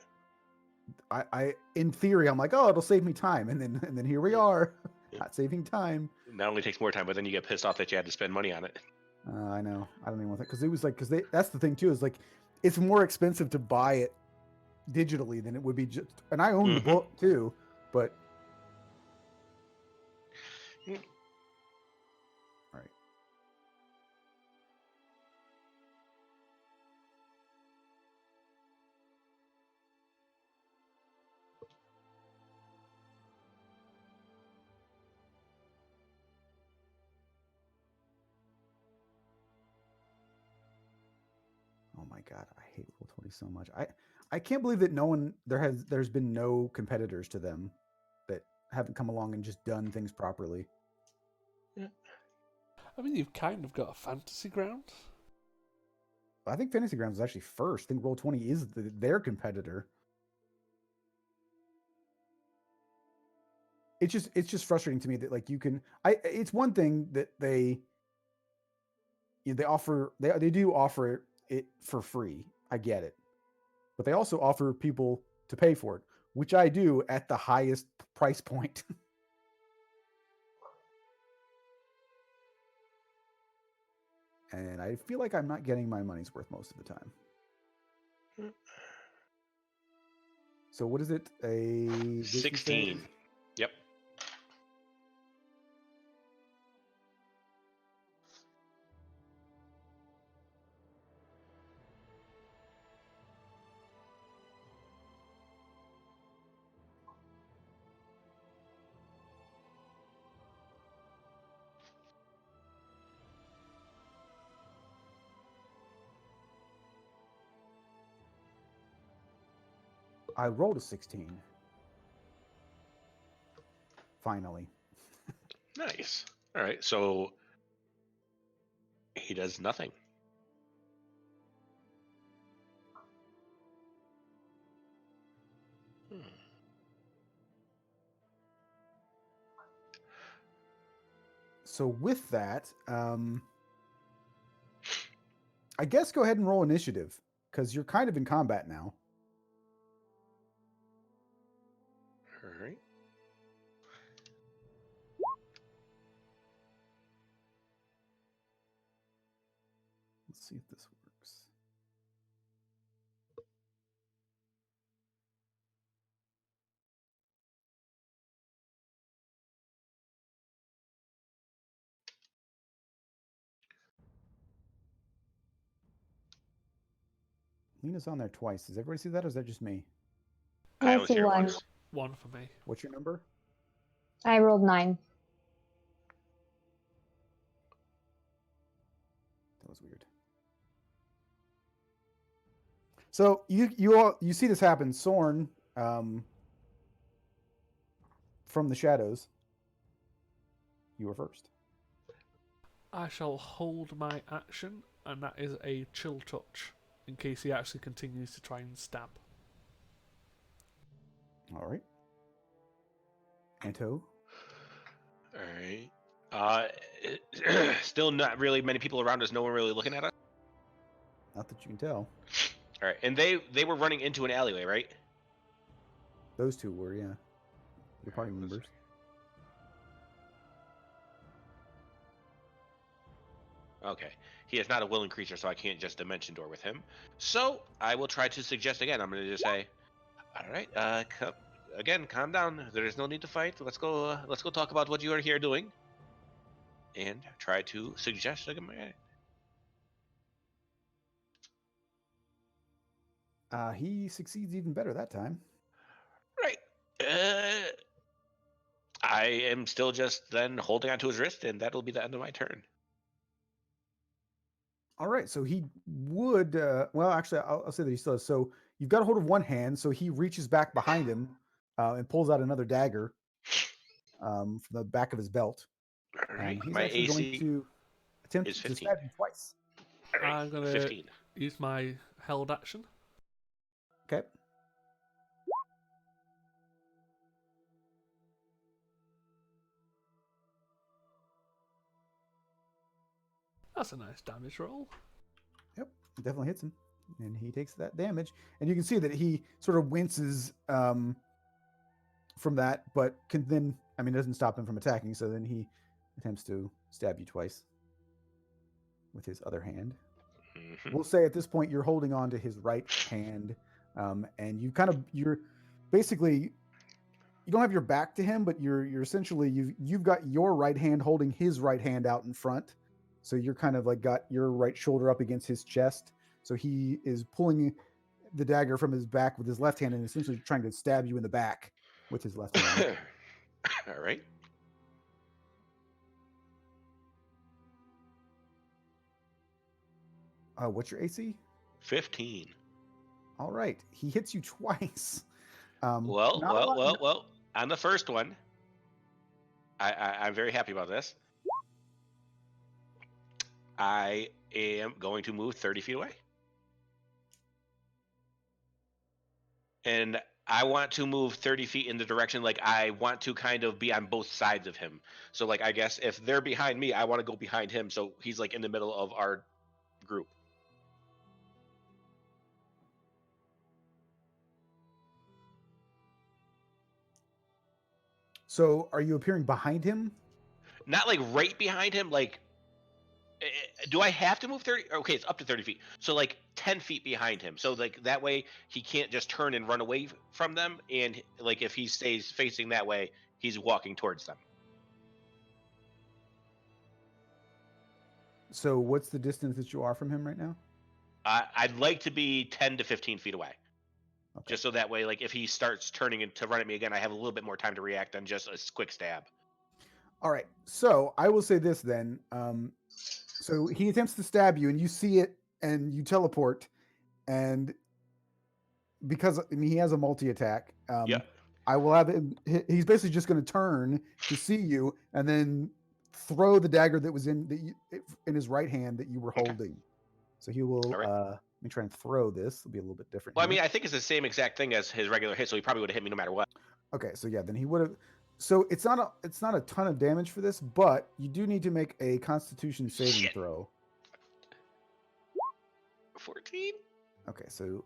[SPEAKER 1] I, in theory, I'm like, oh, it'll save me time, and then here we are, not saving time.
[SPEAKER 3] It not only takes more time, but then you get pissed off that you had to spend money on it.
[SPEAKER 1] I know. I don't even want that because it was like that's the thing too is like it's more expensive to buy it digitally than it would be just. And I own the book too, but
[SPEAKER 3] Mm.
[SPEAKER 1] all right. Oh my god, I hate Roll20 so much. I can't believe that there's been no competitors to them that haven't come along and just done things properly.
[SPEAKER 3] Yeah.
[SPEAKER 2] I mean, you've kind of got a fantasy ground.
[SPEAKER 1] I think Fantasy Grounds is actually first. I think Roll20 is their competitor. It's just frustrating to me that like you can. It's one thing that they they do offer it for free. I get it, but they also offer people to pay for it, which I do at the highest price point. And I feel like I'm not getting my money's worth most of the time. So what is it? A wisdom
[SPEAKER 3] 16.
[SPEAKER 1] save?
[SPEAKER 3] Yep.
[SPEAKER 1] I rolled a 16. Finally.
[SPEAKER 3] Nice. All right. So he does nothing. Hmm.
[SPEAKER 1] So with that, I guess go ahead and roll initiative because you're kind of in combat now.
[SPEAKER 3] All right.
[SPEAKER 1] Let's see if this works. Lena's on there twice. Does everybody see that, or is that just me?
[SPEAKER 3] I
[SPEAKER 4] I
[SPEAKER 3] only
[SPEAKER 4] see
[SPEAKER 3] see her
[SPEAKER 4] one.
[SPEAKER 3] once.
[SPEAKER 2] One for me.
[SPEAKER 1] What's your number?
[SPEAKER 4] I rolled 9.
[SPEAKER 1] That was weird. So you see this happen. Sorn from the shadows, you are first.
[SPEAKER 2] I shall hold my action, and that is a chill touch, in case he actually continues to try and stab.
[SPEAKER 1] All right. Anto.
[SPEAKER 3] All right. Still not really many people around us. No one really looking at us.
[SPEAKER 1] Not that you can tell.
[SPEAKER 3] All right, and they were running into an alleyway, right?
[SPEAKER 1] Those two were, yeah. Your party members.
[SPEAKER 3] Okay. He is not a willing creature, so I can't just dimension door with him. So I will try to suggest again. I'm going to just say, "All right, again, calm down. There is no need to fight. Let's go. Let's go talk about what you are here doing." And try to suggest again.
[SPEAKER 1] He succeeds even better that time.
[SPEAKER 3] Right. I am still just then holding onto his wrist, and that'll be the end of my turn.
[SPEAKER 1] All right, so he would. Well, actually, I'll say that he still does. So you've got a hold of one hand, so he reaches back behind him and pulls out another dagger from the back of his belt.
[SPEAKER 3] All
[SPEAKER 1] And
[SPEAKER 3] right.
[SPEAKER 1] he's
[SPEAKER 3] My
[SPEAKER 1] actually going
[SPEAKER 3] AC
[SPEAKER 1] to attempt
[SPEAKER 3] is
[SPEAKER 1] to
[SPEAKER 3] 15.
[SPEAKER 1] stab you twice.
[SPEAKER 3] All right,
[SPEAKER 2] I'm gonna
[SPEAKER 3] 15.
[SPEAKER 2] use my held action.
[SPEAKER 1] Okay.
[SPEAKER 2] That's a nice damage roll.
[SPEAKER 1] Yep, it definitely hits him, and he takes that damage. And you can see that he sort of winces from that, but can then, I mean, it doesn't stop him from attacking. So then he attempts to stab you twice with his other hand.
[SPEAKER 3] Mhm.
[SPEAKER 1] We'll say at this point you're holding on to his right hand, and you're basically, you don't have your back to him, but you're essentially you've got your right hand holding his right hand out in front, so you're kind of like got your right shoulder up against his chest. So he is pulling the dagger from his back with his left hand and essentially trying to stab you in the back with his left hand.
[SPEAKER 3] All right.
[SPEAKER 1] What's your AC?
[SPEAKER 3] 15.
[SPEAKER 1] All right, he hits you twice.
[SPEAKER 3] Well,
[SPEAKER 1] Not a
[SPEAKER 3] well,
[SPEAKER 1] lot.
[SPEAKER 3] well, well. On the first one, I'm very happy about this. I am going to move 30 feet away. And I want to move 30 feet in the direction, like, I want to kind of be on both sides of him. So, like, I guess if they're behind me, I want to go behind him. So he's, like, in the middle of our group.
[SPEAKER 1] So are you appearing behind him?
[SPEAKER 3] Not, like, right behind him, like, do I have to move 30? Okay, it's up to 30 feet. So, like, 10 feet behind him. So, like, that way he can't just turn and run away from them. And, like, if he stays facing that way, he's walking towards them.
[SPEAKER 1] So what's the distance that you are from him right now?
[SPEAKER 3] I'd like to be 10 to 15 feet away.
[SPEAKER 1] Okay.
[SPEAKER 3] Just so that way, like, if he starts turning to run at me again, I have a little bit more time to react than just a quick stab.
[SPEAKER 1] All right. So I will say this then. So he attempts to stab you, and you see it, and you teleport, and because he has a multi attack,
[SPEAKER 3] Yep.
[SPEAKER 1] I will have him. He's basically just going to turn to see you, and then throw the dagger that was in his right hand that you were
[SPEAKER 3] Okay.
[SPEAKER 1] holding. So he will.
[SPEAKER 3] All right.
[SPEAKER 1] Let me try and throw this. It'll be a little bit different.
[SPEAKER 3] Well, I
[SPEAKER 1] here.
[SPEAKER 3] mean, I think it's the same exact thing as his regular hit, so he probably would have hit me no matter what.
[SPEAKER 1] Okay, so yeah, then he would have. So it's not a ton of damage for this, but you do need to make a Constitution saving
[SPEAKER 3] Shit.
[SPEAKER 1] throw.
[SPEAKER 3] 14?
[SPEAKER 1] Okay, so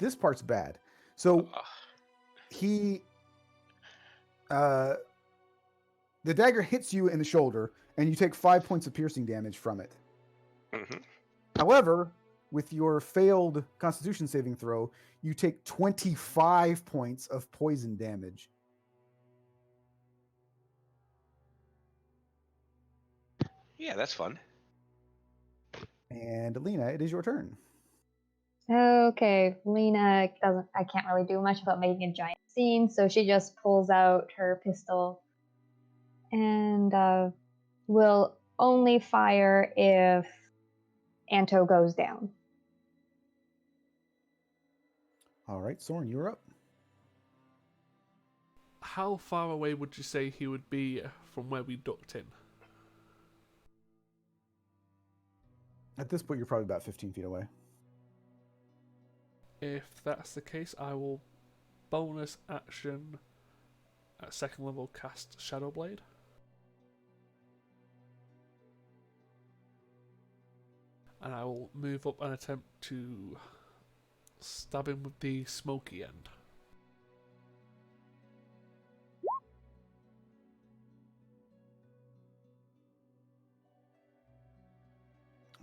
[SPEAKER 1] this part's bad. So he, the dagger hits you in the shoulder, and you take 5 points of piercing damage from it.
[SPEAKER 3] Mhm.
[SPEAKER 1] However, with your failed Constitution saving throw, you take 25 points of poison damage.
[SPEAKER 3] Yeah, that's fun.
[SPEAKER 1] And Alina, it is your turn.
[SPEAKER 4] Okay, Lena doesn't. I can't really do much about making a giant scene, so she just pulls out her pistol and will only fire if Anto goes down.
[SPEAKER 1] All right, Soren, you're up.
[SPEAKER 2] How far away would you say he would be from where we ducked in?
[SPEAKER 1] At this point, you're probably about 15 feet away.
[SPEAKER 2] If that's the case, I will bonus action at second level cast Shadow Blade. And I will move up and attempt to stab him with the smoky end.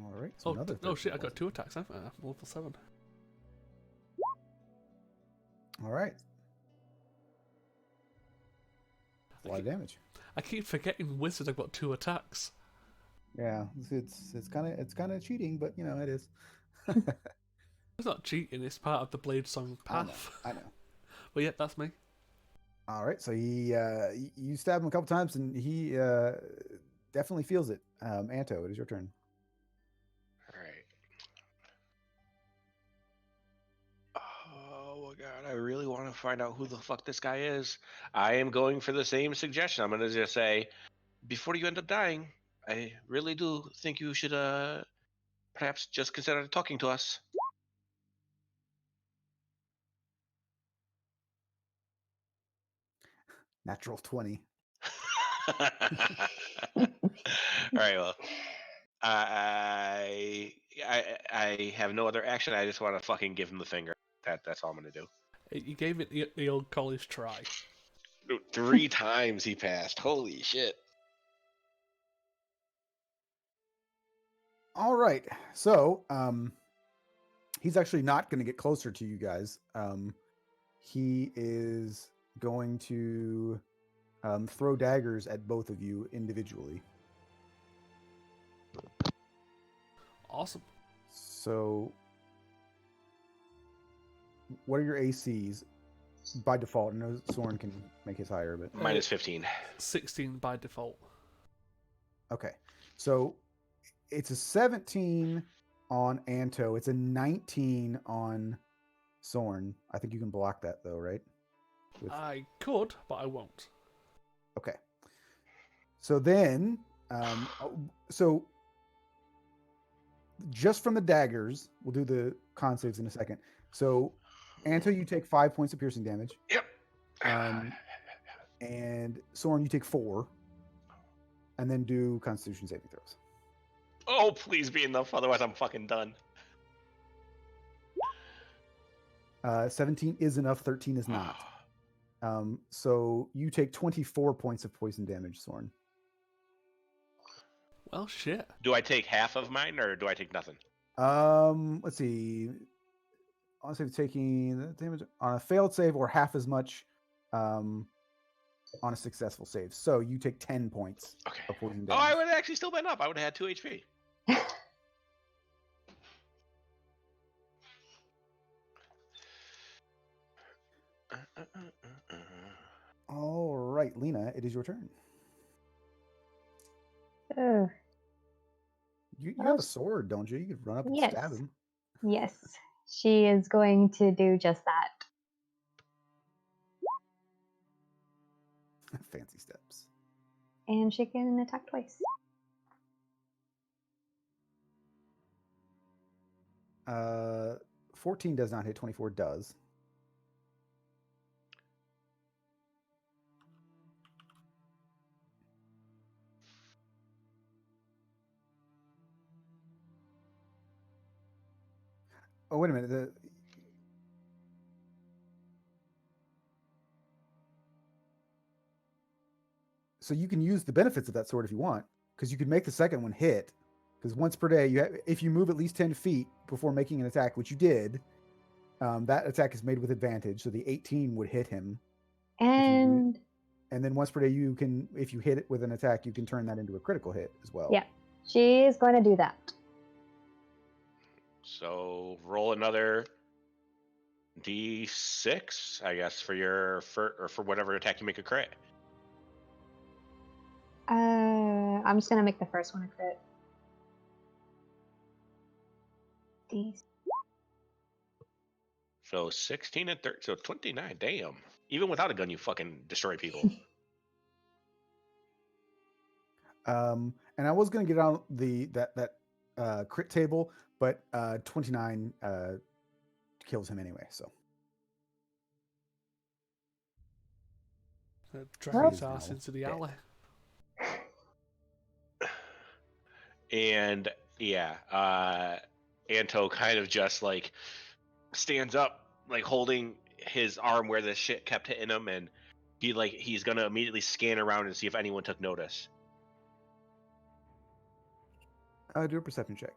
[SPEAKER 1] All right, so another.
[SPEAKER 2] Oh shit! I
[SPEAKER 1] 13
[SPEAKER 2] got 2 attacks. I'm level 7.
[SPEAKER 1] All right. A lot of damage.
[SPEAKER 2] I keep forgetting wizard. I've got 2 attacks.
[SPEAKER 1] Yeah, it's kind of cheating, but you know it is.
[SPEAKER 2] It's not cheating. It's part of the Blade Song path.
[SPEAKER 1] I know.
[SPEAKER 2] But yeah, that's me.
[SPEAKER 1] All right, so you stab him a couple times, and he definitely feels it. Anto, it is your turn.
[SPEAKER 3] All right. Oh my god, I really want to find out who the fuck this guy is. I am going for the same suggestion. I'm gonna just say, before you end up dying, I really do think you should perhaps just consider talking to us.
[SPEAKER 1] Natural 20.
[SPEAKER 3] All right, well, I have no other action. I just want to fucking give him the finger. That's all I'm gonna do.
[SPEAKER 2] You gave it the old college try.
[SPEAKER 3] 3 times he passed. Holy shit.
[SPEAKER 1] All right, so he's actually not going to get closer to you guys. He is going to throw daggers at both of you individually.
[SPEAKER 2] Awesome.
[SPEAKER 1] So, what are your ACs by default? I know Soren can make his higher, but
[SPEAKER 3] Minus 15.
[SPEAKER 2] 16 by default.
[SPEAKER 1] okay. So it's a 17 on Anto. It's a 19 on Soren. I think you can block that though, right?
[SPEAKER 2] I could, but I won't.
[SPEAKER 1] Okay. So then, so just from the daggers, we'll do the con saves in a second. So, Anto, you take 5 points of piercing damage.
[SPEAKER 3] Yep.
[SPEAKER 1] And Soren, you take 4. And then do Constitution saving throws.
[SPEAKER 3] Oh, please be enough. Otherwise, I'm fucking done.
[SPEAKER 1] 17 is enough. 13 is not. So you take 24 points of poison damage, Soren.
[SPEAKER 2] Well, shit.
[SPEAKER 3] Do I take half of mine, or do I take nothing?
[SPEAKER 1] Let's see. Honestly, taking the damage on a failed save or half as much on a successful save. So you take 10 points of poison damage.
[SPEAKER 3] Oh, I would have actually still been up. I would have had 2 HP.
[SPEAKER 1] All right, Lena, it is your turn.
[SPEAKER 4] Oh,
[SPEAKER 1] You have a sword, don't you? You could run up and stab him.
[SPEAKER 4] yes. She is going to do just that.
[SPEAKER 1] Fancy steps.
[SPEAKER 4] And she can attack twice.
[SPEAKER 1] 14 does not hit. 24 does. Oh, wait a minute. So you can use the benefits of that sword if you want, because you can make the second one hit. Because once per day, if you move at least 10 feet before making an attack, which you did, that attack is made with advantage. So the 18 would hit him.
[SPEAKER 4] And
[SPEAKER 1] then once per day, you can, if you hit it with an attack, you can turn that into a critical hit as well.
[SPEAKER 4] yeah, she is going to do that.
[SPEAKER 3] So roll another D6, I guess, for whatever attack you make a crit.
[SPEAKER 4] I'm just going to make the first one a crit.
[SPEAKER 3] So 16 and 30, so 29. Damn. Even without a gun, you fucking destroy people.
[SPEAKER 1] And I was gonna get on that crit table, but 29 kills him anyway. So
[SPEAKER 2] Drag
[SPEAKER 4] Well-
[SPEAKER 2] his ass into the
[SPEAKER 1] Dead.
[SPEAKER 2] alley.
[SPEAKER 3] And yeah, Anto kind of just like stands up, like holding his arm where the shit kept hitting him, and he's gonna immediately scan around and see if anyone took notice.
[SPEAKER 1] Do a perception check.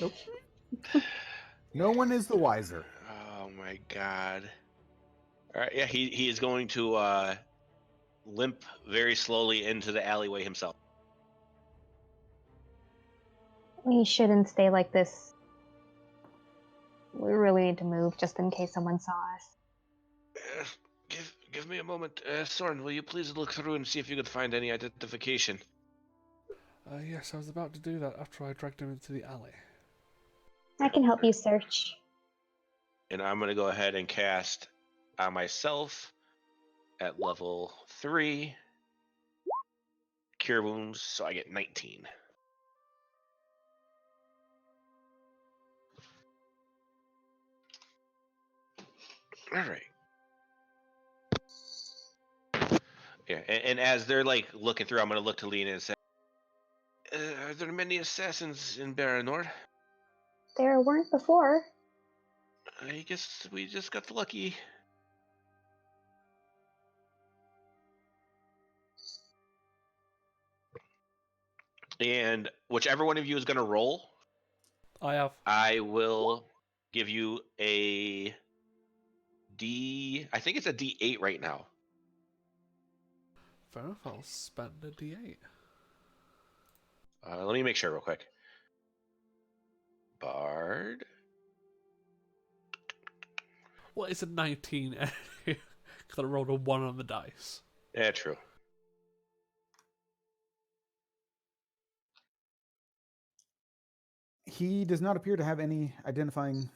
[SPEAKER 1] Nope. No one is the wiser.
[SPEAKER 3] Oh my god. All right, yeah, he is going to limp very slowly into the alleyway himself.
[SPEAKER 4] We shouldn't stay like this. We really need to move just in case someone saw us.
[SPEAKER 3] Give me a moment, Soren. Will you please look through and see if you could find any identification?
[SPEAKER 2] Yes, I was about to do that after I dragged him into the alley.
[SPEAKER 4] I can help you search.
[SPEAKER 3] And I'm gonna go ahead and cast on myself at level 3 Cure Wounds, so I get 19. All right. Yeah, and as they're like looking through, I'm gonna look to Lena and say, "Are there many assassins in Baranor?
[SPEAKER 4] There weren't before.
[SPEAKER 3] I guess we just got lucky." And whichever one of you is gonna roll,
[SPEAKER 2] I have.
[SPEAKER 3] I will give you a D. I think it's a D8 right now.
[SPEAKER 2] Fair enough, I'll spend a d8.
[SPEAKER 3] Let me make sure real quick. Bard.
[SPEAKER 2] Well, it's a 19 because I rolled a 1 on the dice.
[SPEAKER 3] Yeah, true.
[SPEAKER 1] He does not appear to have any identifying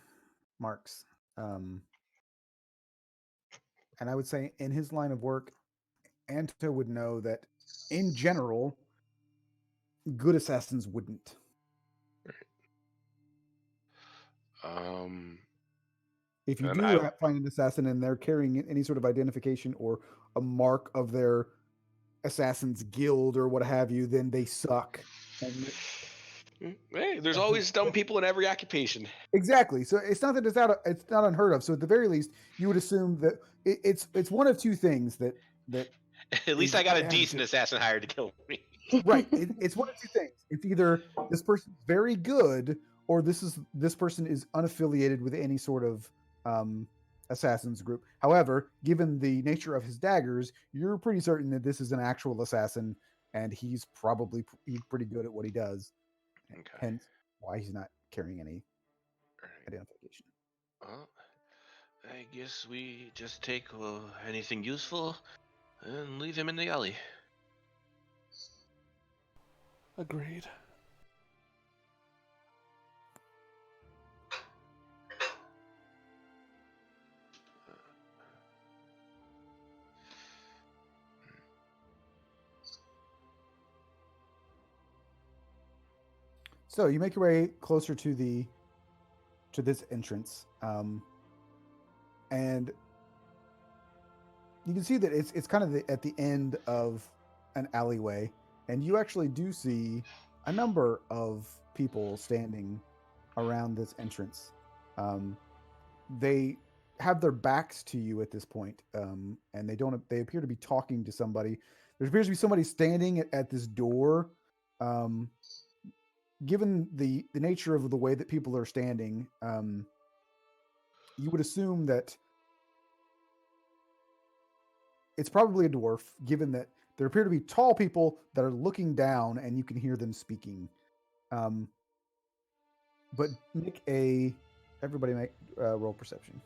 [SPEAKER 1] marks. And I would say in his line of work, Anto would know that in general, good assassins wouldn't.
[SPEAKER 3] Um,
[SPEAKER 1] If you
[SPEAKER 3] and
[SPEAKER 1] do find an assassin and they're carrying any sort of identification or a mark of their assassin's guild or what have you, then they suck. And
[SPEAKER 3] hey, there's always dumb people in every occupation.
[SPEAKER 1] exactly. So it's not that it's not unheard of. So at the very least, you would assume that it's one of two things that
[SPEAKER 3] At least
[SPEAKER 1] is
[SPEAKER 3] I got a
[SPEAKER 1] having
[SPEAKER 3] decent assassin hired to kill me.
[SPEAKER 1] right. It's one of two things. It's either this person's very good, or this person is unaffiliated with any sort of assassins group. However, given the nature of his daggers, you're pretty certain that this is an actual assassin, and he's pretty good at what he does.
[SPEAKER 3] Okay.
[SPEAKER 1] Hence, why he's not carrying any
[SPEAKER 3] All right.
[SPEAKER 1] identification.
[SPEAKER 3] Well, I guess we just take anything useful and leave him in the alley.
[SPEAKER 2] Agreed.
[SPEAKER 1] So you make your way closer to this entrance, and you can see that it's kind of at the end of an alleyway, and you actually do see a number of people standing around this entrance. They have their backs to you at this point, and they appear to be talking to somebody. There appears to be somebody standing at this door. Given the nature of the way that people are standing, you would assume that it's probably a dwarf, given that there appear to be tall people that are looking down and you can hear them speaking. But everybody make roll perception.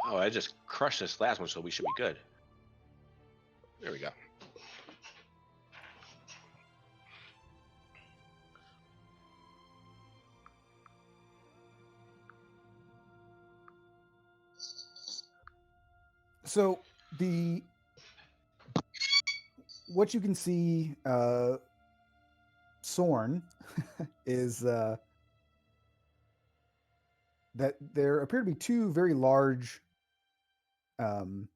[SPEAKER 3] Oh, I just crushed this last one, so we should be good. There we go.
[SPEAKER 1] So what you can see, Sorn, is that there appear to be two very large um,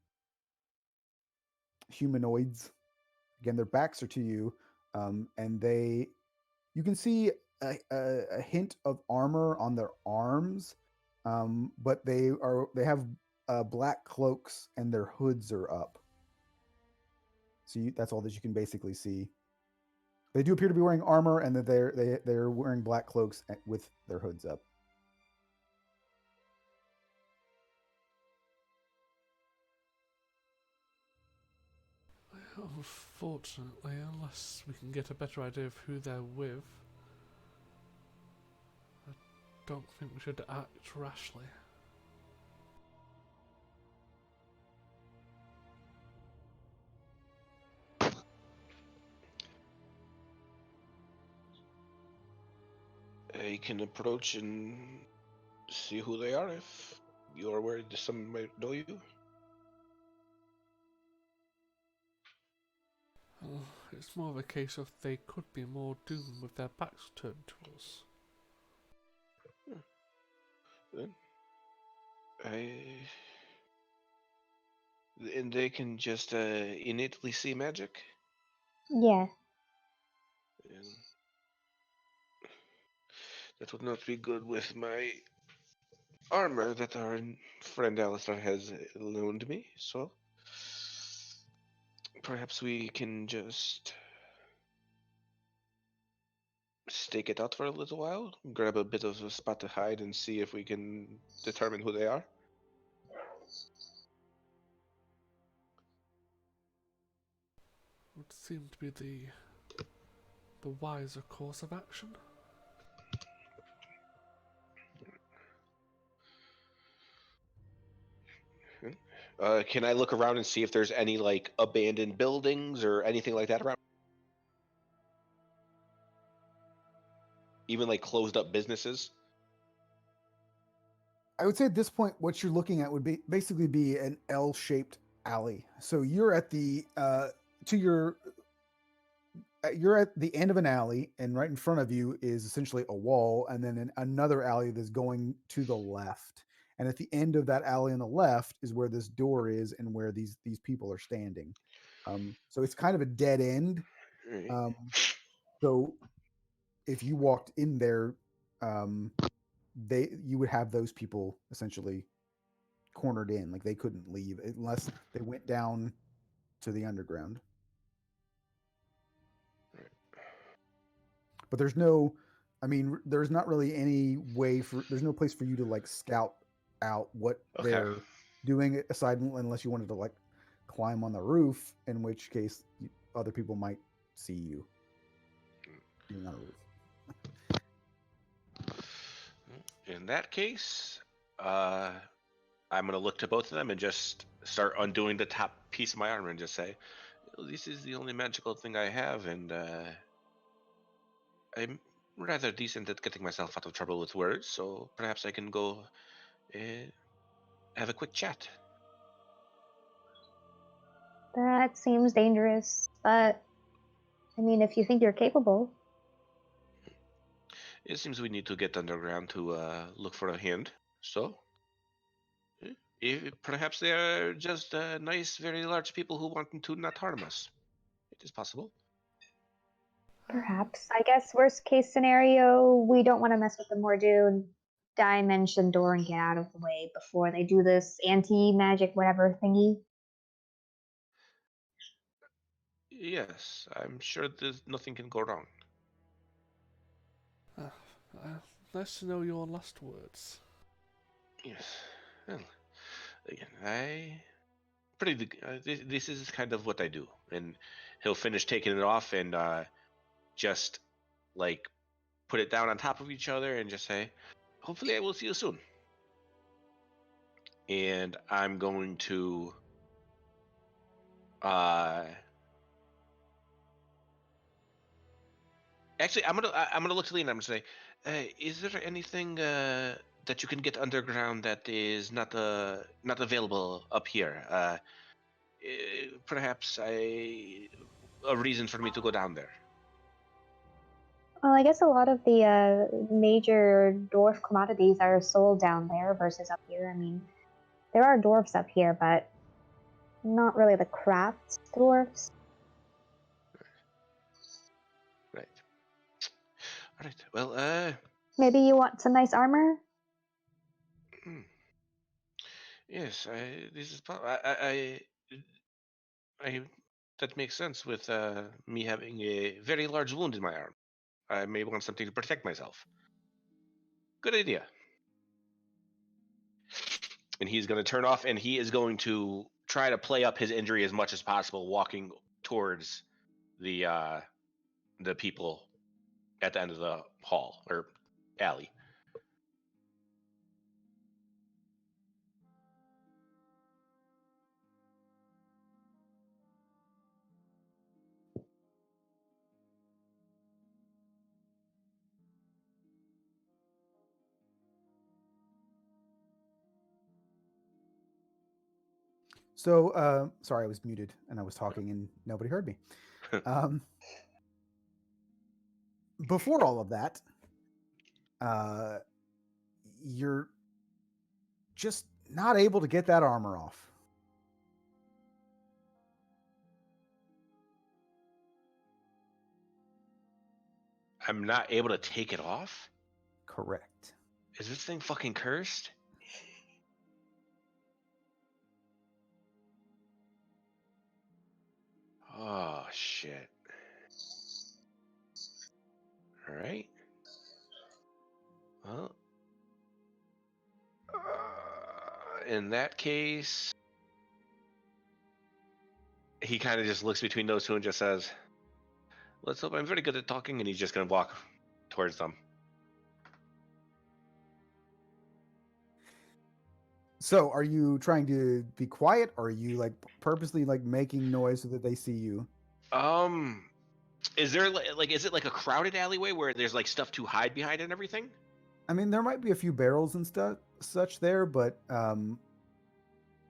[SPEAKER 1] humanoids. Again, their backs are to you, and you can see a hint of armor on their arms, but they have black cloaks and their hoods are up. So that's all that you can basically see. They do appear to be wearing armor, and that they're wearing black cloaks with their hoods up.
[SPEAKER 2] Unfortunately, unless we can get a better idea of who they're with, I don't think we should act rashly.
[SPEAKER 3] I can approach and see who they are if you are worried that someone might know you.
[SPEAKER 2] It's more of a case of they could be more doomed with their backs turned to us.
[SPEAKER 3] Then and they can just innately see magic.
[SPEAKER 4] Yeah.
[SPEAKER 3] And that would not be good with my armor that our friend Alistair has loaned me. So perhaps we can just stake it out for a little while, grab a bit of a spot to hide, and see if we can determine who they are.
[SPEAKER 2] Would seem to be the wiser course of action.
[SPEAKER 3] Can I look around and see if there's any like abandoned buildings or anything like that around? Even like closed up businesses?
[SPEAKER 1] I would say at this point, what you're looking at would basically be an L-shaped alley. So you're at the you're at the end of an alley, and right in front of you is essentially a wall, and then another alley that's going to the left. And at the end of that alley on the left is where this door is, and where these people are standing. So it's kind of a dead end.
[SPEAKER 3] Right.
[SPEAKER 1] Um, so if you walked in there, um, you would have those people essentially cornered in, like they couldn't leave unless they went down to the underground. But there's no, I mean, there's not really any way there's no place for you to like scout out what
[SPEAKER 3] Okay.
[SPEAKER 1] they're doing aside, unless you wanted to like climb on the roof, in which case other people might see you being on a roof.
[SPEAKER 3] In that case, I'm gonna look to both of them and just start undoing the top piece of my armor and just say, "This is the only magical thing I have, and I'm rather decent at getting myself out of trouble with words, so perhaps I can go have a quick chat."
[SPEAKER 4] That seems dangerous, but I mean, if you think you're capable.
[SPEAKER 3] It seems we need to get underground to look for a hand. So, perhaps they are just nice, very large people who want to not harm us. It is possible.
[SPEAKER 4] Perhaps. I guess worst case scenario, we don't want to mess with the Mordu dimension door and get out of the way before they do this anti-magic whatever thingy.
[SPEAKER 3] Yes, I'm sure there's nothing can go wrong.
[SPEAKER 2] Nice to know your last words.
[SPEAKER 3] Yes. Well, again, this is kind of what I do, and he'll finish taking it off and just like put it down on top of each other and just say, "Hopefully, I will see you soon." And I'm going to actually I'm gonna look to Lena. I'm gonna say, "Is there anything that you can get underground that is not available up here. Perhaps a reason for me to go down there.
[SPEAKER 4] Well, I guess a lot of the major dwarf commodities are sold down there versus up here. I mean, there are dwarfs up here, but not really the craft dwarfs.
[SPEAKER 3] Right. All right. Well,
[SPEAKER 4] Maybe you want some nice armor?
[SPEAKER 3] yes. This is. I that makes sense with me having a very large wound in my arm. I may want something to protect myself. Good idea. And he's going to turn off, and he is going to try to play up his injury as much as possible, walking towards the people at the end of the hall or alley.
[SPEAKER 1] So, sorry, I was muted and I was talking and nobody heard me. Before all of that, you're just not able to get that armor off.
[SPEAKER 3] I'm not able to take it off?
[SPEAKER 1] Correct.
[SPEAKER 3] Is this thing fucking cursed? Oh, shit. All right. Well, in that case, he kind of just looks between those two and just says, let's hope I'm very good at talking, and he's just going to walk towards them.
[SPEAKER 1] So, are you trying to be quiet, or are you like purposely like making noise so that they see you?
[SPEAKER 3] Is there like is it like a crowded alleyway where there's like stuff to hide behind and everything?
[SPEAKER 1] I mean, there might be a few barrels and stuff such there, but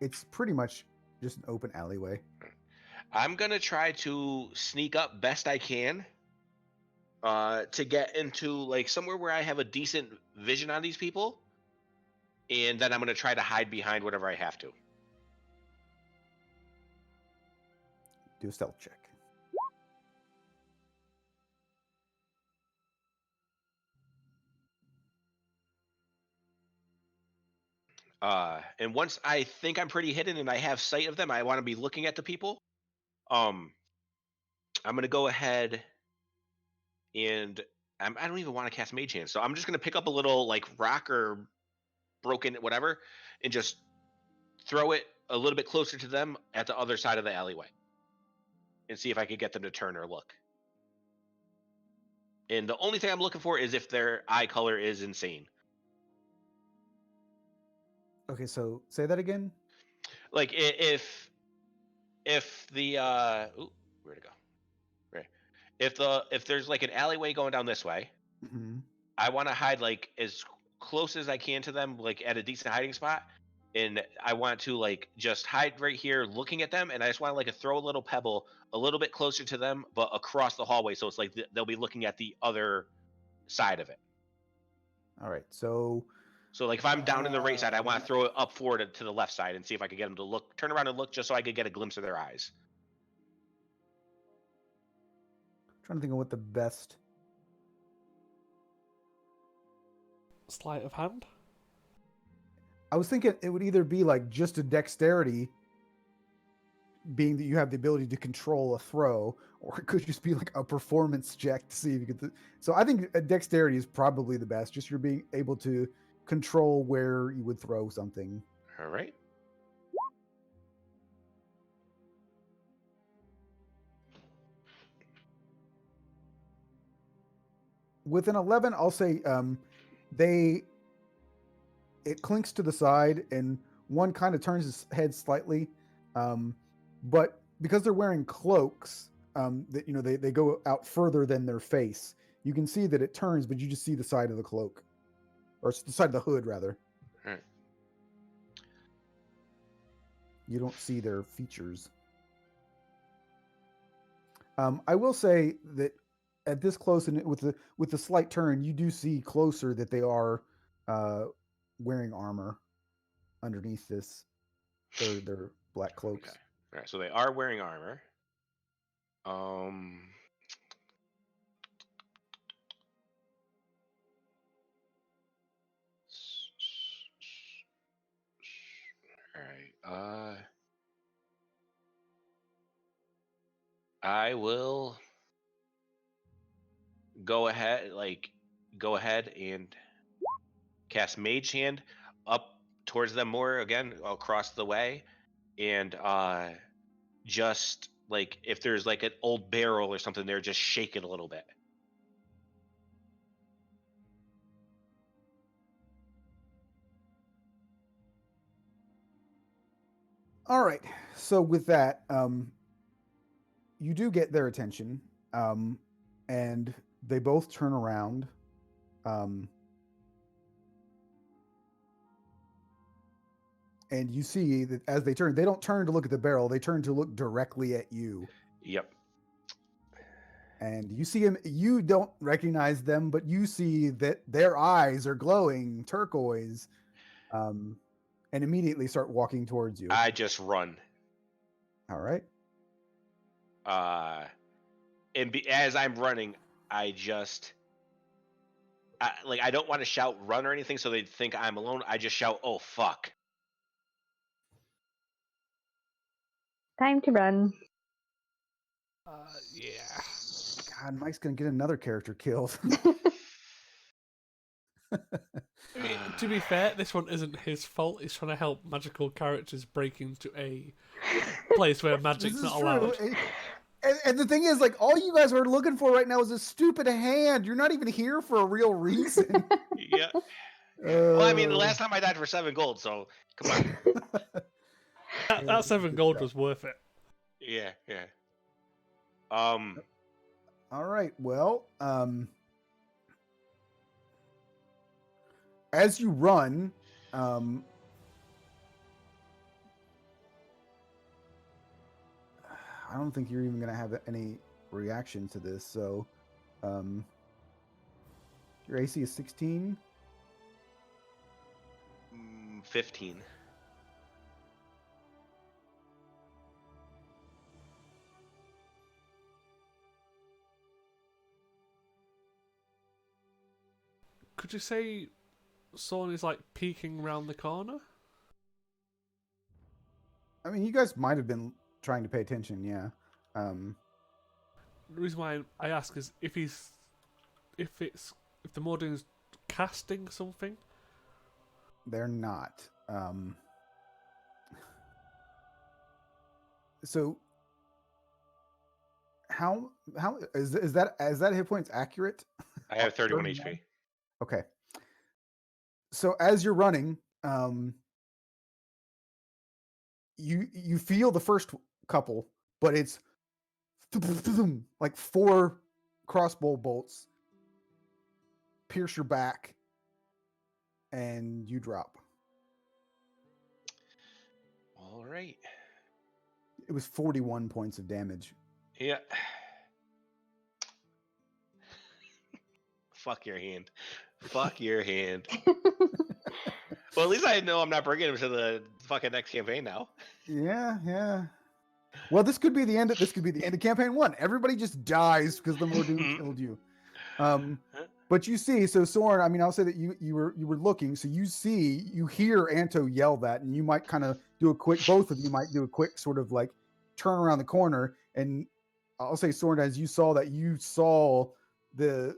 [SPEAKER 1] it's pretty much just an open alleyway.
[SPEAKER 3] I'm gonna try to sneak up best I can, to get into like somewhere where I have a decent vision on these people, and then I'm gonna try to hide behind whatever I have to.
[SPEAKER 1] Do a stealth check.
[SPEAKER 3] And once I think I'm pretty hidden and I have sight of them, I want to be looking at the people. I'm gonna go ahead and I don't even want to cast Mage Hand, so I'm just gonna pick up a little like rock or broken whatever, and just throw it a little bit closer to them at the other side of the alleyway, and see if I could get them to turn or look. And the only thing I'm looking for is if their eye color is insane.
[SPEAKER 1] Okay, so say that again.
[SPEAKER 3] Like if the where'd it go? Right. If there's like an alleyway going down this way,
[SPEAKER 1] Mm-hmm.
[SPEAKER 3] I want to hide like as close as I can to them, like at a decent hiding spot. And I want to like just hide right here looking at them, and I just want to like throw a little pebble a little bit closer to them but across the hallway, so it's like they'll be looking at the other side of it.
[SPEAKER 1] All right, so
[SPEAKER 3] like if I'm down in the right side, I want to throw it up forward to the left side and see if I could get them to look, turn around and look, just so I could get a glimpse of their eyes.
[SPEAKER 1] trying to think of what the best.
[SPEAKER 2] Sleight of hand?
[SPEAKER 1] I was thinking it would either be like just a dexterity, being that you have the ability to control a throw, or it could just be like a performance check to see if you could. So I think a dexterity is probably the best. Just you're being able to control where you would throw something.
[SPEAKER 3] All right.
[SPEAKER 1] With an 11, I'll say it clinks to the side, and one kind of turns his head slightly, but because they're wearing cloaks, that they go out further than their face. You can see that it turns, but you just see the side of the cloak. or the side of the hood rather.
[SPEAKER 3] Alright.
[SPEAKER 1] You don't see their features. I will say that at this close and with the slight turn, you do see closer that they are wearing armor underneath this their black cloaks.
[SPEAKER 3] Okay. All right. So they are wearing armor. Um. All right. I will go ahead and cast Mage Hand up towards them more again across the way, and just like if there's like an old barrel or something there, just shake it a little bit.
[SPEAKER 1] All right. So with that, you do get their attention, and they both turn around. And you see that as they turn, they don't turn to look at the barrel; they turn to look directly at you.
[SPEAKER 3] Yep.
[SPEAKER 1] And you see him. You don't recognize them, but you see that their eyes are glowing turquoise, and immediately start walking towards you.
[SPEAKER 3] I just run.
[SPEAKER 1] All right.
[SPEAKER 3] As I'm running, I don't want to shout run or anything so they'd think I'm alone. I just shout, oh fuck.
[SPEAKER 4] Time to run.
[SPEAKER 2] Yeah.
[SPEAKER 1] God, Mike's gonna get another character killed.
[SPEAKER 2] I mean, to be fair, this one isn't his fault. He's trying to help magical characters break into a place where magic's not allowed.
[SPEAKER 1] And the thing is, like, all you guys are looking for right now is a stupid hand. You're not even here for a real reason.
[SPEAKER 3] Yeah. Well, I mean, the last time I died for 7 gold, so come on.
[SPEAKER 2] That 7 gold was worth it.
[SPEAKER 3] Yeah.
[SPEAKER 1] All right. Well, as you run, I don't think you're even going to have any reaction to this. So, your AC is 16.
[SPEAKER 3] 15.
[SPEAKER 2] Could you say someone is like peeking around the corner?
[SPEAKER 1] I mean, you guys might have been trying to pay attention, yeah.
[SPEAKER 2] The reason why I ask is if the Morden's casting something.
[SPEAKER 1] They're not. So how is that hit points accurate?
[SPEAKER 3] I have 31 HP.
[SPEAKER 1] Okay. So as you're running, you feel the first couple, but it's like 4 crossbow bolts pierce your back and you drop.
[SPEAKER 3] All right.
[SPEAKER 1] It was 41 points of damage.
[SPEAKER 3] Yeah. Fuck your hand. Fuck your hand. Well, at least I know I'm not bringing him to the fucking next campaign now.
[SPEAKER 1] Yeah. Well, this could be the end of campaign 1. Everybody just dies because the Mordoon killed you. But you see, so Soren, I mean, I'll say that you were looking, so you hear Anto yell that, and you might kind of both of you might do a quick sort of like turn around the corner, and I'll say, Soren, as you saw that, you saw the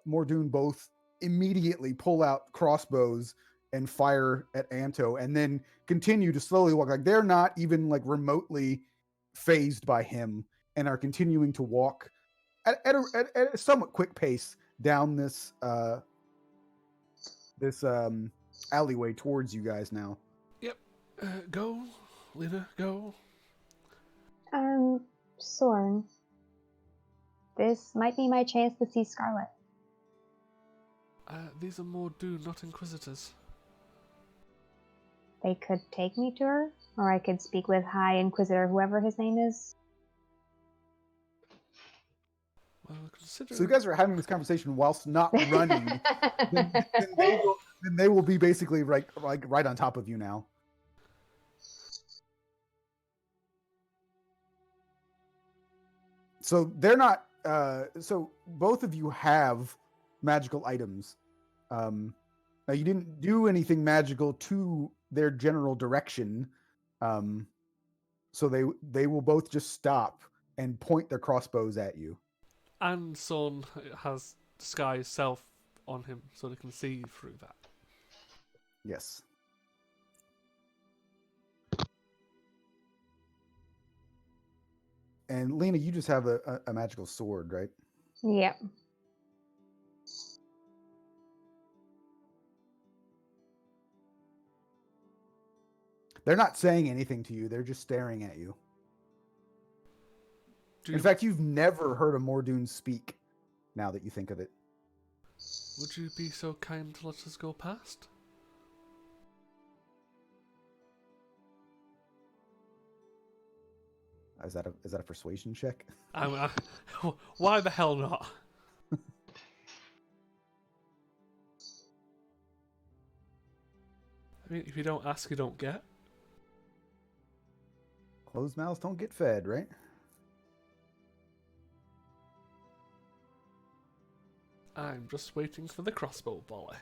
[SPEAKER 1] Mordoon both immediately pull out crossbows and fire at Anto, and then continue to slowly walk. Like they're not even like remotely phased by him, and are continuing to walk at a somewhat quick pace down this alleyway towards you guys now.
[SPEAKER 2] Yep. Go, Lena, go.
[SPEAKER 4] Soren. This might be my chance to see Scarlet.
[SPEAKER 2] These are more do, not inquisitors.
[SPEAKER 4] They could take me to her, or I could speak with High Inquisitor, whoever his name is.
[SPEAKER 2] Well, consider.
[SPEAKER 1] So you guys are having this conversation whilst not running. then they will be basically right on top of you now. So they're not. So both of you have magical items. Now you didn't do anything magical to their general direction. So they will both just stop and point their crossbows at you.
[SPEAKER 2] And Son has disguise self on him, so they can see through that.
[SPEAKER 1] Yes. And Lena, you just have a magical sword, right?
[SPEAKER 4] Yeah.
[SPEAKER 1] They're not saying anything to you. They're just staring at you. In fact, you've never heard a Mordoon speak, now that you think of it.
[SPEAKER 2] Would you be so kind to let us go past?
[SPEAKER 1] Is that a persuasion check?
[SPEAKER 2] Why the hell not? I mean, if you don't ask, you don't get.
[SPEAKER 1] Closed mouths don't get fed, right?
[SPEAKER 2] I'm just waiting for the crossbow volley.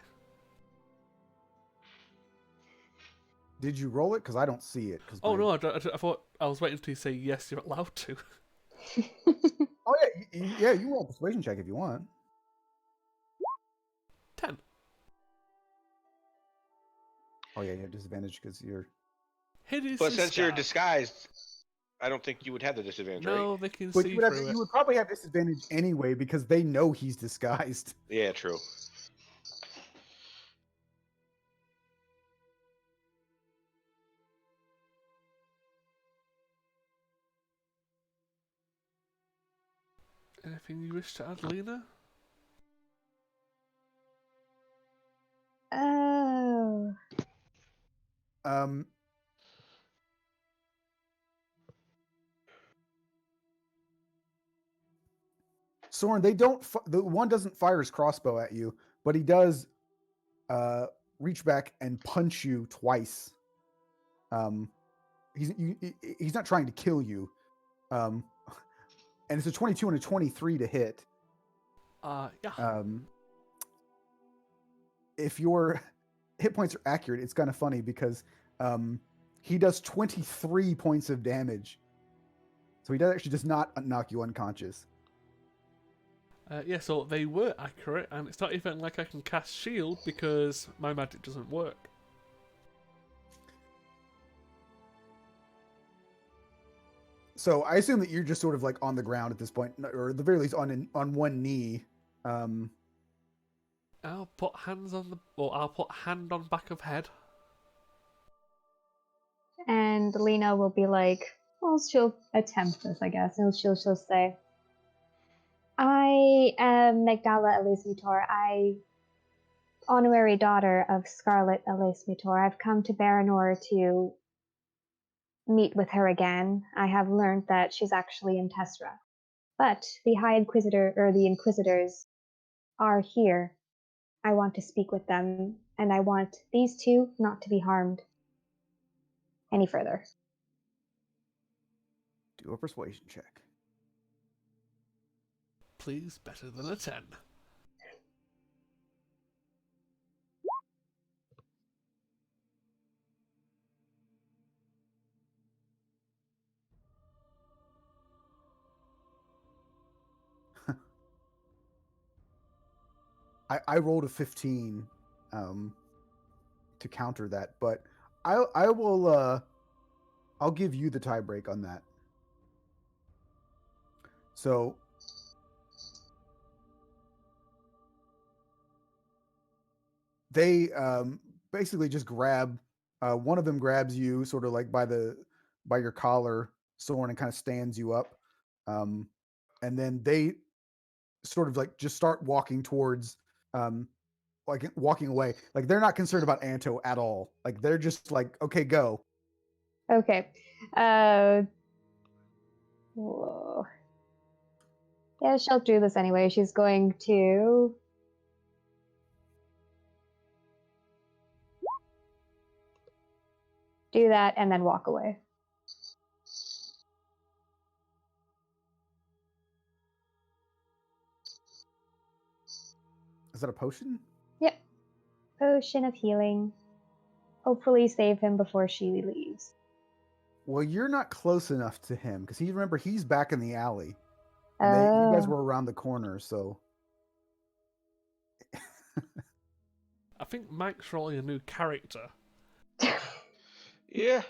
[SPEAKER 1] Did you roll it? Because I don't see it.
[SPEAKER 2] Oh no, I thought I was waiting until you say yes, you're allowed to.
[SPEAKER 1] Oh yeah, you roll a persuasion check if you want.
[SPEAKER 2] 10.
[SPEAKER 1] Oh yeah, you have disadvantage because you're.
[SPEAKER 2] Hideous.
[SPEAKER 3] But since you're disguised, I don't think you would have the disadvantage,
[SPEAKER 2] no,
[SPEAKER 3] right?
[SPEAKER 2] they can
[SPEAKER 1] But
[SPEAKER 2] see
[SPEAKER 1] you would,
[SPEAKER 2] through it.
[SPEAKER 1] you would probably have disadvantage anyway because they know he's disguised.
[SPEAKER 3] Yeah, true.
[SPEAKER 2] Anything you wish to add, Lena?
[SPEAKER 4] Oh.
[SPEAKER 1] Soren, they don't. The one doesn't fire his crossbow at you, but he does reach back and punch you twice. He's not trying to kill you. And it's a 22 and a 23 to hit.
[SPEAKER 2] Yeah.
[SPEAKER 1] If your hit points are accurate, it's kind of funny because he does 23 points of damage. So he actually does not knock you unconscious.
[SPEAKER 2] Yeah, so they were accurate, and it's not even like I can cast shield because my magic doesn't work.
[SPEAKER 1] So I assume that you're just sort of like on the ground at this point, or at the very least on one knee.
[SPEAKER 2] I'll put hands on the. Well, I'll put hand on back of head.
[SPEAKER 4] And Lena will be like, well, she'll attempt this, I guess. And she'll say, I am Magdala Elismitor. Honorary daughter of Scarlet Elismitor. I've come to Baranor to meet with her again. I have learned that she's actually in Tesra. But the High Inquisitor, or the Inquisitors, are here. I want to speak with them, and I want these two not to be harmed any further.
[SPEAKER 1] Do a persuasion check.
[SPEAKER 2] Please, better than a 10.
[SPEAKER 1] I rolled a 15 to counter that, but I will I'll give you the tie break on that. So they basically just grab one of them grabs you sort of like by your collar, Soren, and kind of stands you up. And then they sort of like just start walking towards like walking away. Like they're not concerned about Anto at all. Like they're just like, okay, go.
[SPEAKER 4] Okay. Whoa. Yeah, she'll do this anyway. She's going to do that and then walk away.
[SPEAKER 1] Is that a potion?
[SPEAKER 4] Yep. Potion of healing. Hopefully save him before she leaves.
[SPEAKER 1] Well, you're not close enough to him because remember he's back in the alley. And you guys
[SPEAKER 4] Oh.
[SPEAKER 1] were around the corner, so
[SPEAKER 2] I think Mike's rolling a new character.
[SPEAKER 3] Yeah,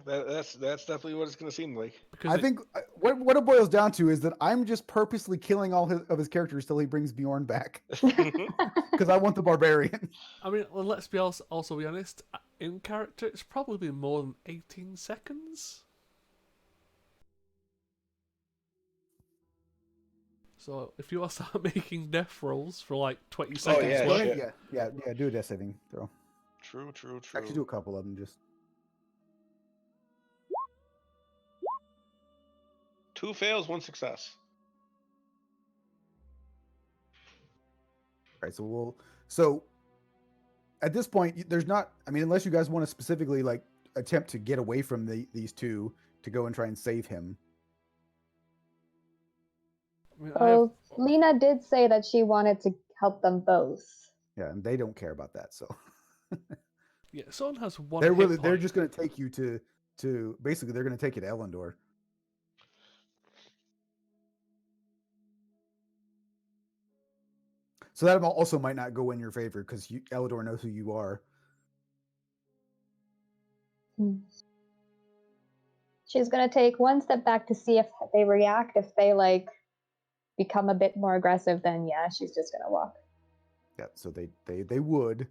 [SPEAKER 3] that's definitely what it's gonna seem like.
[SPEAKER 2] Because
[SPEAKER 1] I think what it boils down to is that I'm just purposely killing all of his characters till he brings Bjorn back because I want the barbarian.
[SPEAKER 2] I mean, well, let's be also be honest. In character, it's probably been more than 18 seconds. So if you want to start making death rolls for like 20 seconds,
[SPEAKER 3] yeah,
[SPEAKER 1] Go
[SPEAKER 3] shit.
[SPEAKER 1] ahead, yeah. Do a death saving throw.
[SPEAKER 3] True.
[SPEAKER 1] Actually, do a couple of them just.
[SPEAKER 3] 2 fails, 1 success.
[SPEAKER 1] Right, so at this point, there's not. I mean, unless you guys want to specifically like attempt to get away from these two to go and try and save him.
[SPEAKER 2] I mean,
[SPEAKER 4] Well, Lena did say that she wanted to help them both.
[SPEAKER 1] Yeah, and they don't care about that. So
[SPEAKER 2] yeah, someone has one.
[SPEAKER 1] they're just going to take you to basically they're going to take you to Elendor. So that also might not go in your favor because Elendor knows who you are.
[SPEAKER 4] She's gonna take one step back to see if they react. If they like become a bit more aggressive, then yeah, she's just gonna walk.
[SPEAKER 1] Yeah, so they would.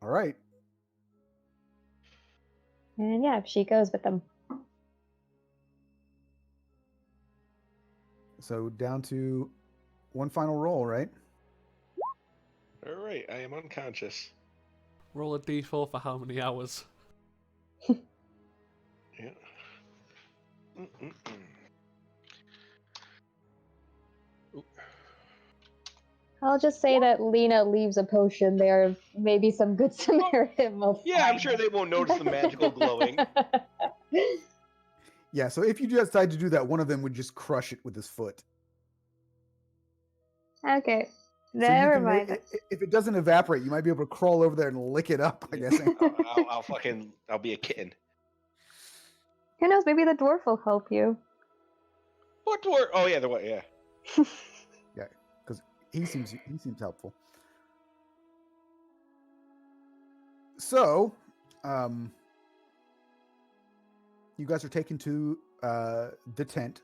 [SPEAKER 1] All right.
[SPEAKER 4] And yeah, she goes with them.
[SPEAKER 1] So down to one final roll, right?
[SPEAKER 3] All right, I am unconscious.
[SPEAKER 2] Roll a d4 for how many hours?
[SPEAKER 3] Yeah.
[SPEAKER 4] I'll just say that Lena leaves a potion there. Maybe some good Samaritan will
[SPEAKER 3] Yeah, I'm
[SPEAKER 4] find
[SPEAKER 3] sure they won't notice the magical glowing.
[SPEAKER 1] Yeah, so if you decide to do that, one of them would just crush it with his foot.
[SPEAKER 4] Okay.
[SPEAKER 1] So
[SPEAKER 4] Never mind.
[SPEAKER 1] If it doesn't evaporate, you might be able to crawl over there and lick it up, I guess.
[SPEAKER 3] I'll be a kitten.
[SPEAKER 4] Who knows? Maybe the dwarf will help you.
[SPEAKER 3] What dwarf? Oh yeah, yeah.
[SPEAKER 1] Yeah, because he seems helpful. So, you guys are taken to the tent,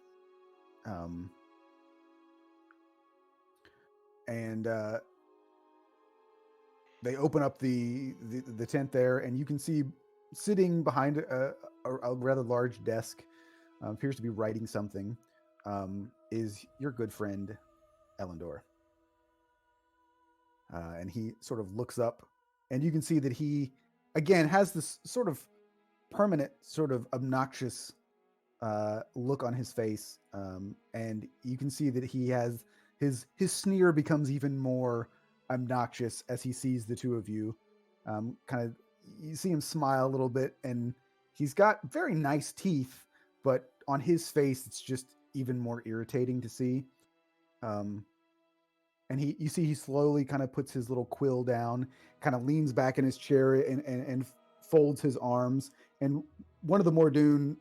[SPEAKER 1] and they open up the tent there, and you can see sitting behind a rather large desk, appears to be writing something, is your good friend Elendor. And he sort of looks up, and you can see that he, again, has this sort of permanent, sort of obnoxious look on his face, and you can see that he has his sneer becomes even more obnoxious as he sees the two of you. Kind of, you see him smile a little bit, and he's got very nice teeth, but on his face, it's just even more irritating to see. And you see he slowly kind of puts his little quill down, kind of leans back in his chair and folds his arms. And one of the Mordoon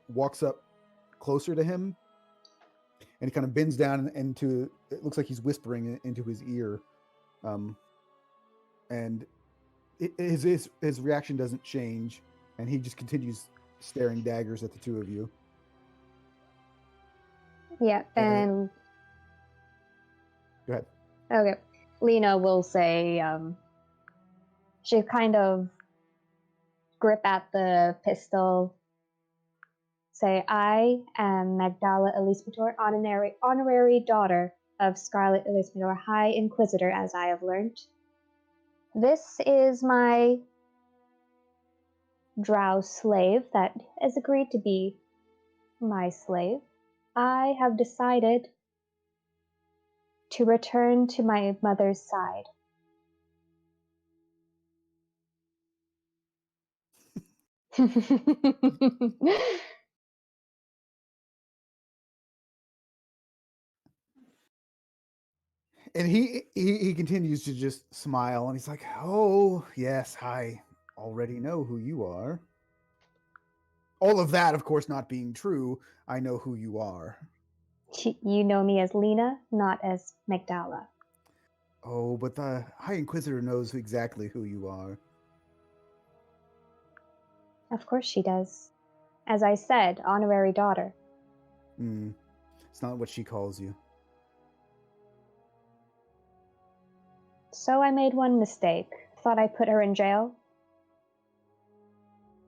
[SPEAKER 1] walks up closer to him, and he kind of bends down into, it looks like he's whispering into his ear. And his reaction doesn't change, and he just continues staring daggers at the two of you.
[SPEAKER 4] Yeah, and
[SPEAKER 1] Go ahead.
[SPEAKER 4] okay. Lena will say, she kind of grip at the pistol, say, I am Magdala Elismator, honorary daughter of Scarlet Elismator, High Inquisitor, as I have learned. This is my drow slave that has agreed to be my slave. I have decided to return to my mother's side.
[SPEAKER 1] And he continues to just smile, and he's like, "Oh yes, I already know who you are." All of that, of course, not being true. I know who you are.
[SPEAKER 4] You know me as Lena, not as Magdala.
[SPEAKER 1] Oh, but the High Inquisitor knows exactly who you are.
[SPEAKER 4] Of course she does. As I said, honorary daughter.
[SPEAKER 1] It's not what she calls you.
[SPEAKER 4] So I made one mistake. Thought I put her in jail.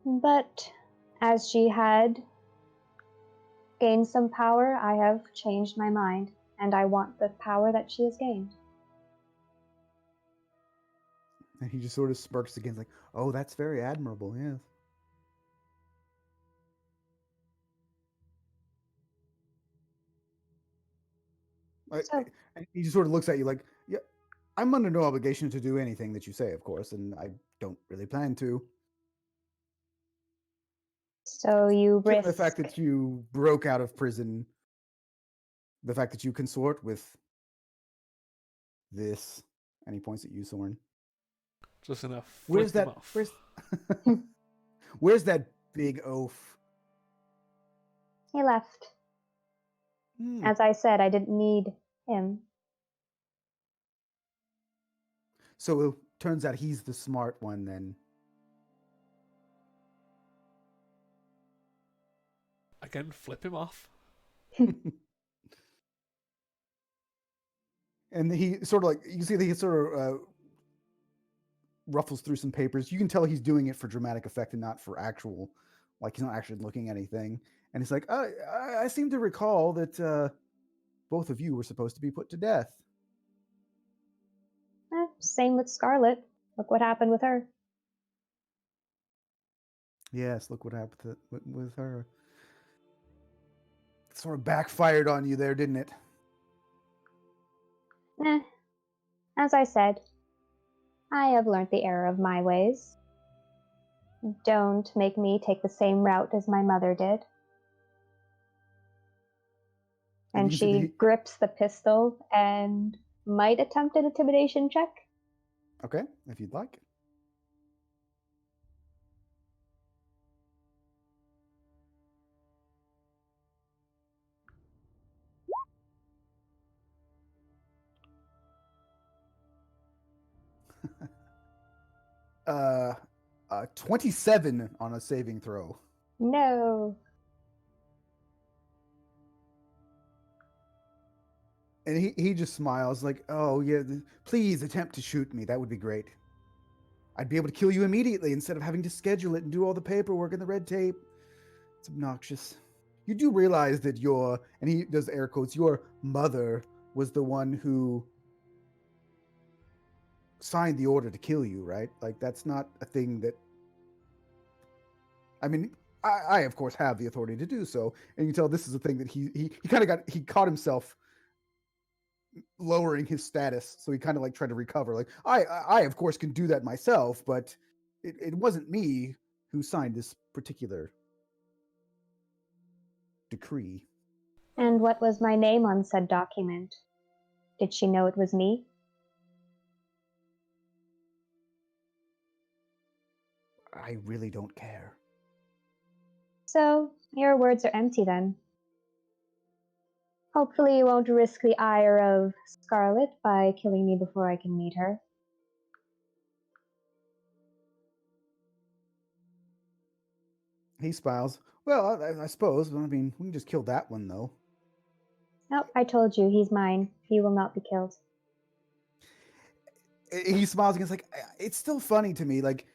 [SPEAKER 4] But as she had gained some power, I have changed my mind, and I want the power that she has gained.
[SPEAKER 1] And he just sort of smirks again, like, "Oh, that's very admirable, yes."
[SPEAKER 4] So,
[SPEAKER 1] And he just sort of looks at you like, "Yeah, I'm under no obligation to do anything that you say, of course, and I don't really plan to.
[SPEAKER 4] so you
[SPEAKER 1] Given the fact
[SPEAKER 4] risk.
[SPEAKER 1] that you broke out of prison, the fact that you consort with this," and he points at you, Soren.
[SPEAKER 2] Just gonna
[SPEAKER 1] Where's
[SPEAKER 2] flip him
[SPEAKER 1] that?
[SPEAKER 2] off.
[SPEAKER 1] Where's that big oaf?
[SPEAKER 4] He left.
[SPEAKER 1] Hmm.
[SPEAKER 4] As I said, I didn't need him.
[SPEAKER 1] So it turns out he's the smart one then.
[SPEAKER 2] Again, flip him off.
[SPEAKER 1] And he sort of like, you see that he sort of ruffles through some papers. You can tell he's doing it for dramatic effect and not for actual, like he's not actually looking at anything. And he's like, I seem to recall that both of you were supposed to be put to death.
[SPEAKER 4] Same with Scarlet. Look what happened with her.
[SPEAKER 1] Yes, look what happened with her. It sort of backfired on you there, didn't it?
[SPEAKER 4] As I said, I have learnt the error of my ways. Don't make me take the same route as my mother did. And she grips the pistol and might attempt an intimidation check.
[SPEAKER 1] Okay, if you'd like. uh, 27 on a saving throw.
[SPEAKER 4] No.
[SPEAKER 1] And he just smiles like, "Oh, yeah, please attempt to shoot me. That would be great. I'd be able to kill you immediately instead of having to schedule it and do all the paperwork and the red tape. It's obnoxious. You do realize that and he does air quotes, your mother was the one who signed the order to kill you, right? Like, that's not a thing that, I mean, I of course have the authority to do so. And you can tell this is a thing that he kind of he caught himself lowering his status, so he kind of like tried to recover, like, I of course can do that myself, but it wasn't me who signed this particular decree.
[SPEAKER 4] And what was my name on said document? Did she know it was me?
[SPEAKER 1] I really don't care.
[SPEAKER 4] So, your words are empty then. Hopefully you won't risk the ire of Scarlet by killing me before I can meet her.
[SPEAKER 1] He smiles. Well, I suppose. I mean, we can just kill that one, though.
[SPEAKER 4] Nope, I told you, he's mine. He will not be killed.
[SPEAKER 1] He smiles again. It's like, it's still funny to me. Like,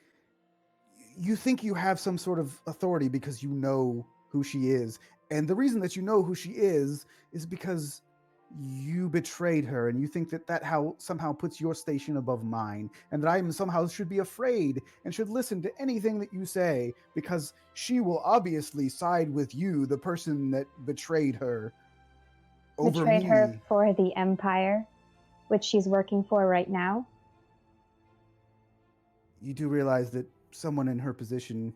[SPEAKER 1] you think you have some sort of authority because you know who she is. And the reason that you know who she is because you betrayed her, and you think that somehow puts your station above mine, and that I am somehow should be afraid and should listen to anything that you say, because she will obviously side with you, the person that betrayed her, over
[SPEAKER 4] Betrayed
[SPEAKER 1] me.
[SPEAKER 4] her for the Empire, which she's working for right now.
[SPEAKER 1] You do realize that someone in her position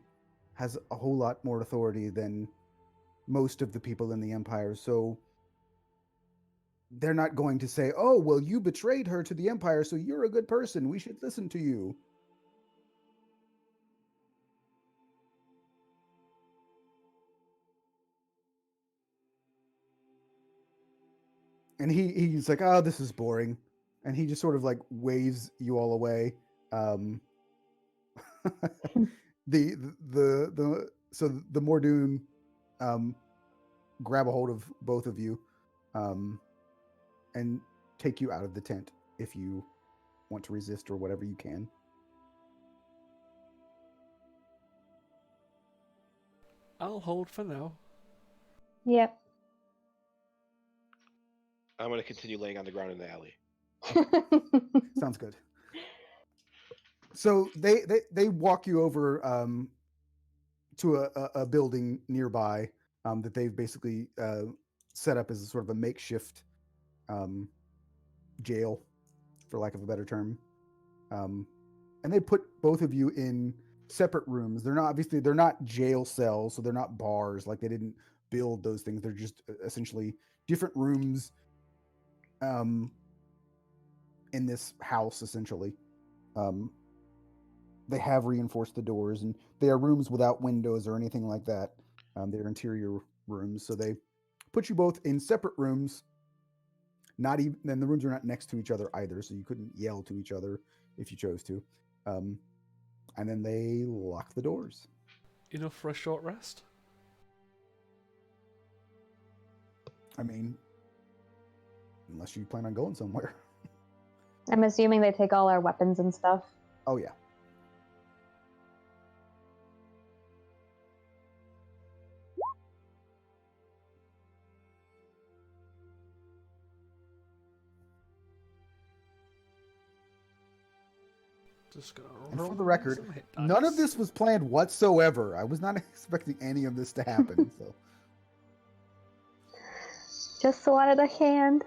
[SPEAKER 1] has a whole lot more authority than most of the people in the Empire, so they're not going to say, "Oh, well, you betrayed her to the Empire, so you're a good person. We should listen to you." And he's like, "Oh, this is boring," and he just sort of like waves you all away. Um, the Mordoon grab a hold of both of you, and take you out of the tent if you want to resist or whatever you can.
[SPEAKER 2] I'll hold for now.
[SPEAKER 4] Yep.
[SPEAKER 3] I'm going to continue laying on the ground in the alley.
[SPEAKER 1] Sounds good. So they walk you over to a building nearby that they've basically set up as a sort of a makeshift jail, for lack of a better term. And they put both of you in separate rooms. They're not jail cells, so they're not bars. Like, they didn't build those things. They're just essentially different rooms in this house, essentially. They have reinforced the doors, and they are rooms without windows or anything like that. They're interior rooms, so they put you both in separate rooms. Not even, and the rooms are not next to each other either, so you couldn't yell to each other if you chose to. And then they lock the doors.
[SPEAKER 2] Enough for a short rest?
[SPEAKER 1] I mean, unless you plan on going somewhere.
[SPEAKER 4] I'm assuming they take all our weapons and stuff.
[SPEAKER 1] Oh, yeah.
[SPEAKER 2] Just gonna
[SPEAKER 1] And
[SPEAKER 2] roll
[SPEAKER 1] for the record,
[SPEAKER 2] some hit
[SPEAKER 1] none of
[SPEAKER 2] dice.
[SPEAKER 1] this was planned whatsoever. I was not expecting any of this to happen. So
[SPEAKER 4] Just wanted a hand.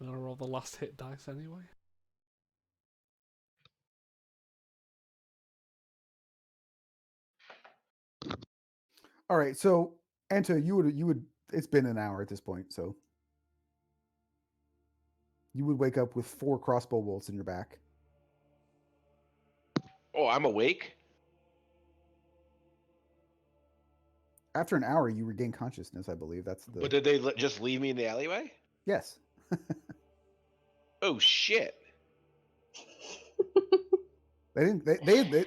[SPEAKER 2] I'm gonna roll the last hit dice anyway.
[SPEAKER 1] all right, so Anta, you would. It's been an hour at this point, so you would wake up with 4 crossbow bolts in your back.
[SPEAKER 3] Oh, I'm awake?
[SPEAKER 1] After an hour, you regain consciousness. I believe that's the
[SPEAKER 3] But did they just leave me in the alleyway?
[SPEAKER 1] yes.
[SPEAKER 3] Oh, shit.
[SPEAKER 1] They didn't.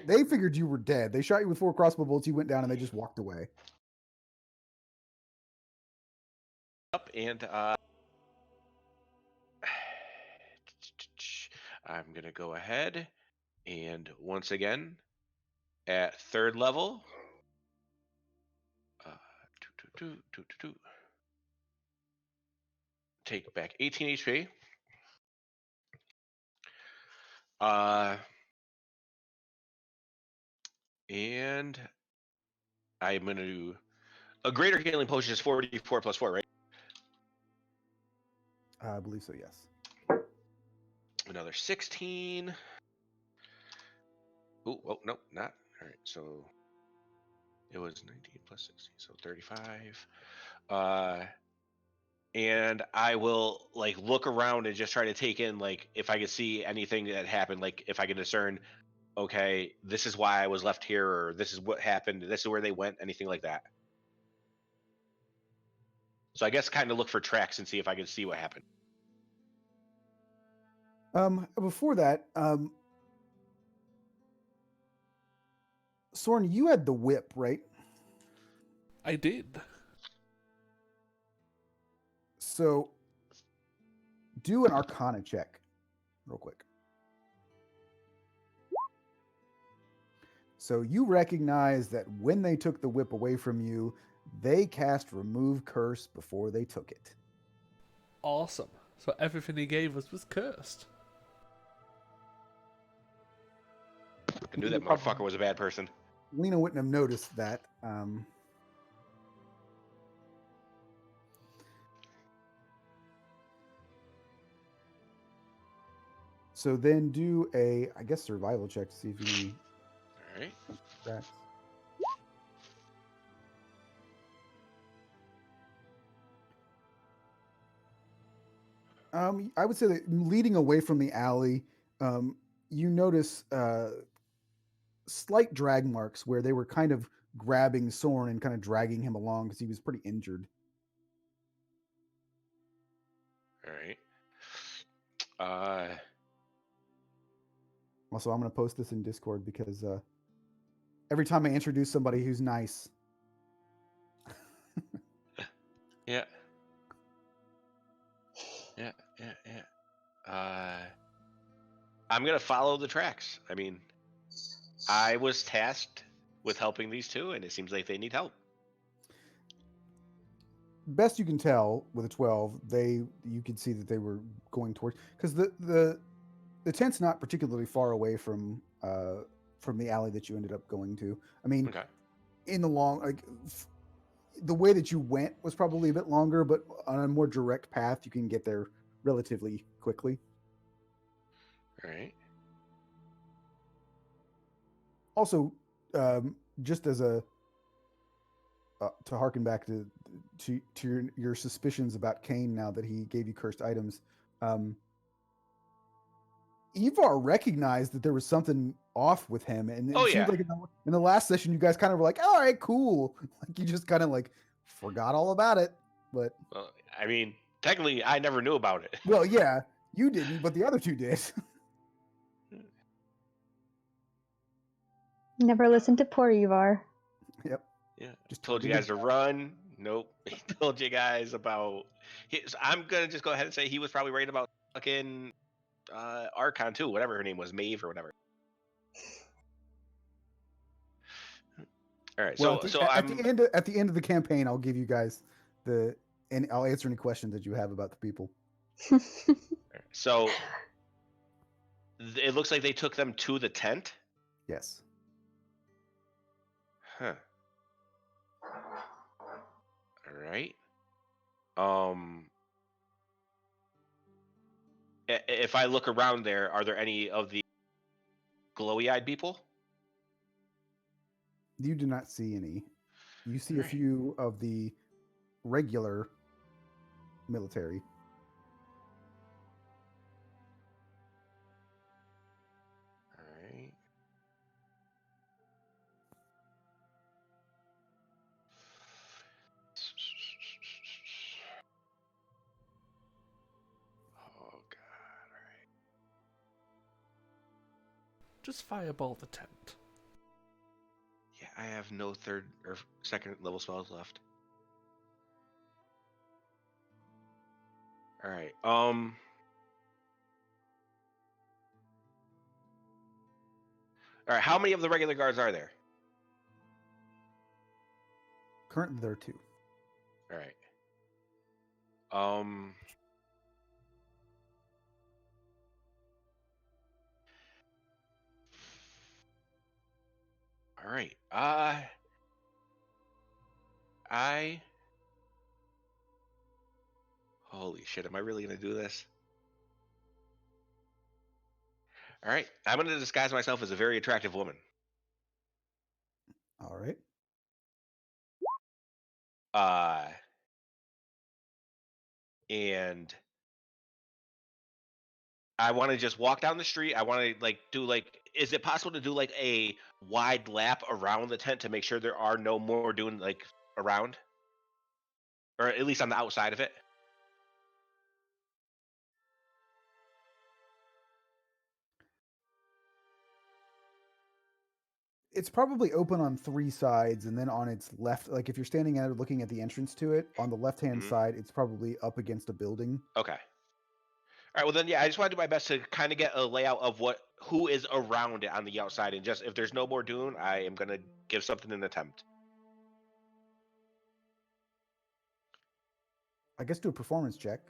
[SPEAKER 1] They figured you were dead. They shot you with 4 crossbow bolts. You went down, and they just walked away.
[SPEAKER 3] Up and I'm gonna go ahead and once again at 3rd level, take back 18 HP. And I'm gonna do a greater healing potion is 4d4 plus 4, right?
[SPEAKER 1] I believe so. Yes.
[SPEAKER 3] Another 16. Oh, well, no, not. All right, so it was 19 plus 60, so 35. And I will like look around and just try to take in like if I could see anything that happened, like if I can discern, okay, this is why I was left here, or this is what happened, this is where they went, anything like that. So I guess kind of look for tracks and see if I can see what happened.
[SPEAKER 1] Before that, Soren, you had the whip, right?
[SPEAKER 2] I did.
[SPEAKER 1] So do an Arcana check, real quick. So you recognize that when they took the whip away from you, they cast Remove Curse before they took it.
[SPEAKER 2] Awesome. So everything he gave us was cursed.
[SPEAKER 3] I knew that motherfucker was a bad person.
[SPEAKER 1] Lena wouldn't have noticed that. So then do a, I guess, survival check to see if you can.
[SPEAKER 3] All right.
[SPEAKER 1] Tracks. I would say that leading away from the alley, you notice slight drag marks where they were kind of grabbing Soren and kind of dragging him along because he was pretty injured.
[SPEAKER 3] All right.
[SPEAKER 1] Also, I'm going to post this in Discord because every time I introduce somebody who's nice.
[SPEAKER 3] Yeah. I'm gonna follow the tracks. I mean, I was tasked with helping these two, and it seems like they need help.
[SPEAKER 1] Best you can tell with a 12, you could see that they were going towards, because the tent's not particularly far away from the alley that you ended up going to. I mean,
[SPEAKER 3] Okay.
[SPEAKER 1] in the long, the way that you went was probably a bit longer, but on a more direct path, you can get there relatively quickly.
[SPEAKER 3] All right.
[SPEAKER 1] Also, just as a to harken back to your suspicions about Kane, now that he gave you cursed items, Ivar recognized that there was something off with him, and it seemed like in the last session, you guys kind of were like, "All right, cool," like you just kind of like forgot all about it. But
[SPEAKER 3] well, I mean, technically, I never knew about it.
[SPEAKER 1] Well, yeah, you didn't, but the other two did.
[SPEAKER 4] Never listened to poor Ivar.
[SPEAKER 1] Yep.
[SPEAKER 3] Yeah.
[SPEAKER 1] Just
[SPEAKER 3] told you guys to run. Nope. He told you guys about. I'm gonna just go ahead and say he was probably right about fucking Archon too, whatever her name was, Maeve or whatever. All right.
[SPEAKER 1] Well,
[SPEAKER 3] So
[SPEAKER 1] at the end of the campaign, I'll give you guys and I'll answer any questions that you have about the people.
[SPEAKER 3] So it looks like they took them to the tent.
[SPEAKER 1] Yes.
[SPEAKER 3] Huh. All right. If I look around there, are there any of the glowy-eyed people?
[SPEAKER 1] You do not see any. You see
[SPEAKER 3] All
[SPEAKER 1] a
[SPEAKER 3] right.
[SPEAKER 1] few of the regular military.
[SPEAKER 3] All right. Oh God! All right.
[SPEAKER 2] Just fireball the tent.
[SPEAKER 3] Yeah, I have no third or second level spells left. All right. All right. How many of the regular guards are there?
[SPEAKER 1] Currently, there are 2.
[SPEAKER 3] All right. All right. Holy shit! Am I really gonna do this? All right. I'm gonna disguise myself as a very attractive woman.
[SPEAKER 1] All right.
[SPEAKER 3] And I want to just walk down the street. I want to do is it possible to do like a wide lap around the tent to make sure there are no more doing like around, or at least on the outside of it?
[SPEAKER 1] It's probably open on 3 sides, and then on its left, like if you're standing at it looking at the entrance to it, on the left-hand
[SPEAKER 3] Mhm.
[SPEAKER 1] side, it's probably up against a building.
[SPEAKER 3] Okay. All right. Well, then, yeah, I just want to do my best to kind of get a layout of who is around it on the outside, and just if there's no more Dune, I am gonna give something an attempt.
[SPEAKER 1] I guess do a performance check.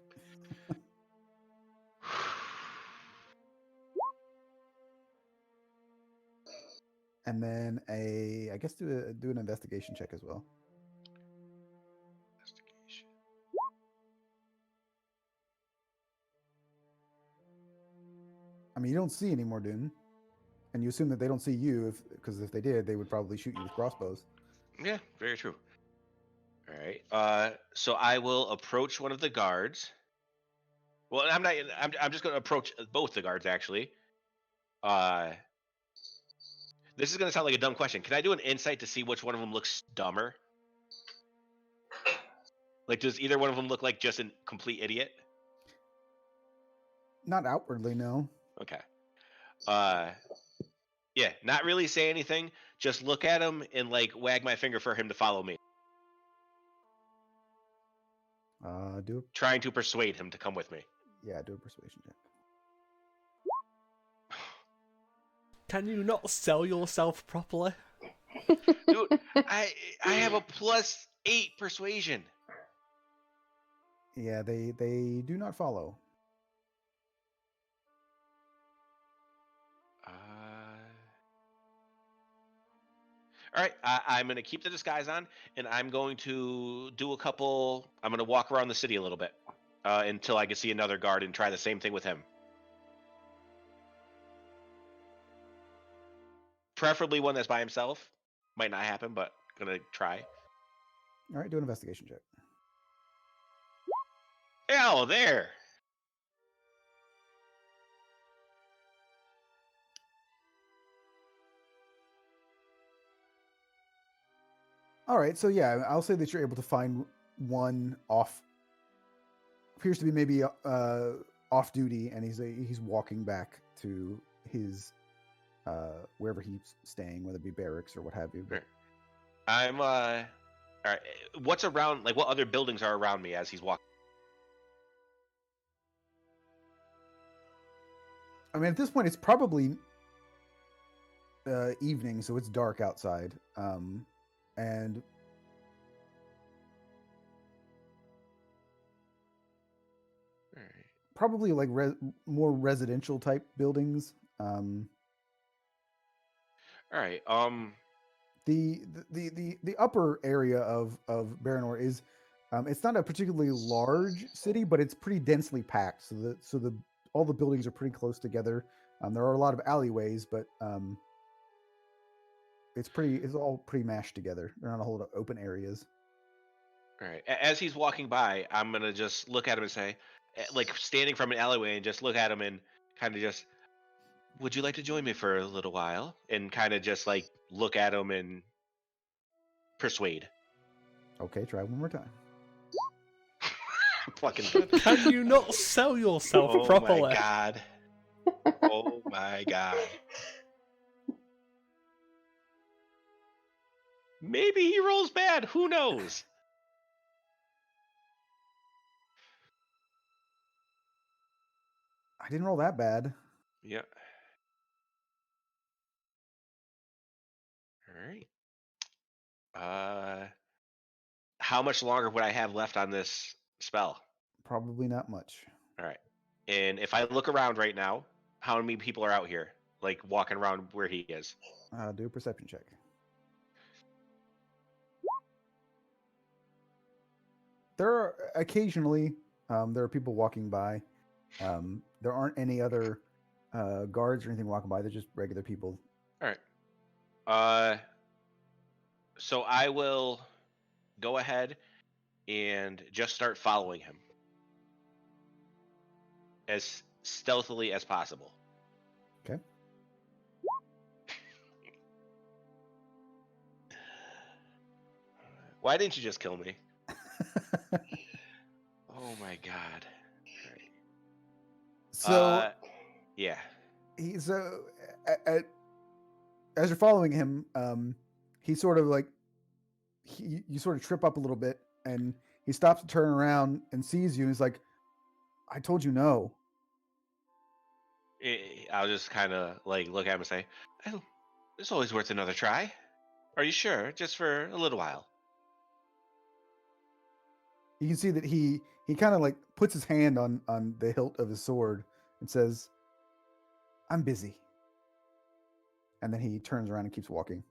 [SPEAKER 1] And then I guess do an investigation check as well.
[SPEAKER 3] Investigation.
[SPEAKER 1] I mean, you don't see any more Dune, and you assume that they don't see you, because if they did, they would probably shoot you with crossbows.
[SPEAKER 3] Yeah, very true. All right. So I will approach one of the guards. Well, I'm not. I'm just going to approach both the guards actually. This is going to sound like a dumb question. Can I do an insight to see which one of them looks dumber? Like, does either one of them look like just a complete idiot?
[SPEAKER 1] Not outwardly, no.
[SPEAKER 3] Okay. Yeah, not really say anything. Just look at him and like wag my finger for him to follow me.
[SPEAKER 1] Do
[SPEAKER 3] Trying to persuade him to come with me.
[SPEAKER 1] do a persuasion check.
[SPEAKER 2] Can you not sell yourself properly?
[SPEAKER 3] Dude, I have a +8 persuasion.
[SPEAKER 1] Yeah, they do not follow.
[SPEAKER 3] All right, I'm going to keep the disguise on, and I'm going to do a couple. I'm going to walk around the city a little bit until I can see another guard and try the same thing with him. Preferably one that's by himself. Might not happen, but gonna try.
[SPEAKER 1] All right, do an investigation check.
[SPEAKER 3] Oh, there.
[SPEAKER 1] All right, so yeah, I'll say that you're able to find one off. Appears to be maybe off duty, and he's walking back to his wherever he's staying, whether it be barracks or what have you. But
[SPEAKER 3] I'm all right. What's around? Like, what other buildings are around me as he's walking?
[SPEAKER 1] I mean, at this point, it's probably evening, so it's dark outside, and
[SPEAKER 3] All right.
[SPEAKER 1] probably like more residential type buildings.
[SPEAKER 3] All right.
[SPEAKER 1] The upper area of Baranor is it's not a particularly large city, but it's pretty densely packed. So the all the buildings are pretty close together. There are a lot of alleyways, but it's all pretty mashed together. There are not a whole lot of open areas.
[SPEAKER 3] All right. As he's walking by, I'm gonna just look at him and say, like, standing from an alleyway, and just look at him and kind of just, would you like to join me for a little while? And kind of just like look at him and persuade.
[SPEAKER 1] Okay, try one more time.
[SPEAKER 3] Fucking.
[SPEAKER 2] Can you not sell yourself
[SPEAKER 3] Oh
[SPEAKER 2] properly?
[SPEAKER 3] my god. Oh my god. Maybe he rolls bad. Who knows?
[SPEAKER 1] I didn't roll that bad.
[SPEAKER 3] Yeah. All right. How much longer would I have left on this spell?
[SPEAKER 1] Probably not much.
[SPEAKER 3] All right. And if I look around right now, how many people are out here, like walking around where he is?
[SPEAKER 1] Do a perception check. There are occasionally there are people walking by. There aren't any other guards or anything walking by. They're just regular people.
[SPEAKER 3] All right. So I will go ahead and just start following him as stealthily as possible.
[SPEAKER 1] Okay.
[SPEAKER 3] Why didn't you just kill me? Oh my god. Right.
[SPEAKER 1] So
[SPEAKER 3] yeah.
[SPEAKER 1] he's as you're following him, he sort of like you sort of trip up a little bit, and he stops to turn around and sees you, and he's like, "I told you no."
[SPEAKER 3] I'll just kind of like look at him and say, "Oh, it's always worth another try. Are you sure? Just for a little while."
[SPEAKER 1] You can see that he kind of like puts his hand on the hilt of his sword and says, "I'm busy," and then he turns around and keeps walking.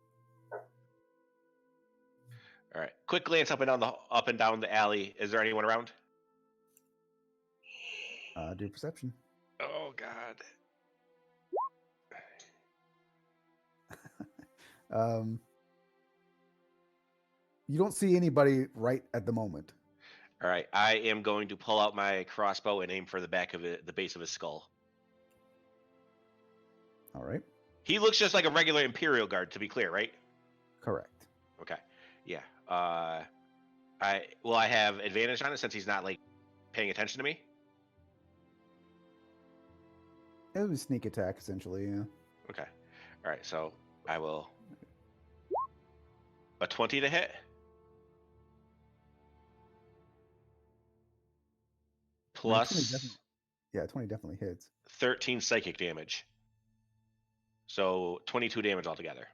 [SPEAKER 3] All right. Quick glance up and down the alley. Is there anyone around?
[SPEAKER 1] Do perception.
[SPEAKER 3] Oh God.
[SPEAKER 1] You don't see anybody right at the moment.
[SPEAKER 3] All right. I am going to pull out my crossbow and aim for the back of it, the base of his skull.
[SPEAKER 1] All right.
[SPEAKER 3] He looks just like a regular Imperial guard, to be clear, right?
[SPEAKER 1] Correct.
[SPEAKER 3] Okay. Yeah. I have advantage on it since he's not like paying attention to me.
[SPEAKER 1] It was a sneak attack, essentially. Yeah.
[SPEAKER 3] Okay. All right. So I will a 20 to hit. Plus
[SPEAKER 1] 20 definitely hits.
[SPEAKER 3] 13 psychic damage. So 22 damage altogether.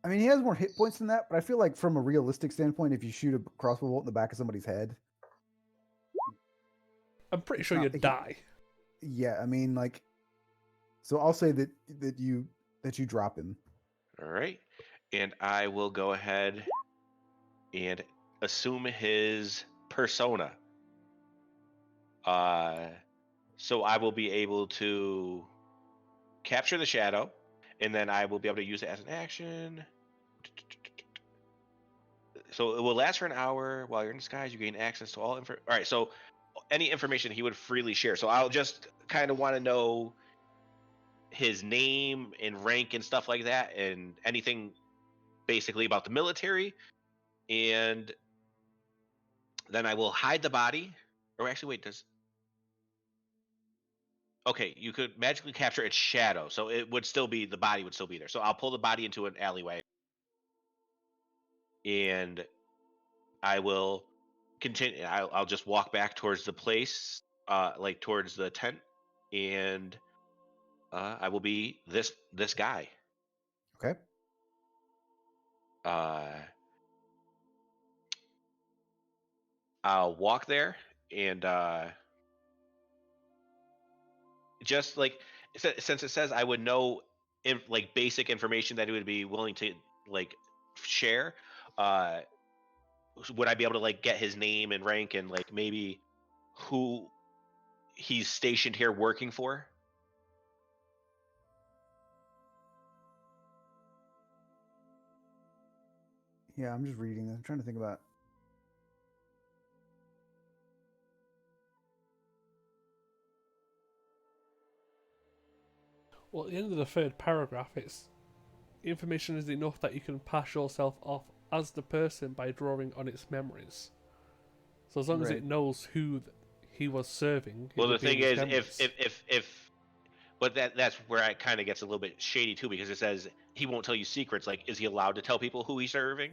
[SPEAKER 1] I mean, he has more hit points than that, but I feel like from a realistic standpoint, if you shoot a crossbow bolt in the back of somebody's head,
[SPEAKER 2] I'm pretty sure you'd die.
[SPEAKER 1] Yeah, I mean, like, so I'll say that you drop him.
[SPEAKER 3] All right, and I will go ahead and assume his persona. So I will be able to capture the shadow, and then I will be able to use it as an action. So it will last for an hour. While you're in disguise, you gain access to all info. All right, so any information he would freely share. So I'll just kind of want to know his name and rank and stuff like that, and anything basically about the military. And then I will hide the body. Or actually, wait, okay, you could magically capture its shadow, so it would still be, the body would still be there. So I'll pull the body into an alleyway, and I will continue. I'll just walk back towards the place, like towards the tent, and I will be this guy.
[SPEAKER 1] Okay.
[SPEAKER 3] I'll walk there and just like, since it says I would know like basic information that he would be willing to like share, would I be able to like get his name and rank and like maybe who he's stationed here working for?
[SPEAKER 1] Yeah, I'm just reading this. I'm trying to think about.
[SPEAKER 2] Well, at the end of the third paragraph, it's information is enough that you can pass yourself off as the person by drawing on its memories. So as long as it knows who he was serving.
[SPEAKER 3] Well, the thing is, if but that's where it kind of gets a little bit shady too, because it says he won't tell you secrets. Like, is he allowed to tell people who he's serving?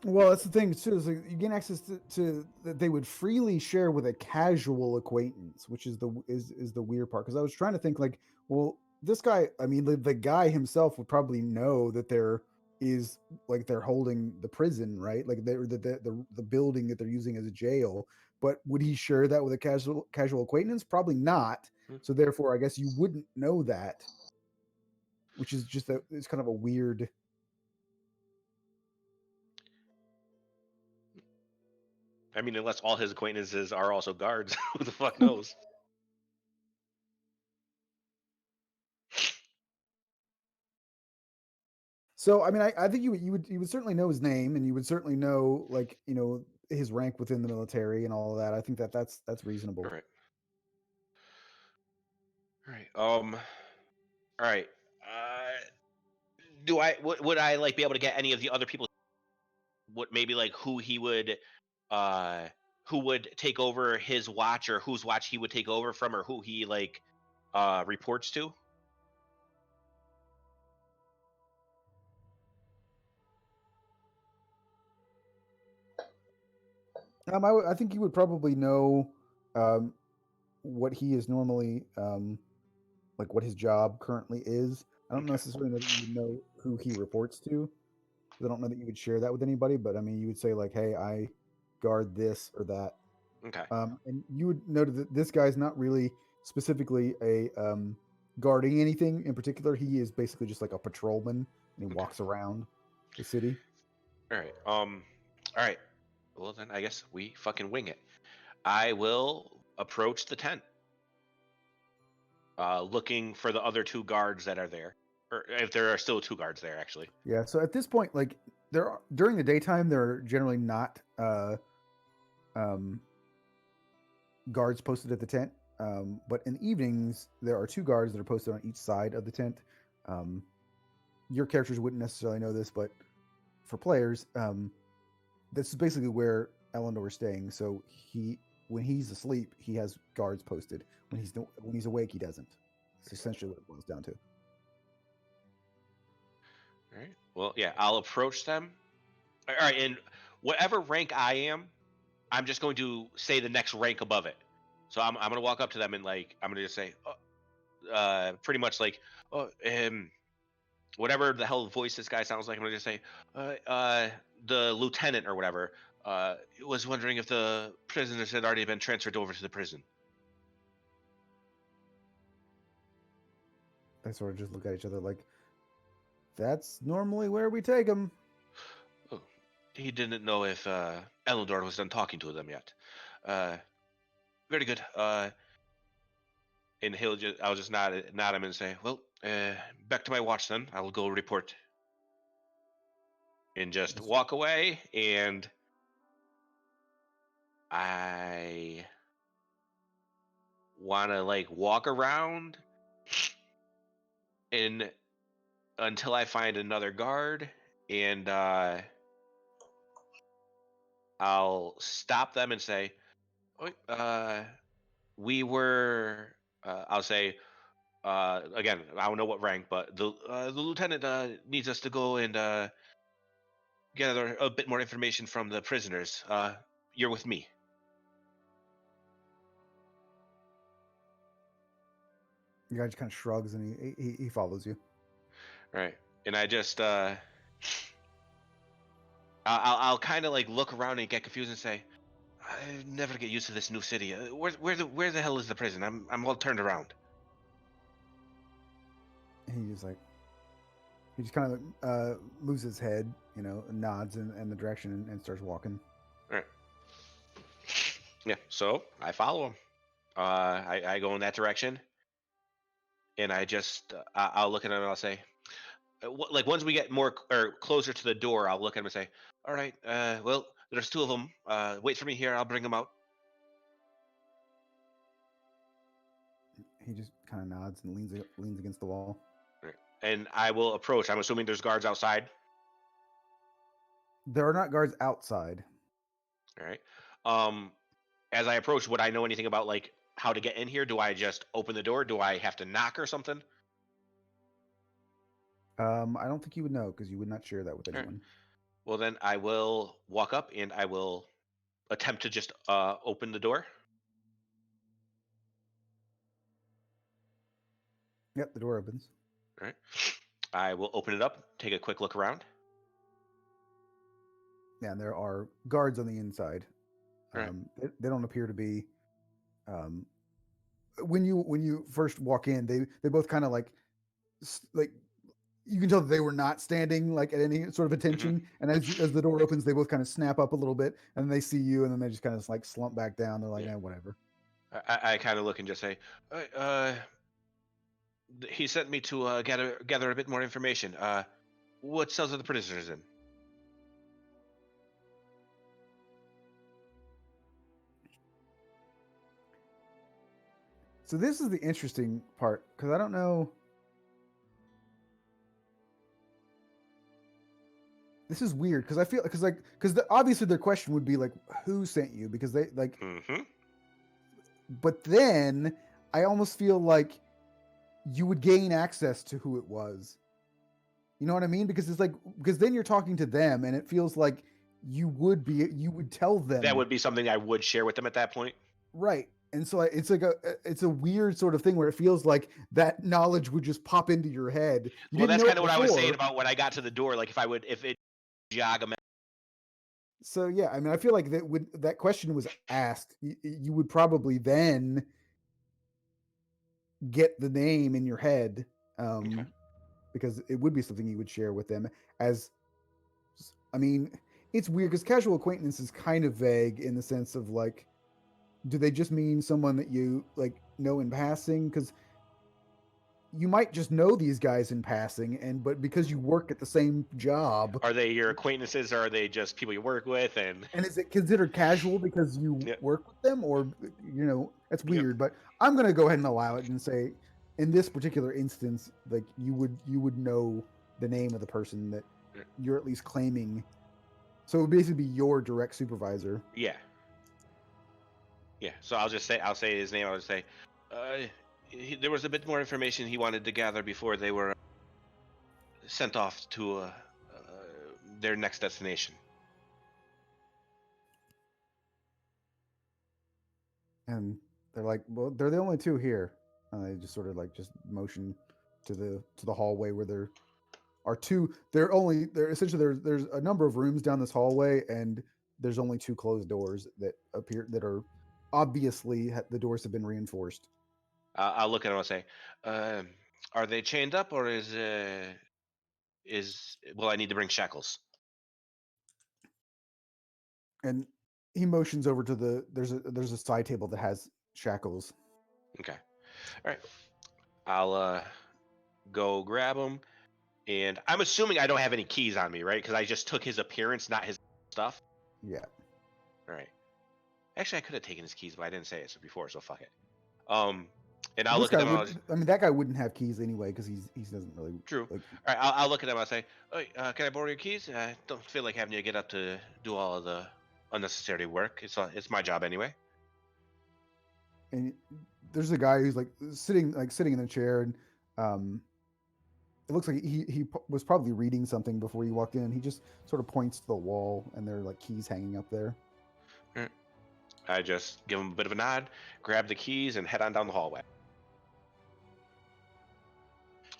[SPEAKER 1] Well, that's the thing too. Is like you gain access to that they would freely share with a casual acquaintance, which is the weird part. Because I was trying to think like, well, this guy. I mean, the guy himself would probably know that there is like they're holding the prison, right? Like the building that they're using as a jail. But would he share that with a casual acquaintance? Probably not. So therefore, I guess you wouldn't know that, which is just it's kind of a weird.
[SPEAKER 3] I mean, unless all his acquaintances are also guards, who the fuck knows?
[SPEAKER 1] So, I mean, I think you would certainly know his name, and you would certainly know, like, his rank within the military and all of that. I think that's reasonable.
[SPEAKER 3] All right. All right. All right. Would I like be able to get any of the other people? What maybe like who he would who would take over his watch, or whose watch he would take over from, or who he like reports to?
[SPEAKER 1] I think you would probably know what he is normally like what his job currently is. I don't
[SPEAKER 3] Okay.
[SPEAKER 1] necessarily know that you would know who he reports to. 'Cause I don't know that you would share that with anybody, but I mean, you would say like, "Hey, I guard this or that,"
[SPEAKER 3] Okay.
[SPEAKER 1] and you would note that this guy's not really specifically a guarding anything in particular. He is basically just like a patrolman, and he
[SPEAKER 3] Okay.
[SPEAKER 1] walks around the city.
[SPEAKER 3] All right. All right. Well, then I guess we fucking wing it. I will approach the tent, looking for the other two guards that are there, or if there are still two guards there, actually.
[SPEAKER 1] Yeah. So at this point, like during the daytime, there are generally not um, guards posted at the tent. But in the evenings, there are two guards that are posted on each side of the tent. Um, your characters wouldn't necessarily know this, but for players, this is basically where Elendor is staying. So when he's asleep, he has guards posted. When he's awake, he doesn't. It's essentially what it boils down to.
[SPEAKER 3] All right. Well, yeah, I'll approach them. All right, and whatever rank I am, I'm just going to say the next rank above it. So I'm going to walk up to them and like I'm going to just say, pretty much like, oh, whatever the hell voice this guy sounds like. I'm going to just say, the lieutenant or whatever was wondering if the prisoners had already been transferred over to the prison.
[SPEAKER 1] They sort of just look at each other like, that's normally where we take them.
[SPEAKER 3] Oh, he didn't know if Elendor was done talking to them yet. Very good. And I'll just nod him and say, well, back to my watch then. I will go report. And just walk away, and I want to like walk around and until I find another guard, and I'll stop them and say, "Oi, we were," I'll say, again, I don't know what rank, but the lieutenant needs us to go and gather a bit more information from the prisoners. You're with me.
[SPEAKER 1] The guy just kind of shrugs and he follows you.
[SPEAKER 3] Right. And I just I'll kind of like look around and get confused and say, I never get used to this new city. Where the hell is the prison? I'm all turned around.
[SPEAKER 1] And he just kind of moves his head, nods in the direction and starts walking.
[SPEAKER 3] All right. Yeah. So I follow him. I go in that direction, and I just I'll look at him and I'll say, like once we get more or closer to the door, I'll look at him and say, all right, well, there's two of them. Wait for me here. I'll bring them out.
[SPEAKER 1] He just kind of nods and leans against the wall.
[SPEAKER 3] Right. And I will approach. I'm assuming there's guards outside.
[SPEAKER 1] There are not guards outside.
[SPEAKER 3] All right. As I approach, would I know anything about like how to get in here? Do I just open the door? Do I have to knock or something?
[SPEAKER 1] I don't think you would know because you would not share that with anyone.
[SPEAKER 3] Right. Well, then I will walk up and I will attempt to just open the door.
[SPEAKER 1] Yep, the door opens.
[SPEAKER 3] All right. I will open it up, take a quick look around.
[SPEAKER 1] Yeah, and there are guards on the inside.
[SPEAKER 3] Right.
[SPEAKER 1] They don't appear to be. When you first walk in, they both kind of like you can tell that they were not standing like at any sort of attention. And as the door opens, they both kind of snap up a little bit, and they see you, and then they just kind of like slump back down. They're like, whatever.
[SPEAKER 3] I kind of look and just say, he sent me to gather a bit more information. What cells are the prisoners in?
[SPEAKER 1] So this is the interesting part because I don't know. this is weird because I feel because obviously their question would be like, who sent you? Because they like,
[SPEAKER 3] Mm-hmm.
[SPEAKER 1] but then I almost feel like you would gain access to who it was. You know what I mean? Because it's like because then you're talking to them, and it feels like you would tell them
[SPEAKER 3] That would be something I would share with them at that point.
[SPEAKER 1] right. And so it's like it's a weird sort of thing where it feels like that knowledge would just pop into your head. You
[SPEAKER 3] Well,
[SPEAKER 1] didn't
[SPEAKER 3] that's
[SPEAKER 1] know
[SPEAKER 3] kind
[SPEAKER 1] it
[SPEAKER 3] of what I was saying
[SPEAKER 1] before.
[SPEAKER 3] about when I got to the door. Like if it jog a
[SPEAKER 1] So yeah, I mean, I feel like that when that question was asked, you would probably then get the name in your head,
[SPEAKER 3] Okay.
[SPEAKER 1] because it would be something you would share with them. As I mean, it's weird because casual acquaintance is kind of vague in the sense of like, do they just mean someone that you like know in passing? Because you might just know these guys in passing, and but because you work at the same job,
[SPEAKER 3] Are they your acquaintances, or are they just people you work with? And
[SPEAKER 1] and is it considered casual because you
[SPEAKER 3] yep,
[SPEAKER 1] work with them, or that's
[SPEAKER 3] yep.
[SPEAKER 1] weird. But I'm gonna go ahead and allow it and say, in this particular instance, like you would know the name of the person that you're at least claiming. So it would basically be your direct supervisor.
[SPEAKER 3] Yeah, yeah. So I'll say his name. I'll just say, uh, there was a bit more information he wanted to gather before they were sent off to their next destination.
[SPEAKER 1] And they're like, well, they're the only two here. And they just sort of like just motion to the hallway where there are two. They're essentially there's a number of rooms down this hallway, and there's only two closed doors that appear that are obviously the doors have been reinforced.
[SPEAKER 3] I'll look at him and say, uh, "Are they chained up, or is will I need to bring shackles?"
[SPEAKER 1] And he motions over to there's a side table that has shackles.
[SPEAKER 3] Okay. All right. I'll go grab them, and I'm assuming I don't have any keys on me, right? Because I just took his appearance, not his stuff.
[SPEAKER 1] Yeah.
[SPEAKER 3] All right. Actually, I could have taken his keys, but I didn't say it before, so fuck it. Um, and
[SPEAKER 1] Well,
[SPEAKER 3] I'll
[SPEAKER 1] this
[SPEAKER 3] look at
[SPEAKER 1] guy
[SPEAKER 3] them. And
[SPEAKER 1] would. I mean, that guy wouldn't have keys anyway because he doesn't really
[SPEAKER 3] True.
[SPEAKER 1] like.
[SPEAKER 3] All right. I'll look at them. I'll say, "Hey, can I borrow your keys? I don't feel like having you get up to do all of the unnecessary work. It's my job anyway."
[SPEAKER 1] And there's a guy who's like sitting in a chair, and um, it looks like he was probably reading something before you walked in. He just sort of points to the wall, and there are like keys hanging up there.
[SPEAKER 3] All right. I just give him a bit of a nod, grab the keys, and head on down the hallway.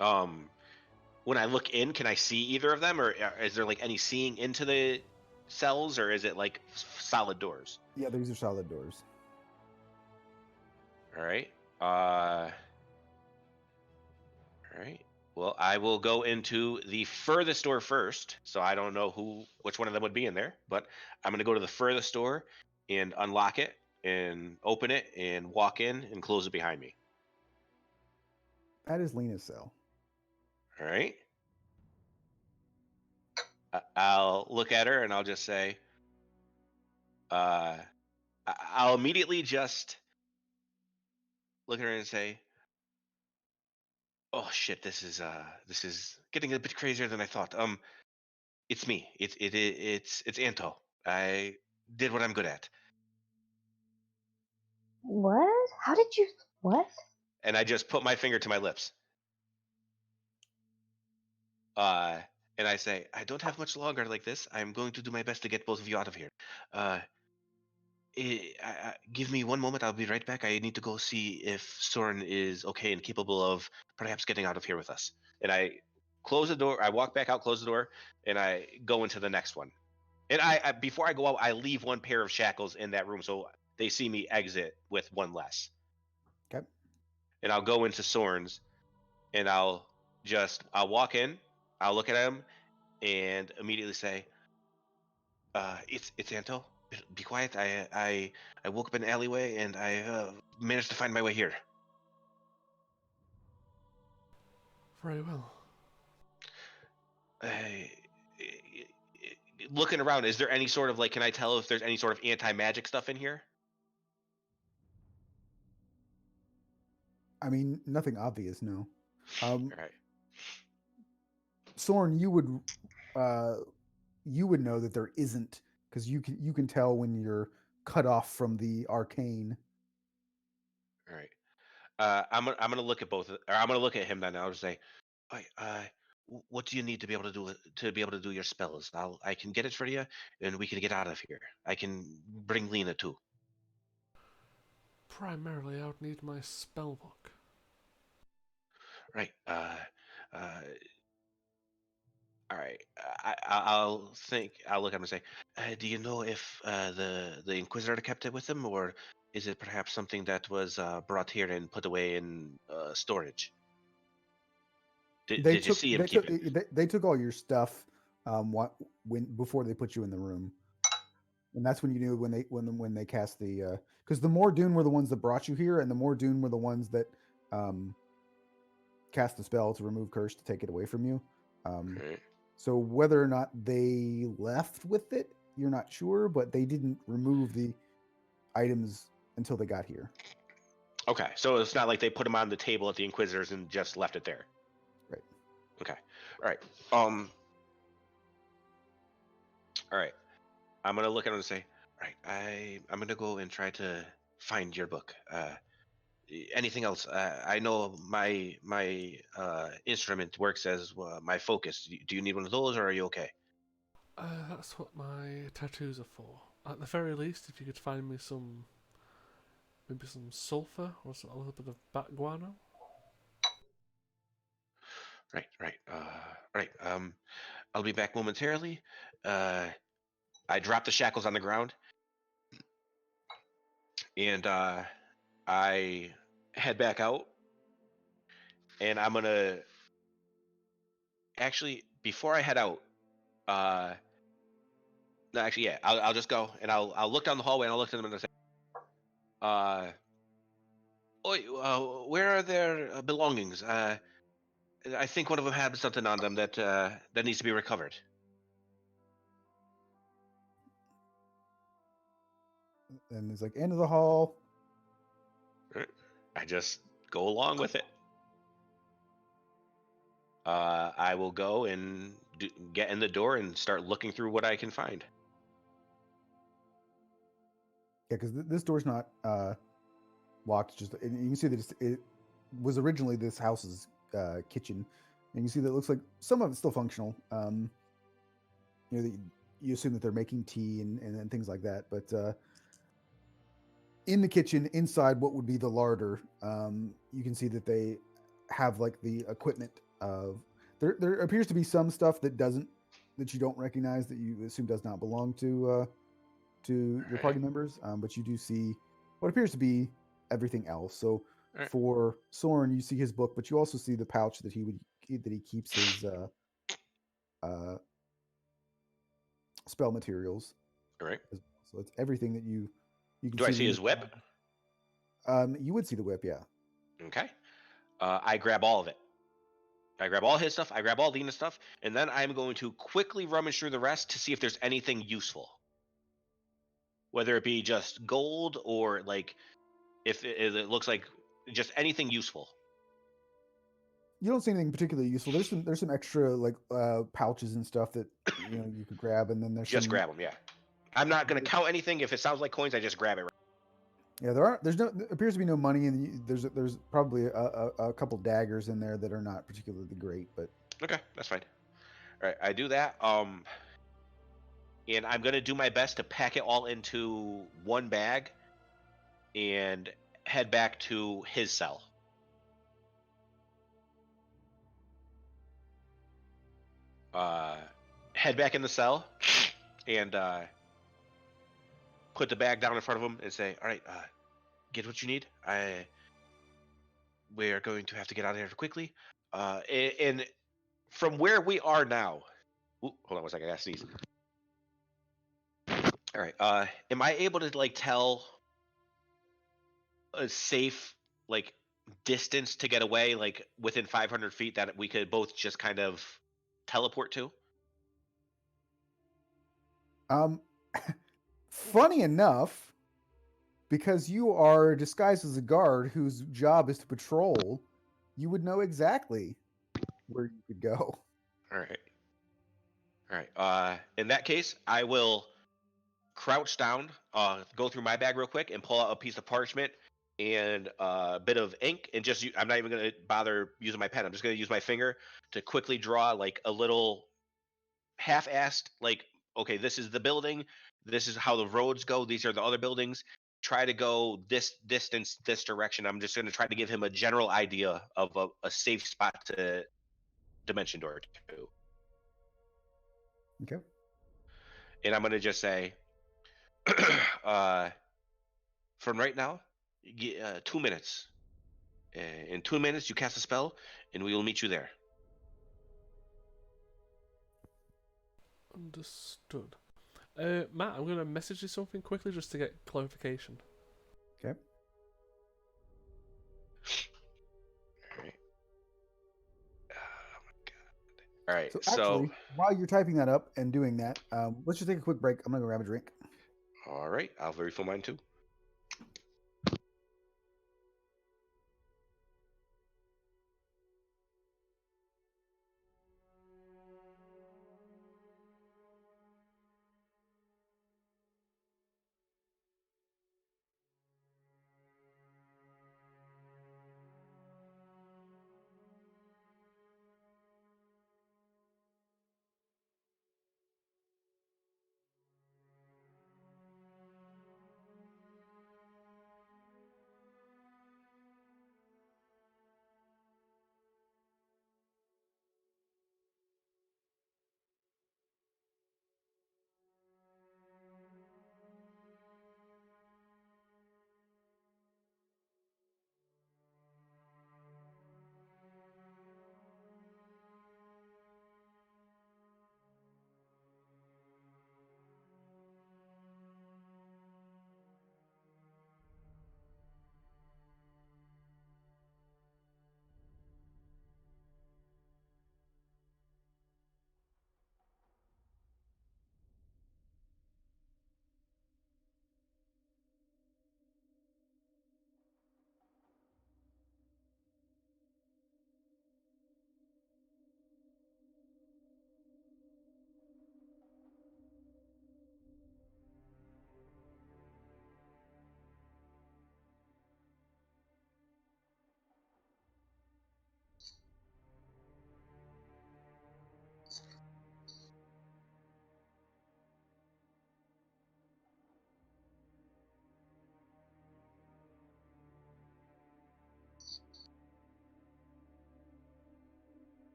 [SPEAKER 3] Um, when I look in, can I see either of them, or is there like any seeing into the cells, or is it like solid doors?
[SPEAKER 1] Yeah, these are solid doors.
[SPEAKER 3] All right. All right. Well, I will go into the furthest door first. So I don't know which one of them would be in there, but I'm going to go to the furthest door and unlock it and open it and walk in and close it behind me.
[SPEAKER 1] That is Lena's cell.
[SPEAKER 3] All right. I'll look at her and I'll just say, I'll immediately just look at her and say, "Oh shit, this is getting a bit crazier than I thought. It's me. It's Anto. I did what I'm good at."
[SPEAKER 4] What? How did you? What?
[SPEAKER 3] And I just put my finger to my lips. Uh, and I say, "I don't have much longer like this. I'm going to do my best to get both of you out of here. Uh, give me one moment. I'll be right back. I need to go see if Soren is okay and capable of perhaps getting out of here with us." And I close the door. I walk back out, close the door, and I go into the next one. And I before I go out, I leave one pair of shackles in that room so they see me exit with one less.
[SPEAKER 1] Okay.
[SPEAKER 3] And I'll go into Soren's, and I'll walk in, I'll look at him, and immediately say, it's Anto. Be quiet. I woke up in an alleyway, and I managed to find my way here."
[SPEAKER 2] Very well.
[SPEAKER 3] I, looking around, is there any sort of like? Can I tell if there's any sort of anti-magic stuff in here?
[SPEAKER 1] I mean, nothing obvious, no.
[SPEAKER 3] All right.
[SPEAKER 1] Soren, you would uh, you would know that there isn't, because you can tell when you're cut off from the arcane.
[SPEAKER 3] All right. I'm gonna look at I'm gonna look at him then. I'll just say, "All right, what do you need to be able to do your spells? I can get it for you, and we can get out of here. I can bring Lena too.
[SPEAKER 2] Primarily, I would need my spell book.
[SPEAKER 3] Right. Uh, all right. I'll think. I'll look at him and say, do you know if the Inquisitor kept it with him, or is it perhaps something that was brought here and put away in storage? Did you see him keep it?
[SPEAKER 1] They took all your stuff when before they put you in the room, and that's when you knew when they cast the because the Mordoon were the ones that brought you here, and the Mordoon were the ones that cast the spell to remove curse to take it away from you.
[SPEAKER 3] Right.
[SPEAKER 1] So whether or not they left with it, you're not sure, but they didn't remove the items until they got here.
[SPEAKER 3] Okay, so it's not like they put him on the table at the Inquisitors and just left it there.
[SPEAKER 1] Right.
[SPEAKER 3] Okay. All right. All right. I'm gonna look at him and say, all right, I'm gonna go and try to find your book. Anything else? I know my instrument works as my focus. Do you need one of those, or are you okay?
[SPEAKER 2] That's what my tattoos are for. At the very least, if you could find me maybe some sulfur or a little bit of bat guano.
[SPEAKER 3] Right. Right. Right. I'll be back momentarily. I drop the shackles on the ground, and I head back out. And I'm gonna actually, before I head out, no, actually, yeah, I'll just go and I'll look down the hallway and I'll look at them and I'll say, "Oi, where are their belongings? I think one of them had something on them that needs to be recovered."
[SPEAKER 1] And it's like end of the hall.
[SPEAKER 3] I just go along with it. I will go and get in the door and start looking through what I can find.
[SPEAKER 1] Yeah, because this door's not locked. Just and you can see that it was originally this house's kitchen, and you see that it looks like some of it's still functional. You know, you assume that they're making tea and things like that, but in the kitchen, inside what would be the larder, you can see that they have like the equipment of there appears to be some stuff that you don't recognize, that you assume does not belong to your party members, but you do see what appears to be everything else. So
[SPEAKER 3] Right.
[SPEAKER 1] for Soren, you see his book, but you also see the pouch that he keeps his spell materials.
[SPEAKER 3] All right.
[SPEAKER 1] So it's everything that you can.
[SPEAKER 3] Do I see his whip?
[SPEAKER 1] You would see the whip, yeah.
[SPEAKER 3] Okay. I grab all of it. I grab all his stuff. I grab all Lena's stuff, and then I'm going to quickly rummage through the rest to see if there's anything useful. Whether it be just gold or like if it looks like just anything useful.
[SPEAKER 1] You don't see anything particularly useful. There's some extra like pouches and stuff that you could grab, and then there's
[SPEAKER 3] just grab them. Yeah, I'm not gonna count anything. If it sounds like coins, I just grab it.
[SPEAKER 1] Yeah, there appears to be no money, and there's probably a couple daggers in there that are not particularly great, but
[SPEAKER 3] okay, that's fine. All right, I do that. And I'm gonna do my best to pack it all into one bag, and head back to his cell. Head back in the cell, and put the bag down in front of him and say, "All right, get what you need. We are going to have to get out of here quickly. And from where we are now, hold on one second, I gotta sneeze. All right, am I able to like tell a safe like distance to get away, like within 500 feet that we could both just kind of teleport to?"
[SPEAKER 1] Funny enough, because you are disguised as a guard whose job is to patrol, you would know exactly where you could go.
[SPEAKER 3] All right. All right. In that case, I will crouch down, go through my bag real quick, and pull out a piece of parchment and a bit of ink, and I'm not even gonna bother using my pen. I'm just gonna use my finger to quickly draw like a little half-assed, like, okay, this is the building, this is how the roads go, these are the other buildings. Try to go this distance, this direction. I'm just gonna try to give him a general idea of a safe spot to dimension door to.
[SPEAKER 1] Okay.
[SPEAKER 3] And I'm gonna just say, uh, from right now, 2 minutes. In 2 minutes, you cast a spell, and we will meet you there.
[SPEAKER 2] Understood. Matt, I'm going to message you something quickly just to get clarification.
[SPEAKER 1] Okay.
[SPEAKER 3] All right. Oh my god. All right.
[SPEAKER 1] So
[SPEAKER 3] So,
[SPEAKER 1] actually, while you're typing that up and doing that, let's just take a quick break. I'm gonna go grab a drink.
[SPEAKER 3] all right. I'll refill mine too.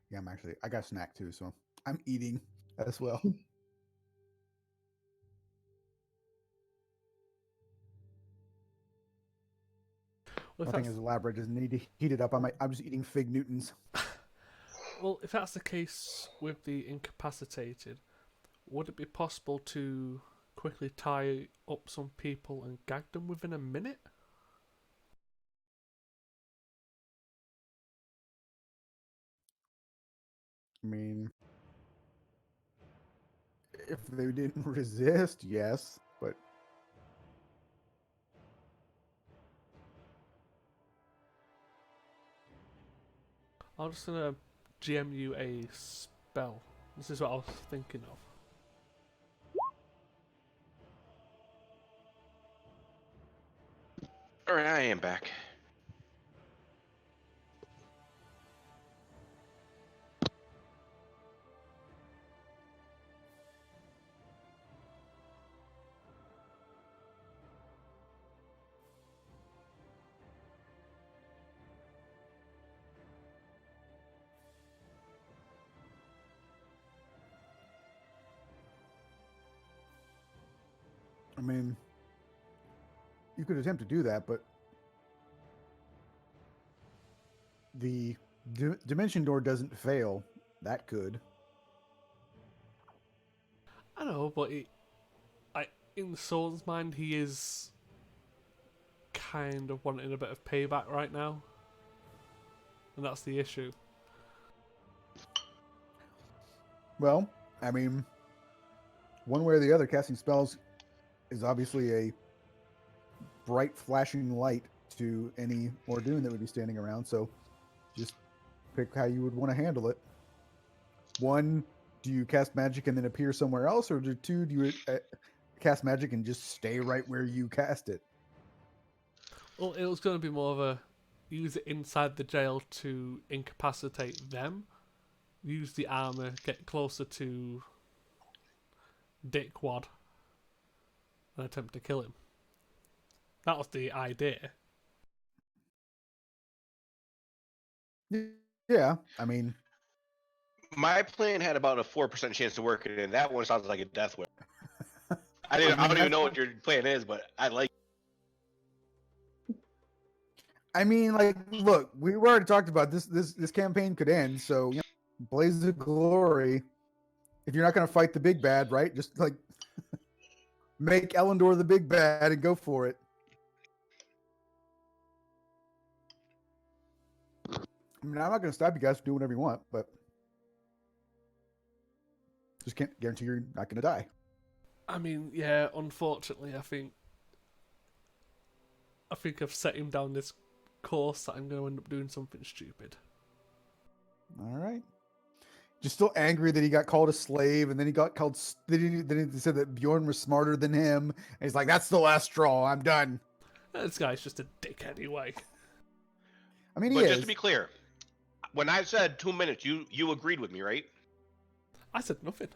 [SPEAKER 1] Yeah, I got a snack too, so I'm eating as well.
[SPEAKER 2] Well, if
[SPEAKER 1] Nothing
[SPEAKER 2] that's,
[SPEAKER 1] as elaborate. Doesn't need to heat it up. I'm just eating Fig Newtons.
[SPEAKER 2] well, if that's the case with the incapacitated, would it be possible to quickly tie up some people and gag them within a minute?
[SPEAKER 1] I mean, if they didn't resist, yes, but
[SPEAKER 2] I'm just gonna GM you a spell. This is what I was thinking of.
[SPEAKER 3] All right, I am back.
[SPEAKER 1] I mean, you could attempt to do that, but the dimension door doesn't fail. That could.
[SPEAKER 2] I know, but in Soul's mind, he is kind of wanting a bit of payback right now, and that's the issue.
[SPEAKER 1] Well, I mean, one way or the other, casting spells is obviously a bright flashing light to any Mordoon that would be standing around. So just pick how you would want to handle it. One, do you cast magic and then appear somewhere else, or two, do you cast magic and just stay right where you cast it?
[SPEAKER 2] Well, it was going to be more of a use it inside the jail to incapacitate them, use the armor, get closer to Dickwad, and attempt to kill him. That was the idea.
[SPEAKER 1] Yeah, I mean,
[SPEAKER 3] My plan had about a 4% chance to work, and that one sounds like a death whip. I
[SPEAKER 1] mean,
[SPEAKER 3] don't even know what your plan is, but I like.
[SPEAKER 1] I mean, like, look, we already talked about this. This campaign could end. So, Blaze of Glory. If you're not going to fight the big bad, right? Just like make Elendor the big bad and go for it. I mean, I'm not going to stop you guys from doing whatever you want, but just can't guarantee you're not going to die.
[SPEAKER 2] I mean, yeah, unfortunately, I think I've set him down this course that I'm going to end up doing something stupid.
[SPEAKER 1] All right. Just still angry that he got called a slave, and then he got called. Then he said that Bjorn was smarter than him, and he's like, "That's the last straw. I'm done."
[SPEAKER 2] This guy's just a dick anyway.
[SPEAKER 1] I mean, he
[SPEAKER 3] But
[SPEAKER 1] is.
[SPEAKER 3] just to be clear, when I said 2 minutes, you agreed with me, right?
[SPEAKER 2] I said nothing.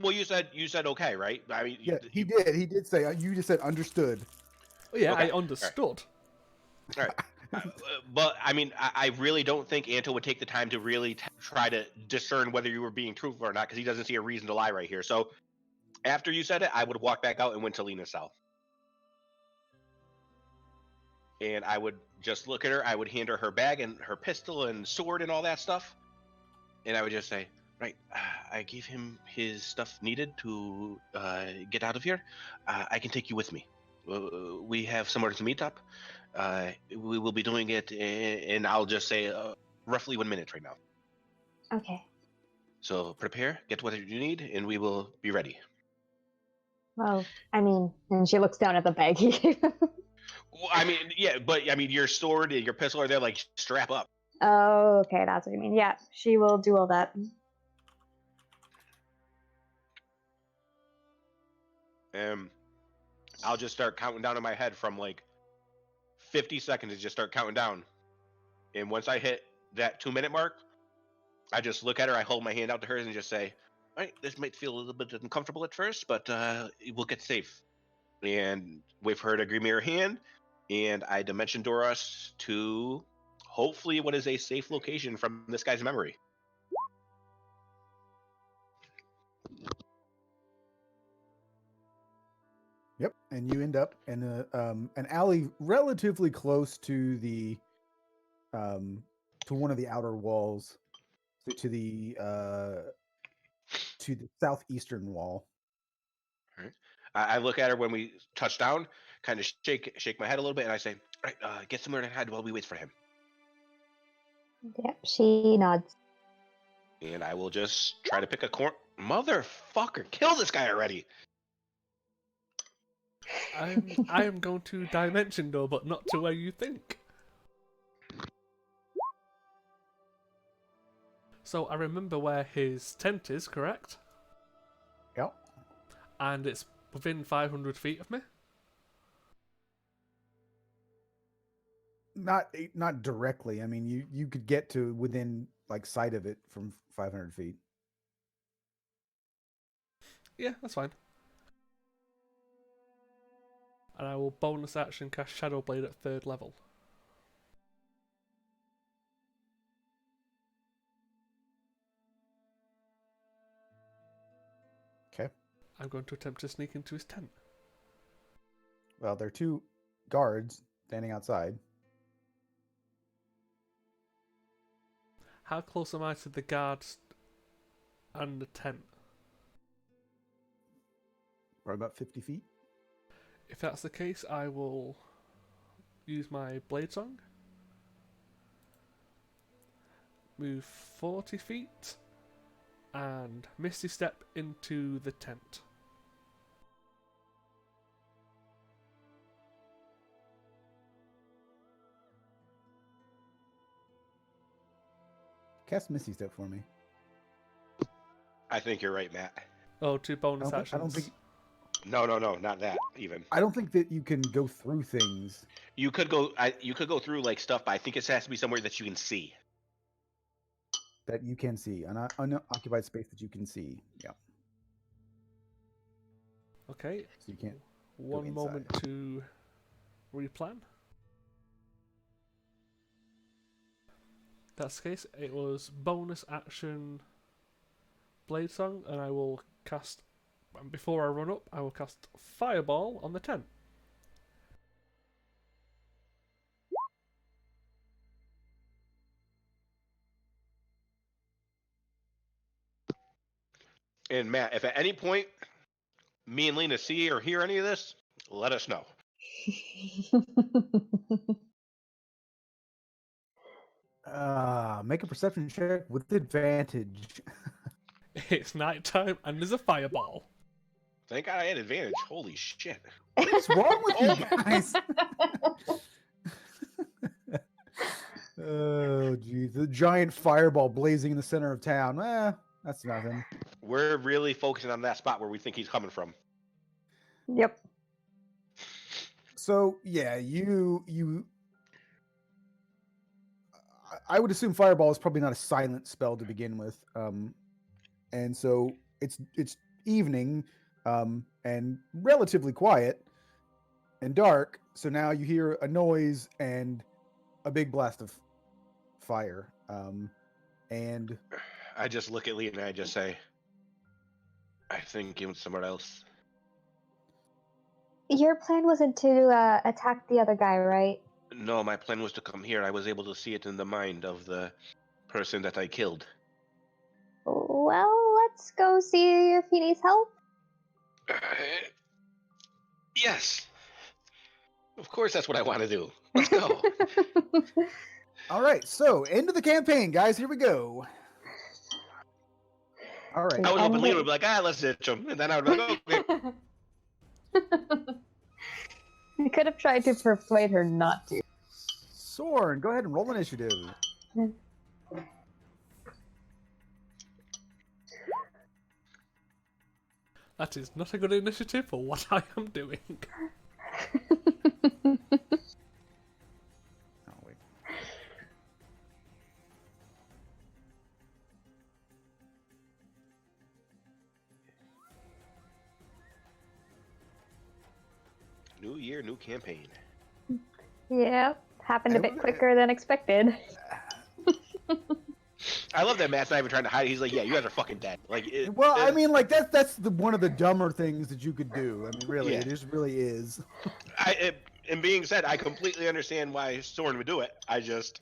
[SPEAKER 3] Well, you said okay, right? I mean,
[SPEAKER 1] Yeah, he did. He did say. You just said understood.
[SPEAKER 2] Oh, yeah,
[SPEAKER 3] Okay,
[SPEAKER 2] I understood.
[SPEAKER 3] All right. But I mean, I really don't think Anto would take the time to really try to discern whether you were being truthful or not, because he doesn't see a reason to lie right here. So after you said it, I would walk back out and went to Lena South. And I would just look at her. I would hand her her bag and her pistol and sword and all that stuff. And I would just say, right, I gave him his stuff needed to get out of here. I can take you with me. We have somewhere to meet up. We will be doing it in, I'll just say, roughly 1 minute right now.
[SPEAKER 4] Okay.
[SPEAKER 3] So prepare, get what you need, and we will be ready.
[SPEAKER 4] Well, I mean, and she looks down at the bag he gave him.
[SPEAKER 3] Well, I mean, yeah, but I mean, your sword and your pistol are there, like, strap up.
[SPEAKER 4] Oh, okay, that's what you mean. Yeah, she will do all that.
[SPEAKER 3] I'll just start counting down in my head from like 50 seconds to just start counting down. And once I hit that 2 minute mark, I just look at her, I hold my hand out to hers and just say, all right, this might feel a little bit uncomfortable at first, but we'll get safe. And wait for her to give me her hand, and I dimension door us to hopefully what is a safe location from this guy's memory.
[SPEAKER 1] Yep, and you end up in an alley relatively close to the to one of the outer walls, to the southeastern wall.
[SPEAKER 3] All right. I look at her when we touch down, kind of shake my head a little bit, and I say, "All right, get somewhere to hide while we wait for him."
[SPEAKER 4] Yep, she nods.
[SPEAKER 3] And I will just try to pick a corner. Motherfucker, kill this guy already!
[SPEAKER 2] I am going to dimension door, but not to where you think. So I remember where his tent is, correct?
[SPEAKER 1] Yep.
[SPEAKER 2] And it's within 500 feet of me.
[SPEAKER 1] Not directly. I mean, you could get to within like sight of it from 500 feet.
[SPEAKER 2] Yeah, that's fine. And I will bonus action cast Shadow Blade at 3rd level.
[SPEAKER 1] Okay.
[SPEAKER 2] I'm going to attempt to sneak into his tent.
[SPEAKER 1] Well, there are two guards standing outside.
[SPEAKER 2] How close am I to the guards and the tent?
[SPEAKER 1] Probably about 50 feet.
[SPEAKER 2] If that's the case, I will use my Blade Song. Move 40 feet. And Misty Step into the tent.
[SPEAKER 1] Cast Misty Step for me.
[SPEAKER 3] I think you're right, Matt.
[SPEAKER 2] Oh, two bonus
[SPEAKER 1] I
[SPEAKER 2] actions.
[SPEAKER 1] don't think
[SPEAKER 3] No, not that even.
[SPEAKER 1] I don't think that you can go through things.
[SPEAKER 3] You could go. You could go through like stuff, but I think it has to be somewhere that you can see.
[SPEAKER 1] That you can see, an unoccupied space that you can see. Yeah.
[SPEAKER 2] Okay.
[SPEAKER 1] So you can't.
[SPEAKER 2] One
[SPEAKER 1] inside.
[SPEAKER 2] moment to replan. That's the case. It was bonus action Blade Song, and I will cast. Before I run up, I will cast Fireball on the tent.
[SPEAKER 3] And Matt, if at any point me and Lena see or hear any of this, let us know.
[SPEAKER 1] Make a perception check with advantage.
[SPEAKER 2] It's nighttime, and there's a fireball.
[SPEAKER 3] Thank God I had advantage. Holy shit.
[SPEAKER 1] What is wrong with you guys? Oh, geez. The giant fireball blazing in the center of town. That's nothing.
[SPEAKER 3] We're really focusing on that spot where we think he's coming from.
[SPEAKER 4] Yep.
[SPEAKER 1] So, yeah, I would assume fireball is probably not a silent spell to begin with. And so it's evening, and relatively quiet and dark. So now you hear a noise and a big blast of fire. And
[SPEAKER 3] I just look at Lena and I just say, I think he went somewhere else.
[SPEAKER 4] Your plan wasn't to attack the other guy, right?
[SPEAKER 3] No, my plan was to come here. I was able to see it in the mind of the person that I killed.
[SPEAKER 4] Well, let's go see if he needs help.
[SPEAKER 3] Yes. Of course, that's what I want to do. Let's go.
[SPEAKER 1] all right, so end of the campaign, guys. Here we go. All right.
[SPEAKER 3] I was hoping Lena would be like, let's ditch him. And then I would be like, okay.
[SPEAKER 4] You could have tried to persuade her not to.
[SPEAKER 1] Soren, go ahead and roll initiative.
[SPEAKER 2] That is not a good initiative for what I am doing.
[SPEAKER 1] Oh, wait.
[SPEAKER 3] New year, new campaign.
[SPEAKER 4] Yeah, happened a bit quicker than expected.
[SPEAKER 3] I love that Matt's not even trying to hide it. He's like, yeah, you guys are fucking dead. Like,
[SPEAKER 1] Well, I mean, like that's one of the dumber things that you could do. I mean, really,
[SPEAKER 3] Yeah.
[SPEAKER 1] it just really is.
[SPEAKER 3] And being said, I completely understand why Soren would do it. I just,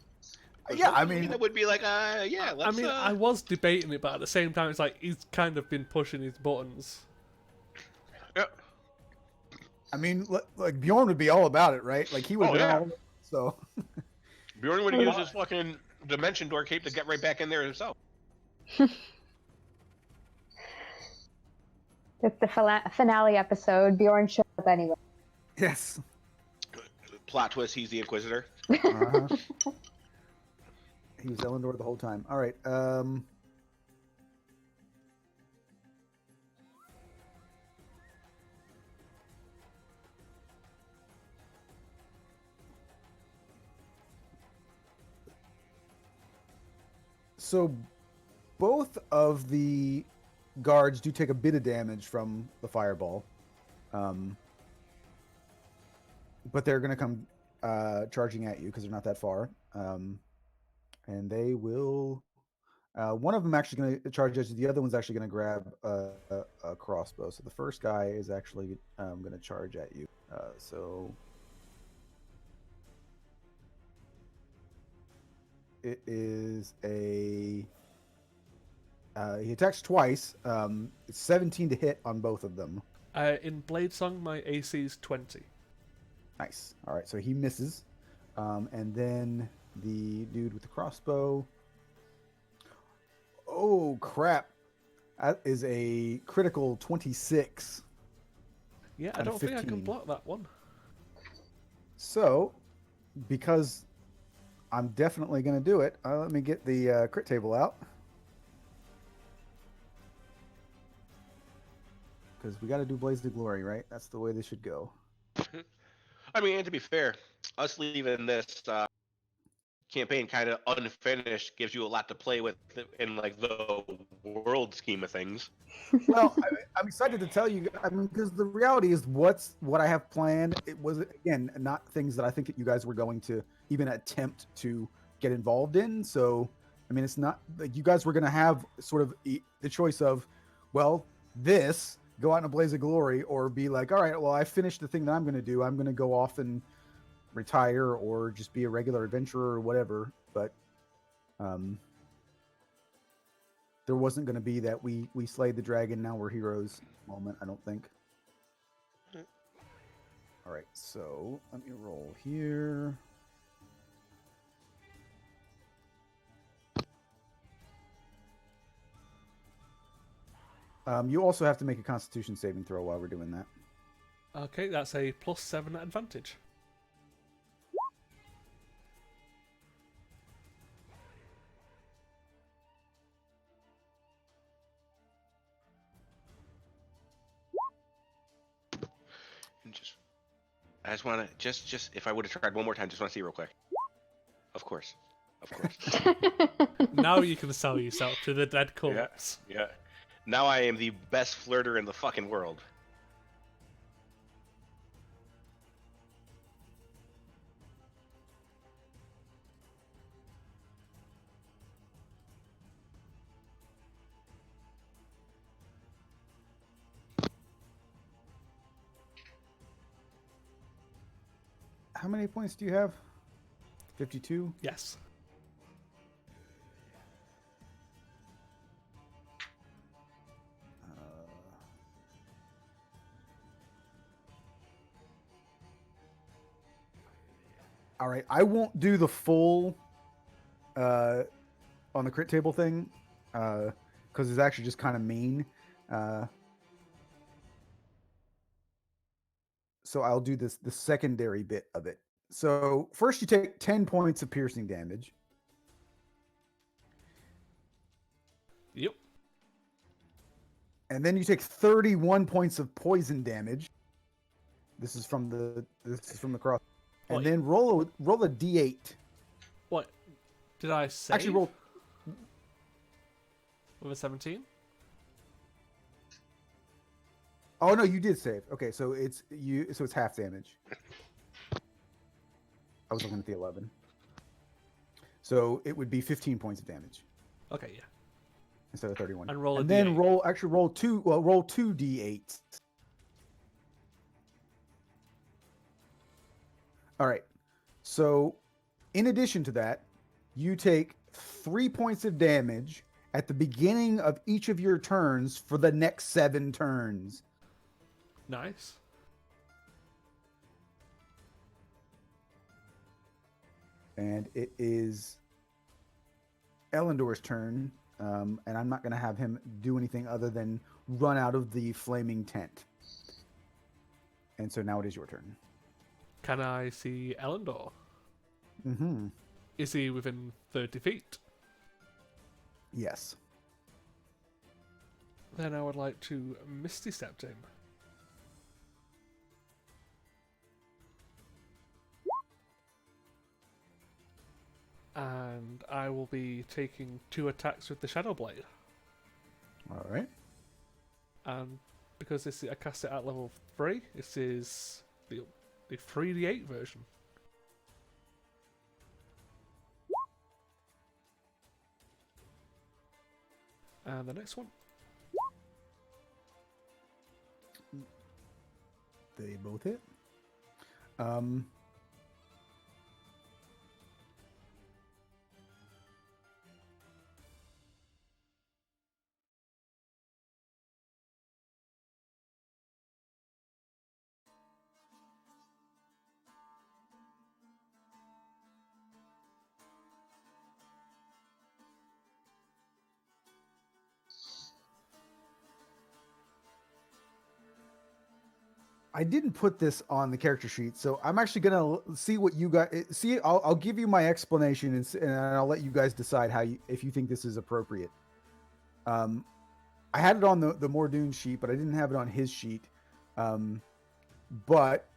[SPEAKER 3] for
[SPEAKER 1] Yeah, I
[SPEAKER 3] some reason,
[SPEAKER 1] mean,
[SPEAKER 3] it would be like, yeah,
[SPEAKER 2] I
[SPEAKER 3] let's.
[SPEAKER 2] mean, I was debating it, but at the same time, it's like he's kind of been pushing his buttons.
[SPEAKER 3] Yeah.
[SPEAKER 1] I mean, like Bjorn would be all about it, right? Like he would
[SPEAKER 3] Oh,
[SPEAKER 1] have been
[SPEAKER 3] yeah.
[SPEAKER 1] all. So
[SPEAKER 3] Bjorn would have used his fucking dimension door cape to get right back in there himself.
[SPEAKER 4] It's the finale episode. Bjorn shows up anyway.
[SPEAKER 1] yes.
[SPEAKER 3] Plot twist: he's the Inquisitor.
[SPEAKER 1] Uh-huh. He was Elendor the whole time. All right. So both of the guards do take a bit of damage from the fireball. But they're going to come charging at you because they're not that far. And they will... one of them actually going to charge at you. The other one's actually going to grab a crossbow. So the first guy is actually going to charge at you. So... It is a... he attacks twice. It's 17 to hit on both of them.
[SPEAKER 2] In Blade Song, my AC is 20.
[SPEAKER 1] Nice. All right, so he misses. And then the dude with the crossbow... Oh, crap. That is a critical 26.
[SPEAKER 2] Yeah, I don't think I can block that one.
[SPEAKER 1] So, because I'm definitely going to do it, let me get the crit table out. Because we got to do Blaze of Glory, right? That's the way this should go.
[SPEAKER 3] I mean, and to be fair, us leaving this campaign kind of unfinished gives you a lot to play with in like the world scheme of things.
[SPEAKER 1] Well, I'm excited to tell you. I mean, because the reality is, what I have planned. It was, again, not things that I think that you guys were going to even attempt to get involved in. So, I mean, it's not like you guys were going to have sort of the choice of, well, this go out in a blaze of glory, or be like, all right, well, I finished the thing that I'm going to do. I'm going to go off and retire, or just be a regular adventurer, or whatever. But there wasn't going to be that we slayed the dragon, now we're heroes moment, I don't think. All right, so let me roll here. You also have to make a Constitution saving throw while we're doing that.
[SPEAKER 2] Okay, that's a +7 advantage.
[SPEAKER 3] I just want to just if I would have tried one more time, just want to see real quick. Of course.
[SPEAKER 2] Now you can sell yourself to the dead corpse.
[SPEAKER 3] Yeah. Now I am the best flirter in the fucking world.
[SPEAKER 1] How many points do you have? 52?
[SPEAKER 2] Yes.
[SPEAKER 1] All right, I won't do the full on the crit table thing because it's actually just kind of mean. So I'll do the secondary bit of it. So first you take 10 points of piercing damage.
[SPEAKER 2] Yep.
[SPEAKER 1] And then you take 31 points of poison damage. This is from the cross. And then roll a d8.
[SPEAKER 2] What did I say?
[SPEAKER 1] Actually, roll
[SPEAKER 2] with a 17.
[SPEAKER 1] Oh no, you did save. Okay, so it's half damage. I was looking at the 11. So it would be 15 points of damage.
[SPEAKER 2] Okay, yeah.
[SPEAKER 1] instead of 31.
[SPEAKER 2] And roll a
[SPEAKER 1] and then
[SPEAKER 2] D8.
[SPEAKER 1] roll two d8s. All right. So, in addition to that, you take 3 points of damage at the beginning of each of your turns for the next 7 turns.
[SPEAKER 2] Nice.
[SPEAKER 1] And it is Elendor's turn, and I'm not going to have him do anything other than run out of the flaming tent. And so now it is your turn.
[SPEAKER 2] Can I see Elendor?
[SPEAKER 1] Mm-hmm.
[SPEAKER 2] Is he within 30 feet?
[SPEAKER 1] Yes.
[SPEAKER 2] Then I would like to Misty Step him. And I will be taking 2 attacks with the Shadow Blade.
[SPEAKER 1] All right.
[SPEAKER 2] And because I cast it at level 3, this is the 3d8 version. And the next one.
[SPEAKER 1] They both hit. I didn't put this on the character sheet, so I'm actually gonna see what you guys see. I'll give you my explanation, and I'll let you guys decide if you think this is appropriate. I had it on the Mordoon sheet, but I didn't have it on his sheet. But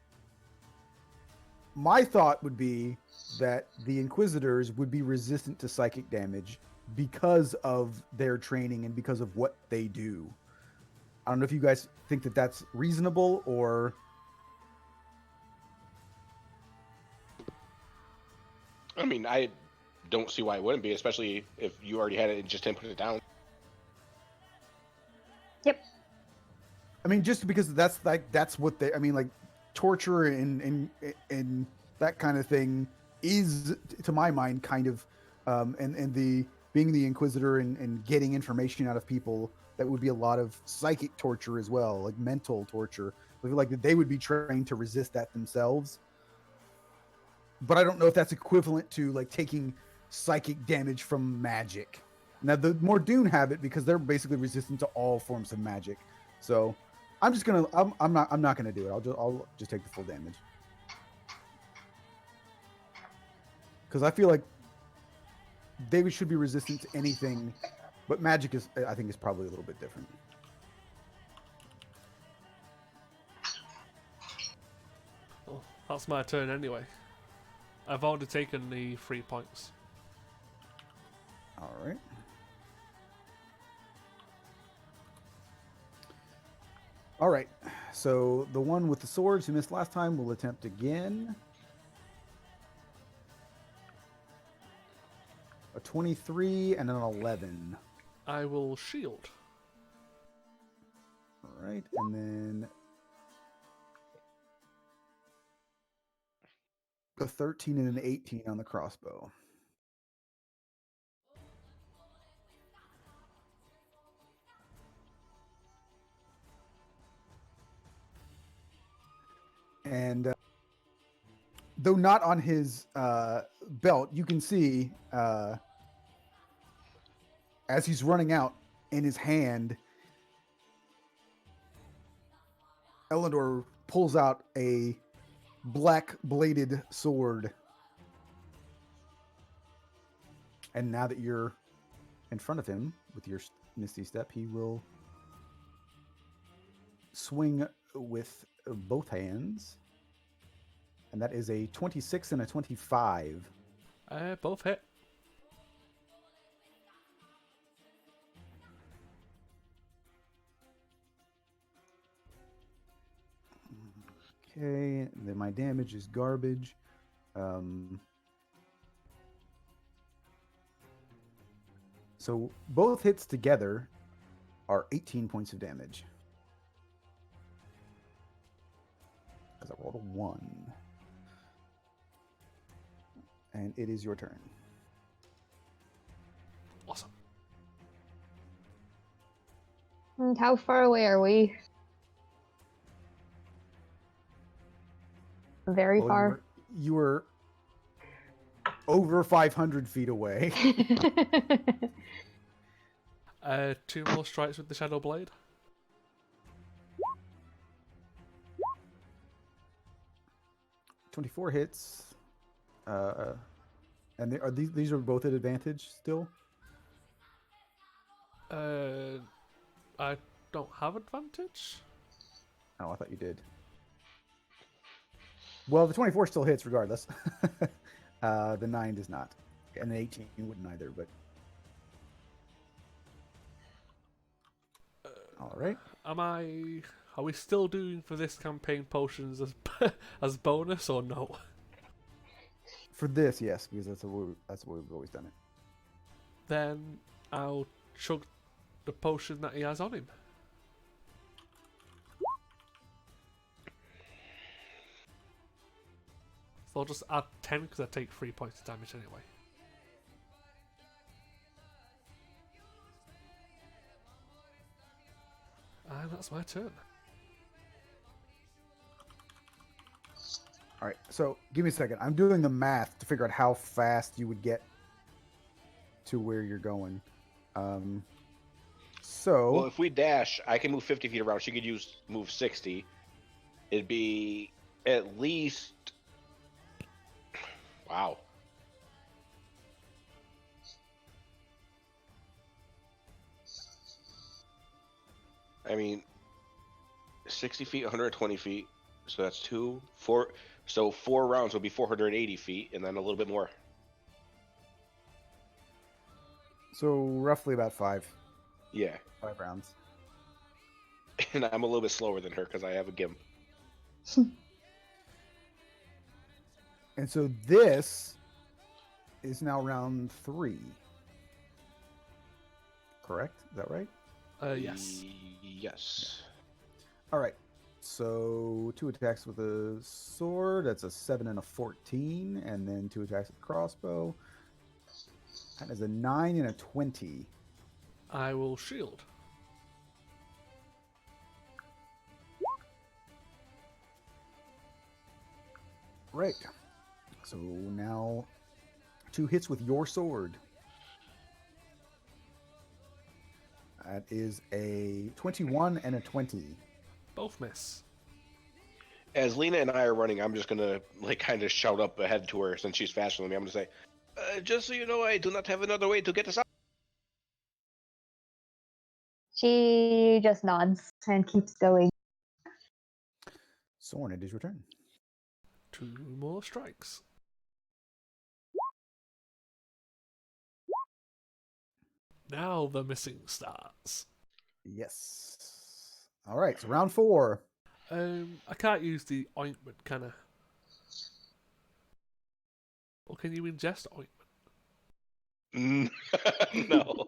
[SPEAKER 1] my thought would be that the Inquisitors would be resistant to psychic damage because of their training and because of what they do. I don't know if you guys think that that's reasonable or...
[SPEAKER 3] I mean, I don't see why it wouldn't be, especially if you already had it and just didn't put it down.
[SPEAKER 4] Yep.
[SPEAKER 1] I mean, just because that's what they... I mean, like, torture and that kind of thing is, to my mind, kind of... and the being the Inquisitor and getting information out of people... That would be a lot of psychic torture as well, like mental torture. I feel like they would be trained to resist that themselves. But I don't know if that's equivalent to like taking psychic damage from magic. Now the Mordoon have it because they're basically resistant to all forms of magic. So I'm just gonna I'm not gonna do it. I'll just take the full damage. Because I feel like they should be resistant to anything. But magic I think, is probably a little bit different.
[SPEAKER 2] Well, that's my turn anyway. I've already taken the 3 points.
[SPEAKER 1] All right. All right. So the one with the swords who missed last time will attempt again. A 23 and an 11.
[SPEAKER 2] I will shield.
[SPEAKER 1] All right, and then a 13 and an 18 on the crossbow. And though not on his belt, you can see as he's running out in his hand, Elendor pulls out a black bladed sword. And now that you're in front of him with your Misty Step, he will swing with both hands. And that is a 26 and a 25.
[SPEAKER 2] Both hit.
[SPEAKER 1] Okay, then my damage is garbage. So both hits together are 18 points of damage. Because I rolled a 1. And it is your turn.
[SPEAKER 2] Awesome.
[SPEAKER 4] And how far away are we? Very
[SPEAKER 1] Well,
[SPEAKER 4] far.
[SPEAKER 1] You were over 500 feet away.
[SPEAKER 2] 2 more strikes with the Shadow Blade.
[SPEAKER 1] .24 hits. And these are both at advantage still?
[SPEAKER 2] I don't have advantage.
[SPEAKER 1] Oh, I thought you did. Well, the 24 still hits regardless. The 9 does not. And the 18 wouldn't either, but... All right.
[SPEAKER 2] Are we still doing for this campaign potions as as bonus or no?
[SPEAKER 1] For this, yes, because that's what we've always done it.
[SPEAKER 2] Then I'll chug the potion that he has on him. So I'll just add 10 because I take 3 points of damage anyway. And that's my turn.
[SPEAKER 1] All right, so give me a second. I'm doing the math to figure out how fast you would get to where you're going.
[SPEAKER 3] Well, if we dash, I can move 50 feet around. She could move 60. It'd be at least... Wow. I mean, 60 feet, 120 feet. So that's 4. So 4 rounds would be 480 feet, and then a little bit more.
[SPEAKER 1] So roughly about 5
[SPEAKER 3] Yeah.
[SPEAKER 1] 5 rounds.
[SPEAKER 3] And I'm a little bit slower than her because I have a gimp.
[SPEAKER 1] And so this is now round 3. Correct? Is that right?
[SPEAKER 2] Yes.
[SPEAKER 3] Yes.
[SPEAKER 1] All right. So 2 attacks with a sword. That's a 7 and a 14. And then 2 attacks with a crossbow. That is a 9 and a 20.
[SPEAKER 2] I will shield.
[SPEAKER 1] Right. So now 2 hits with your sword. That is a 21 and a 20.
[SPEAKER 2] Both miss.
[SPEAKER 3] As Lena and I are running, I'm just gonna kind of shout up ahead to her since she's faster than me. I'm gonna say, "Just so you know, I do not have another way to get us out."
[SPEAKER 4] She just nods and keeps going.
[SPEAKER 1] Soren, it is your turn.
[SPEAKER 2] 2 more strikes. Now the missing starts.
[SPEAKER 1] Yes. All right. So round 4.
[SPEAKER 2] I can't use the ointment, can I? Or can you ingest ointment?
[SPEAKER 3] No.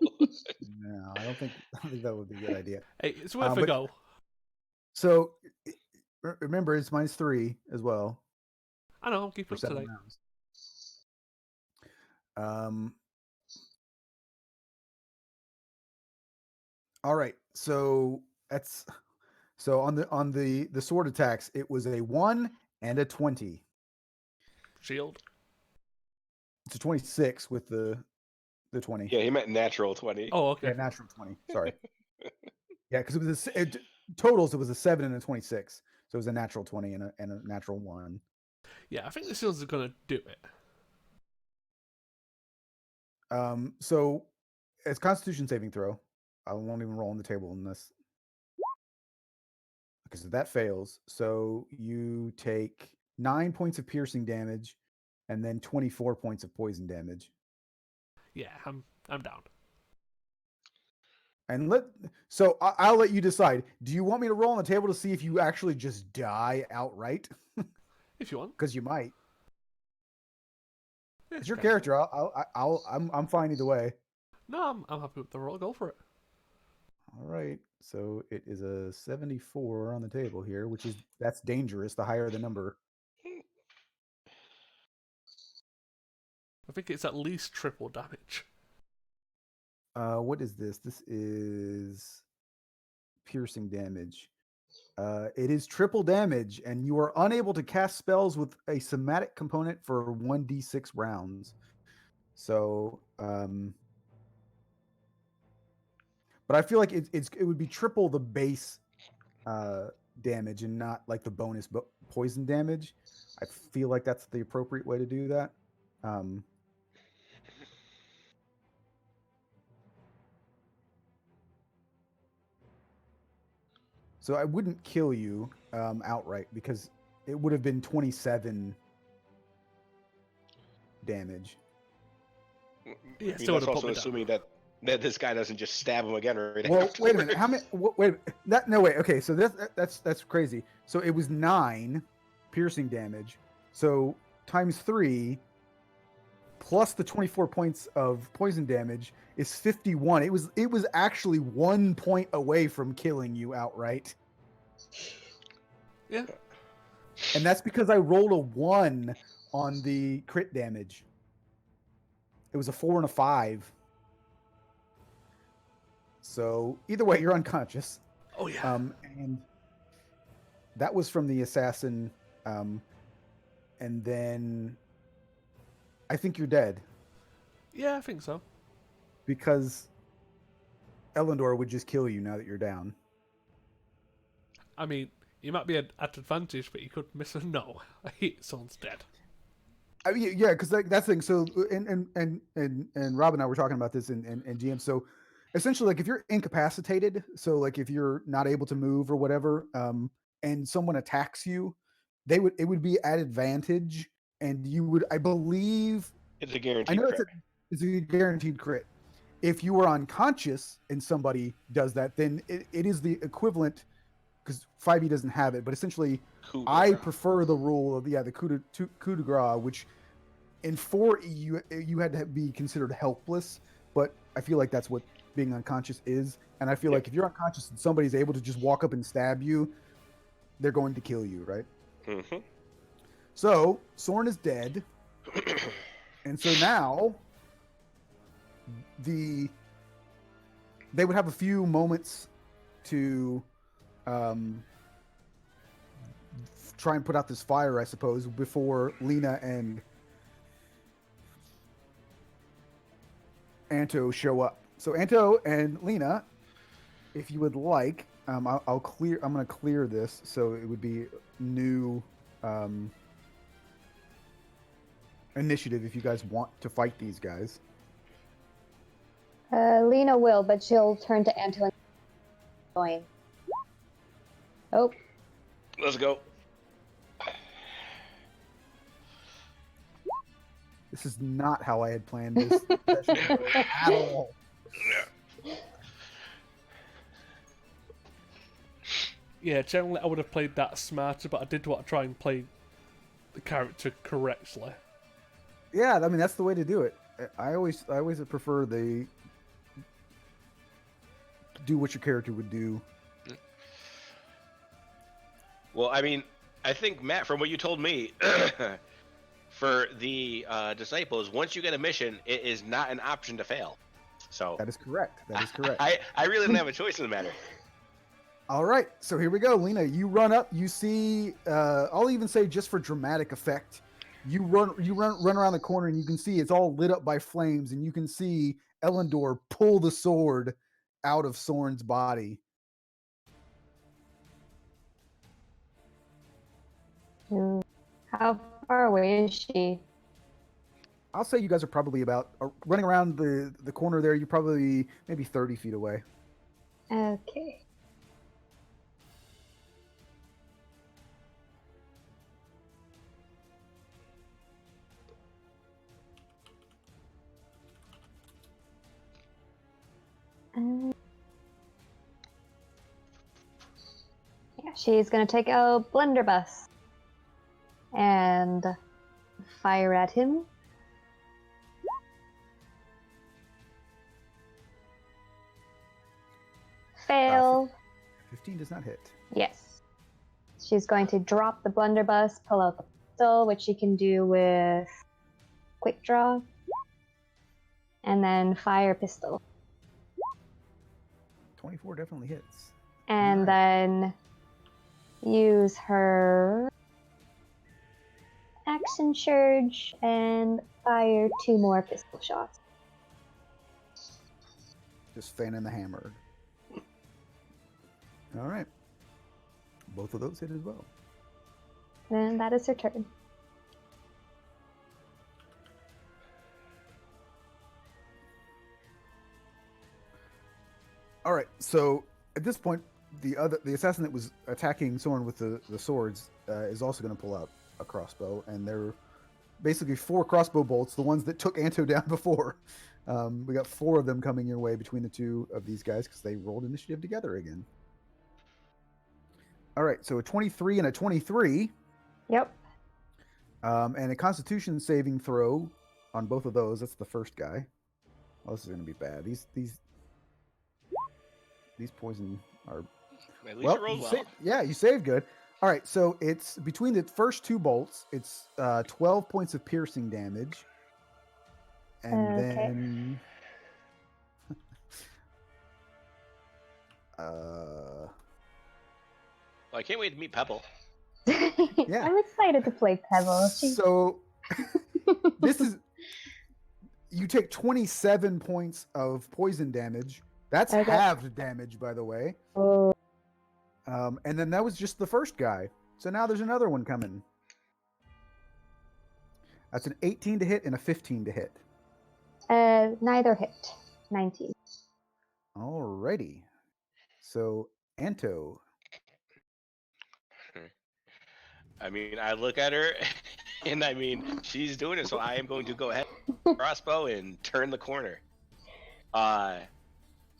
[SPEAKER 1] No, I don't think that would be a good idea.
[SPEAKER 2] Hey, it's worth a go.
[SPEAKER 1] So remember, it's -3 as well
[SPEAKER 2] I know, I'm keeping
[SPEAKER 1] for
[SPEAKER 2] up
[SPEAKER 1] 7
[SPEAKER 2] today.
[SPEAKER 1] rounds. All right. So on the sword attacks, it was a 1 and a 20.
[SPEAKER 2] Shield.
[SPEAKER 1] It's a 26 with the 20.
[SPEAKER 3] Yeah, he meant natural 20.
[SPEAKER 2] Oh, okay.
[SPEAKER 1] Yeah, natural 20. Sorry. Yeah, because totals. It was a 7 and a 26. So it was a natural 20 and a natural 1.
[SPEAKER 2] Yeah, I think this one's gonna do it.
[SPEAKER 1] So it's Constitution saving throw. I won't even roll on the table unless, because that fails. So you take 9 points of piercing damage, and then 24 points of poison damage.
[SPEAKER 2] Yeah, I'm down.
[SPEAKER 1] And I'll let you decide. Do you want me to roll on the table to see if you actually just die outright?
[SPEAKER 2] If you want.
[SPEAKER 1] Because you might.
[SPEAKER 2] Yeah,
[SPEAKER 1] It's your
[SPEAKER 2] okay.
[SPEAKER 1] character. I'm fine either way.
[SPEAKER 2] No, I'm happy with the roll. Go for it.
[SPEAKER 1] All right. So it is a 74 on the table here, that's dangerous. The higher the number.
[SPEAKER 2] I think it's at least triple damage.
[SPEAKER 1] What is this? This is piercing damage. It is triple damage, and you are unable to cast spells with a somatic component for 1d6 rounds. So, but I feel like it would be triple the base damage and not like the bonus poison damage. I feel like that's the appropriate way to do that. So I wouldn't kill you outright because it would have been 27 damage.
[SPEAKER 2] Yeah,
[SPEAKER 3] I mean,
[SPEAKER 2] still would
[SPEAKER 3] that's
[SPEAKER 2] have
[SPEAKER 3] also
[SPEAKER 2] put me down.
[SPEAKER 3] assuming that this guy doesn't just stab him again right
[SPEAKER 1] Well,
[SPEAKER 3] afterwards.
[SPEAKER 1] wait a minute. How many? Wait. No, wait. Okay, so that's crazy. So it was 9 piercing damage. So times 3 plus the 24 points of poison damage is 51. It was actually 1 point away from killing you outright.
[SPEAKER 2] Yeah.
[SPEAKER 1] And that's because I rolled a 1 on the crit damage. It was a 4 and a 5. So either way, you're unconscious.
[SPEAKER 2] Oh yeah.
[SPEAKER 1] And that was from the assassin. And then I think you're dead
[SPEAKER 2] Yeah, I think so.
[SPEAKER 1] because Elendor would just kill you now that you're down.
[SPEAKER 2] I mean, you might be at advantage, but you could miss a no. Someone's dead.
[SPEAKER 1] I mean, yeah, because that's the thing. So, and Rob and I were talking about this in GM. So, essentially, like if you're incapacitated, so like if you're not able to move or whatever, and someone attacks you, it would be at advantage, and you would, I believe,
[SPEAKER 3] It's a
[SPEAKER 1] I
[SPEAKER 3] guaranteed
[SPEAKER 1] know
[SPEAKER 3] crit.
[SPEAKER 1] it's a guaranteed crit. If you are unconscious and somebody does that, then it is the equivalent because 5e doesn't have it, but essentially,
[SPEAKER 3] Coup de
[SPEAKER 1] I
[SPEAKER 3] grace.
[SPEAKER 1] prefer the rule of the coup de grace, which in 4e you had to be considered helpless, but I feel like that's what being unconscious is, and I feel like if you're unconscious and somebody's able to just walk up and stab you, they're going to kill you, right?
[SPEAKER 3] Mm-hmm.
[SPEAKER 1] So Soren is dead, and so now they would have a few moments to try and put out this fire, I suppose, before Lena and Anto show up. So Anto and Lena, if you would like, I'll clear. I'm going to clear this, so it would be new initiative if you guys want to fight these guys.
[SPEAKER 4] Lena will, but she'll turn to Anto and join. Oh,
[SPEAKER 3] Let's go.
[SPEAKER 1] This is not how I had planned this session at all.
[SPEAKER 2] Yeah, generally I would have played that smarter, but I did want to try and play the character correctly.
[SPEAKER 1] Yeah, I mean that's the way to do it. I always prefer the do what your character would do.
[SPEAKER 3] Well, I mean, I think, Matt, from what you told me, for the disciples, once you get a mission, it is not an option to fail. So
[SPEAKER 1] That is correct. That is correct.
[SPEAKER 3] I really don't have a choice in the matter.
[SPEAKER 1] All right, so here we go, Lena. You run up. You see. I'll even say just for dramatic effect, you run around the corner, and you can see it's all lit up by flames, and you can see Elendor pull the sword out of Soren's body.
[SPEAKER 4] how far away is she?
[SPEAKER 1] I'll say you guys are probably about running around the corner there. You're probably maybe 30 feet away.
[SPEAKER 4] Okay. Yeah, she's gonna take a blunderbuss and fire at him. Fail.
[SPEAKER 1] 15 does not hit.
[SPEAKER 4] Yes. She's going to drop the blunderbuss, pull out the pistol, which she can do with quick draw, and then fire pistol.
[SPEAKER 1] 24 definitely hits.
[SPEAKER 4] And then use her action surge and fire 2 more pistol shots.
[SPEAKER 1] Just fanning the hammer. All right. Both of those hit as well.
[SPEAKER 4] And that is her turn.
[SPEAKER 1] All right. So at this point, the assassin that was attacking Soren with the swords is also going to pull out a crossbow, and they're basically 4 crossbow bolts, the ones that took Anto down before. We got 4 of them coming your way between the 2 of these guys because they rolled initiative together again. All right, so a 23 and a 23.
[SPEAKER 4] Yep.
[SPEAKER 1] And a Constitution saving throw on both of those. That's the first guy. Oh, this is going to be bad. These poison are...
[SPEAKER 3] At least you rolled well.
[SPEAKER 1] Yeah, you saved good. All right, so it's between the first 2 bolts, it's 12 points of piercing damage. And then...
[SPEAKER 3] Well, I can't wait to meet Pebble.
[SPEAKER 1] Yeah.
[SPEAKER 4] I'm excited to play Pebble.
[SPEAKER 1] So this is... You take 27 points of poison damage. That's halved damage, by the way.
[SPEAKER 4] Oh.
[SPEAKER 1] And then that was just the first guy. So now there's another one coming. That's an 18 to hit and a 15 to hit.
[SPEAKER 4] Neither hit. 19.
[SPEAKER 1] Alrighty. So, Anto.
[SPEAKER 3] I mean, I look at her, and I mean, she's doing it, so I am going to go ahead, crossbow, and turn the corner.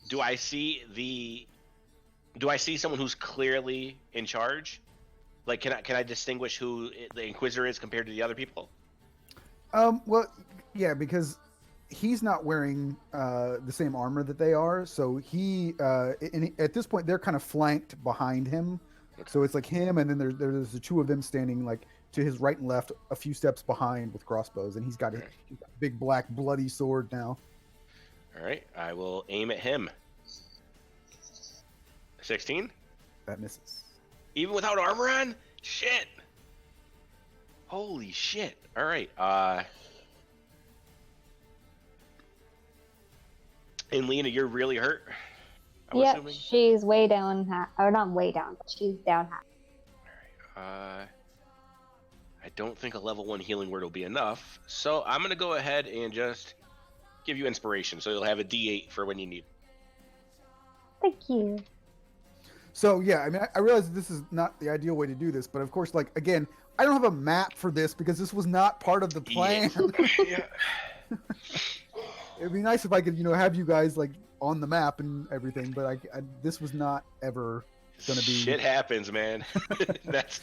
[SPEAKER 3] Do I see someone who's clearly in charge? Like, can I distinguish who the Inquisitor is compared to the other people?
[SPEAKER 1] Well, yeah, because he's not wearing the same armor that they are, so he at this point they're kind of flanked behind him. So it's like him, and then there's the 2 of them standing like to his right and left, a few steps behind with crossbows, and he's got a big black bloody sword now.
[SPEAKER 3] All right, I will aim at him. 16?
[SPEAKER 1] That misses.
[SPEAKER 3] Even without armor on? Shit. Holy shit. All right. And Lena, you're really hurt?
[SPEAKER 4] Yep,
[SPEAKER 3] assuming?
[SPEAKER 4] she's way down, or not way down, but she's down half.
[SPEAKER 3] Alright, I don't think a level 1 healing word will be enough, so I'm going to go ahead and just give you inspiration, so you'll have a D8 for when you need.
[SPEAKER 4] Thank you.
[SPEAKER 1] So, yeah, I mean, I realize that this is not the ideal way to do this, but of course, like, again, I don't have a map for this because this was not part of the plan.
[SPEAKER 3] Yeah.
[SPEAKER 1] It'd be nice if I could, have you guys, like, on the map and everything, but this was not ever going to be...
[SPEAKER 3] Shit happens, man. That's...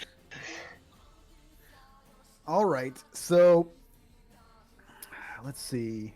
[SPEAKER 1] All right, so let's see.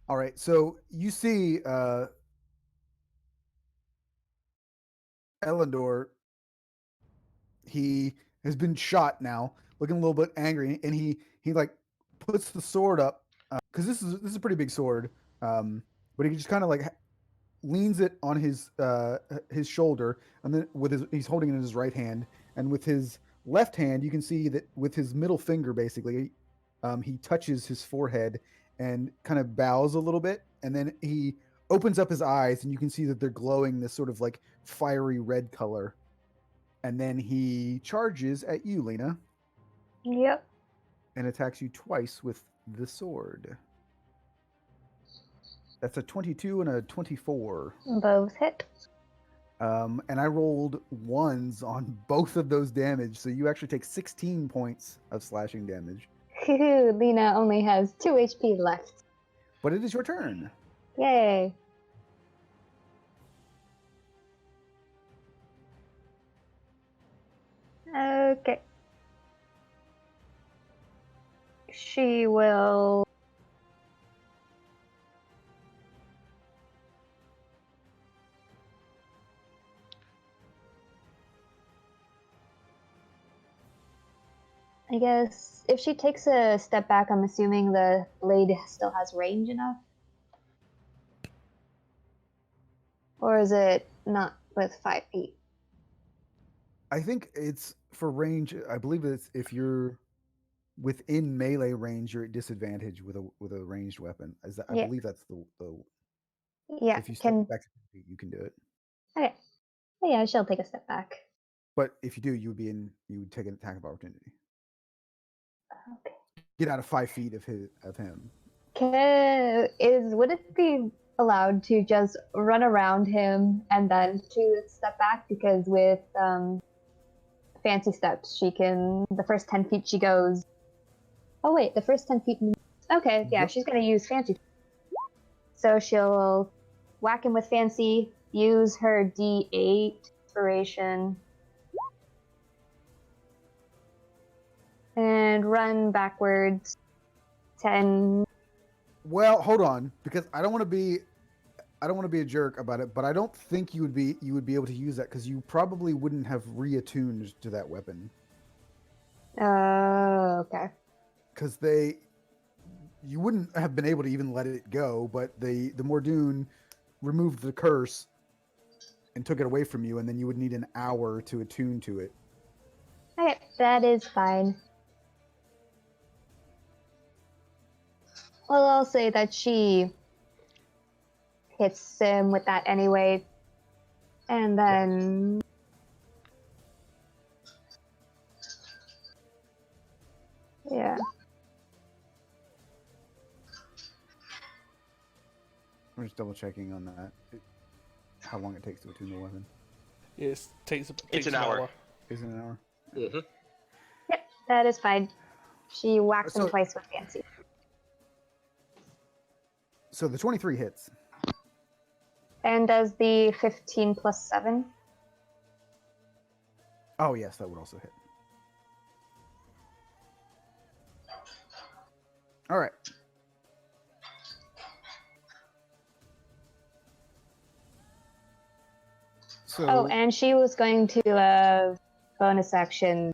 [SPEAKER 1] All right, so you see Elendor, he has been shot now, looking a little bit angry, and he like puts the sword up because this is a pretty big sword, but he just kind of like leans it on his shoulder, and then he's holding it in his right hand, and with his left hand you can see that with his middle finger basically, he touches his forehead and kind of bows a little bit, and then he opens up his eyes, and you can see that they're glowing this sort of like fiery red color. And then he charges at you, Lena.
[SPEAKER 4] Yep.
[SPEAKER 1] And attacks you twice with the sword. That's a 22 and a 24.
[SPEAKER 4] Both hit.
[SPEAKER 1] And I rolled ones on both of those damage, so you actually take 16 points of slashing damage.
[SPEAKER 4] Lena only has 2 HP left.
[SPEAKER 1] But it is your turn.
[SPEAKER 4] Yay. Okay. She will... I guess if she takes a step back, I'm assuming the blade still has range enough? Or is it not with 5 feet?
[SPEAKER 1] I think it's for range. I believe it's if you're within melee range, you're at disadvantage with a ranged weapon. I
[SPEAKER 4] Yeah.
[SPEAKER 1] believe that's the
[SPEAKER 4] Yeah,
[SPEAKER 1] if you step back, you can do it.
[SPEAKER 4] Okay. Oh, yeah, she'll take a step back.
[SPEAKER 1] But if you do, you would take an attack of opportunity.
[SPEAKER 4] Okay.
[SPEAKER 1] Get out of 5 feet of him.
[SPEAKER 4] Would it be allowed to just run around him and then to step back? Because with fancy steps, she can. The first 10 feet she goes. Oh wait, the first 10 feet. Okay, yeah,
[SPEAKER 1] Yep.
[SPEAKER 4] she's gonna use fancy. So she'll whack him with fancy. Use her D8 inspiration. And run backwards 10.
[SPEAKER 1] Well, hold on, because I don't want to be a jerk about it, but I don't think you would be able to use that because you probably wouldn't have reattuned to that weapon.
[SPEAKER 4] Okay.
[SPEAKER 1] Because you wouldn't have been able to even let it go, but the Mordoon removed the curse and took it away from you, and then you would need an hour to attune to it.
[SPEAKER 4] Okay, that is fine. Well, I'll say that she hits him with that anyway. And then... Yeah.
[SPEAKER 1] I'm just double checking on that. How long it takes to attune the weapon.
[SPEAKER 2] It takes
[SPEAKER 3] an hour.
[SPEAKER 1] Is it an hour?
[SPEAKER 3] Mm-hmm.
[SPEAKER 4] Yep, that is fine. She whacks him twice with fancy.
[SPEAKER 1] So the 23 hits.
[SPEAKER 4] And does the 15 plus 7?
[SPEAKER 1] Oh, yes, that would also hit. All right. So,
[SPEAKER 4] Oh, and she was going to bonus action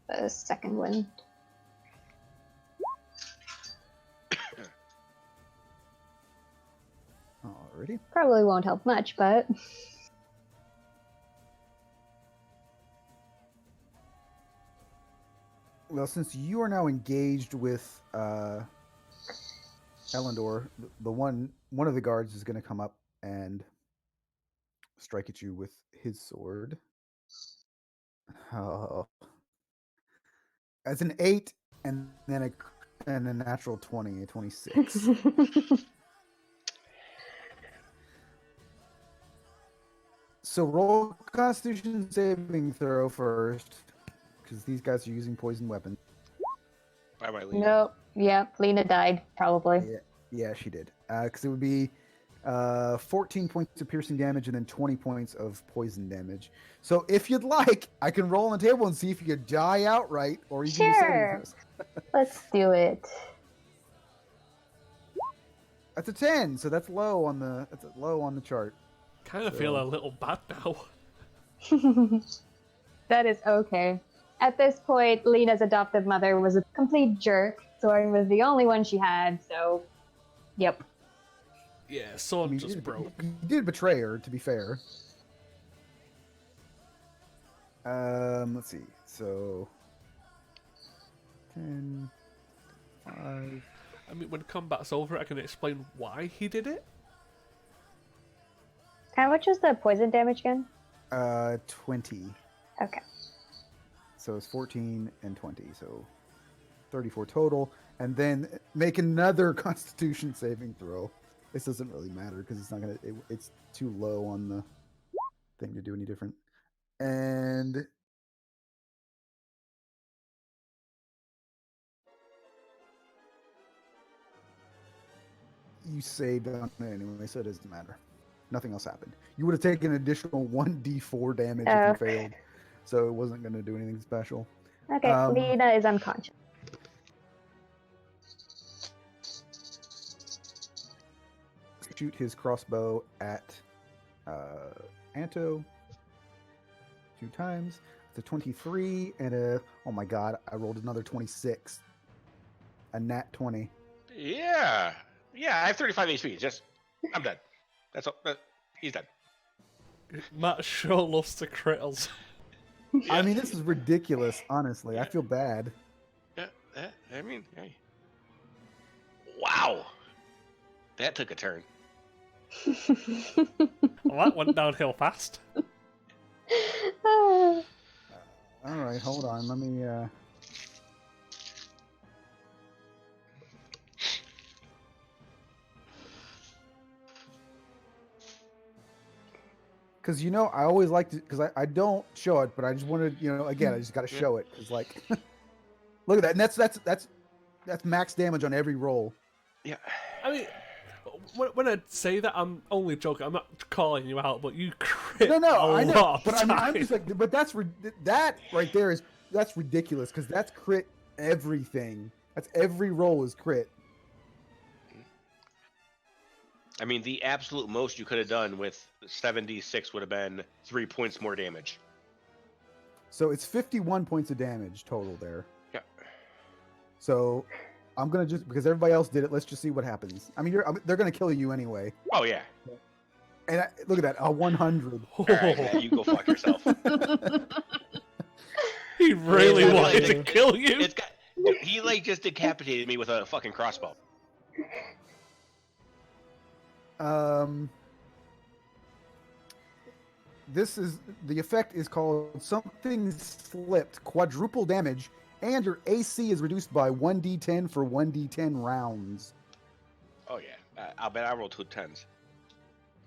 [SPEAKER 4] a second one.
[SPEAKER 1] alrighty.
[SPEAKER 4] Probably won't help much, but...
[SPEAKER 1] Well, since you are now engaged with Elendor, the one of the guards is going to come up and strike at you with his sword. Oh. As an 8 and then a natural 20, a 26. So roll Constitution saving throw first, because these guys are using poison weapons.
[SPEAKER 3] Bye bye, Lena.
[SPEAKER 4] Nope. Yep, Lena died, probably.
[SPEAKER 1] Yeah, she did. Because it would be 14 points of piercing damage and then 20 points of poison damage. So if you'd like, I can roll on the table and see if you could die outright, or you can do saving
[SPEAKER 4] Sure.
[SPEAKER 1] throws.
[SPEAKER 4] Let's do it.
[SPEAKER 1] That's a 10, so that's low on the chart.
[SPEAKER 2] Kind of feel a little bad now.
[SPEAKER 4] That is okay. At this point, Lena's adopted mother was a complete jerk. Soren was the only one she had, so... Yep.
[SPEAKER 2] Yeah, sword just broke.
[SPEAKER 1] You did betray her, to be fair. Let's see. So 10, 5.
[SPEAKER 2] I mean, when combat's over, I can explain why he did it.
[SPEAKER 4] How much was the poison damage again?
[SPEAKER 1] 20.
[SPEAKER 4] Okay.
[SPEAKER 1] So it's 14 and 20, so 34 total. And then make another Constitution saving throw. This doesn't really matter because it's not gonna. It's too low on the thing to do any different. And you saved on it anyway, so it doesn't matter. Nothing else happened. You would have taken an additional 1d4 damage if you failed, so it wasn't going to do anything special.
[SPEAKER 4] Okay, Lena is unconscious.
[SPEAKER 1] Shoot his crossbow at Anto 2 times. It's a 23 and a. Oh my god! I rolled another 26. A nat 20.
[SPEAKER 3] Yeah. Yeah, I have 35 HP. Just, I'm dead. That's all. He's dead.
[SPEAKER 2] Matt sure loves to crit us.
[SPEAKER 1] I mean, this is ridiculous. Honestly, I feel bad.
[SPEAKER 3] Yeah. I mean, hey. Wow. That took a turn.
[SPEAKER 2] Well, that went downhill fast.
[SPEAKER 1] All right, hold on. Let me. Because I always like to. Because I don't show it, but I just wanted, again, I just got to show it. Because look at that, and that's max damage on every roll.
[SPEAKER 3] Yeah.
[SPEAKER 2] I mean, when I say that, I'm only joking. I'm not calling you out, but you crit.
[SPEAKER 1] No, I know.
[SPEAKER 2] But
[SPEAKER 1] I mean, I'm just like, but that right there that's ridiculous because that's crit everything. That's every roll is crit.
[SPEAKER 3] I mean, the absolute most you could have done with 76 would have been 3 points more damage.
[SPEAKER 1] So it's 51 points of damage total there.
[SPEAKER 3] Yeah.
[SPEAKER 1] So I'm gonna because everybody else did it. Let's just see what happens. I mean, they're gonna kill you anyway.
[SPEAKER 3] Oh yeah.
[SPEAKER 1] And look at that, a 100.
[SPEAKER 3] All right, man, you go fuck yourself.
[SPEAKER 2] He really wanted to kill you.
[SPEAKER 3] He just decapitated me with a fucking crossbow.
[SPEAKER 1] The effect is called Something Slipped, quadruple damage, and your AC is reduced by 1d10 for 1d10 rounds.
[SPEAKER 3] Oh yeah, I'll bet I rolled 2 10s.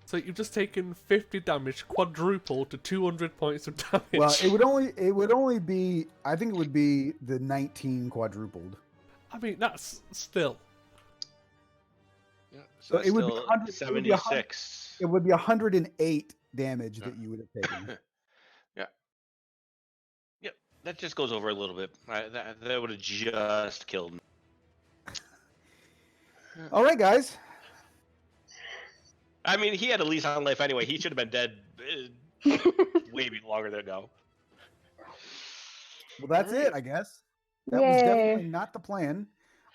[SPEAKER 2] So you've just taken 50 damage, quadruple to 200 points of damage.
[SPEAKER 1] Well, it would only be, I think it would be the 19 quadrupled.
[SPEAKER 2] I mean, that's still.
[SPEAKER 3] Yeah, so
[SPEAKER 1] it would be
[SPEAKER 3] 76.
[SPEAKER 1] It would be 108 damage that you would have taken.
[SPEAKER 3] Yep, that just goes over a little bit. That would have just killed me.
[SPEAKER 1] All right, guys.
[SPEAKER 3] I mean, he had a lease on life anyway. He should have been dead way longer ago.
[SPEAKER 1] Well, that's it, I guess. That was definitely not the plan.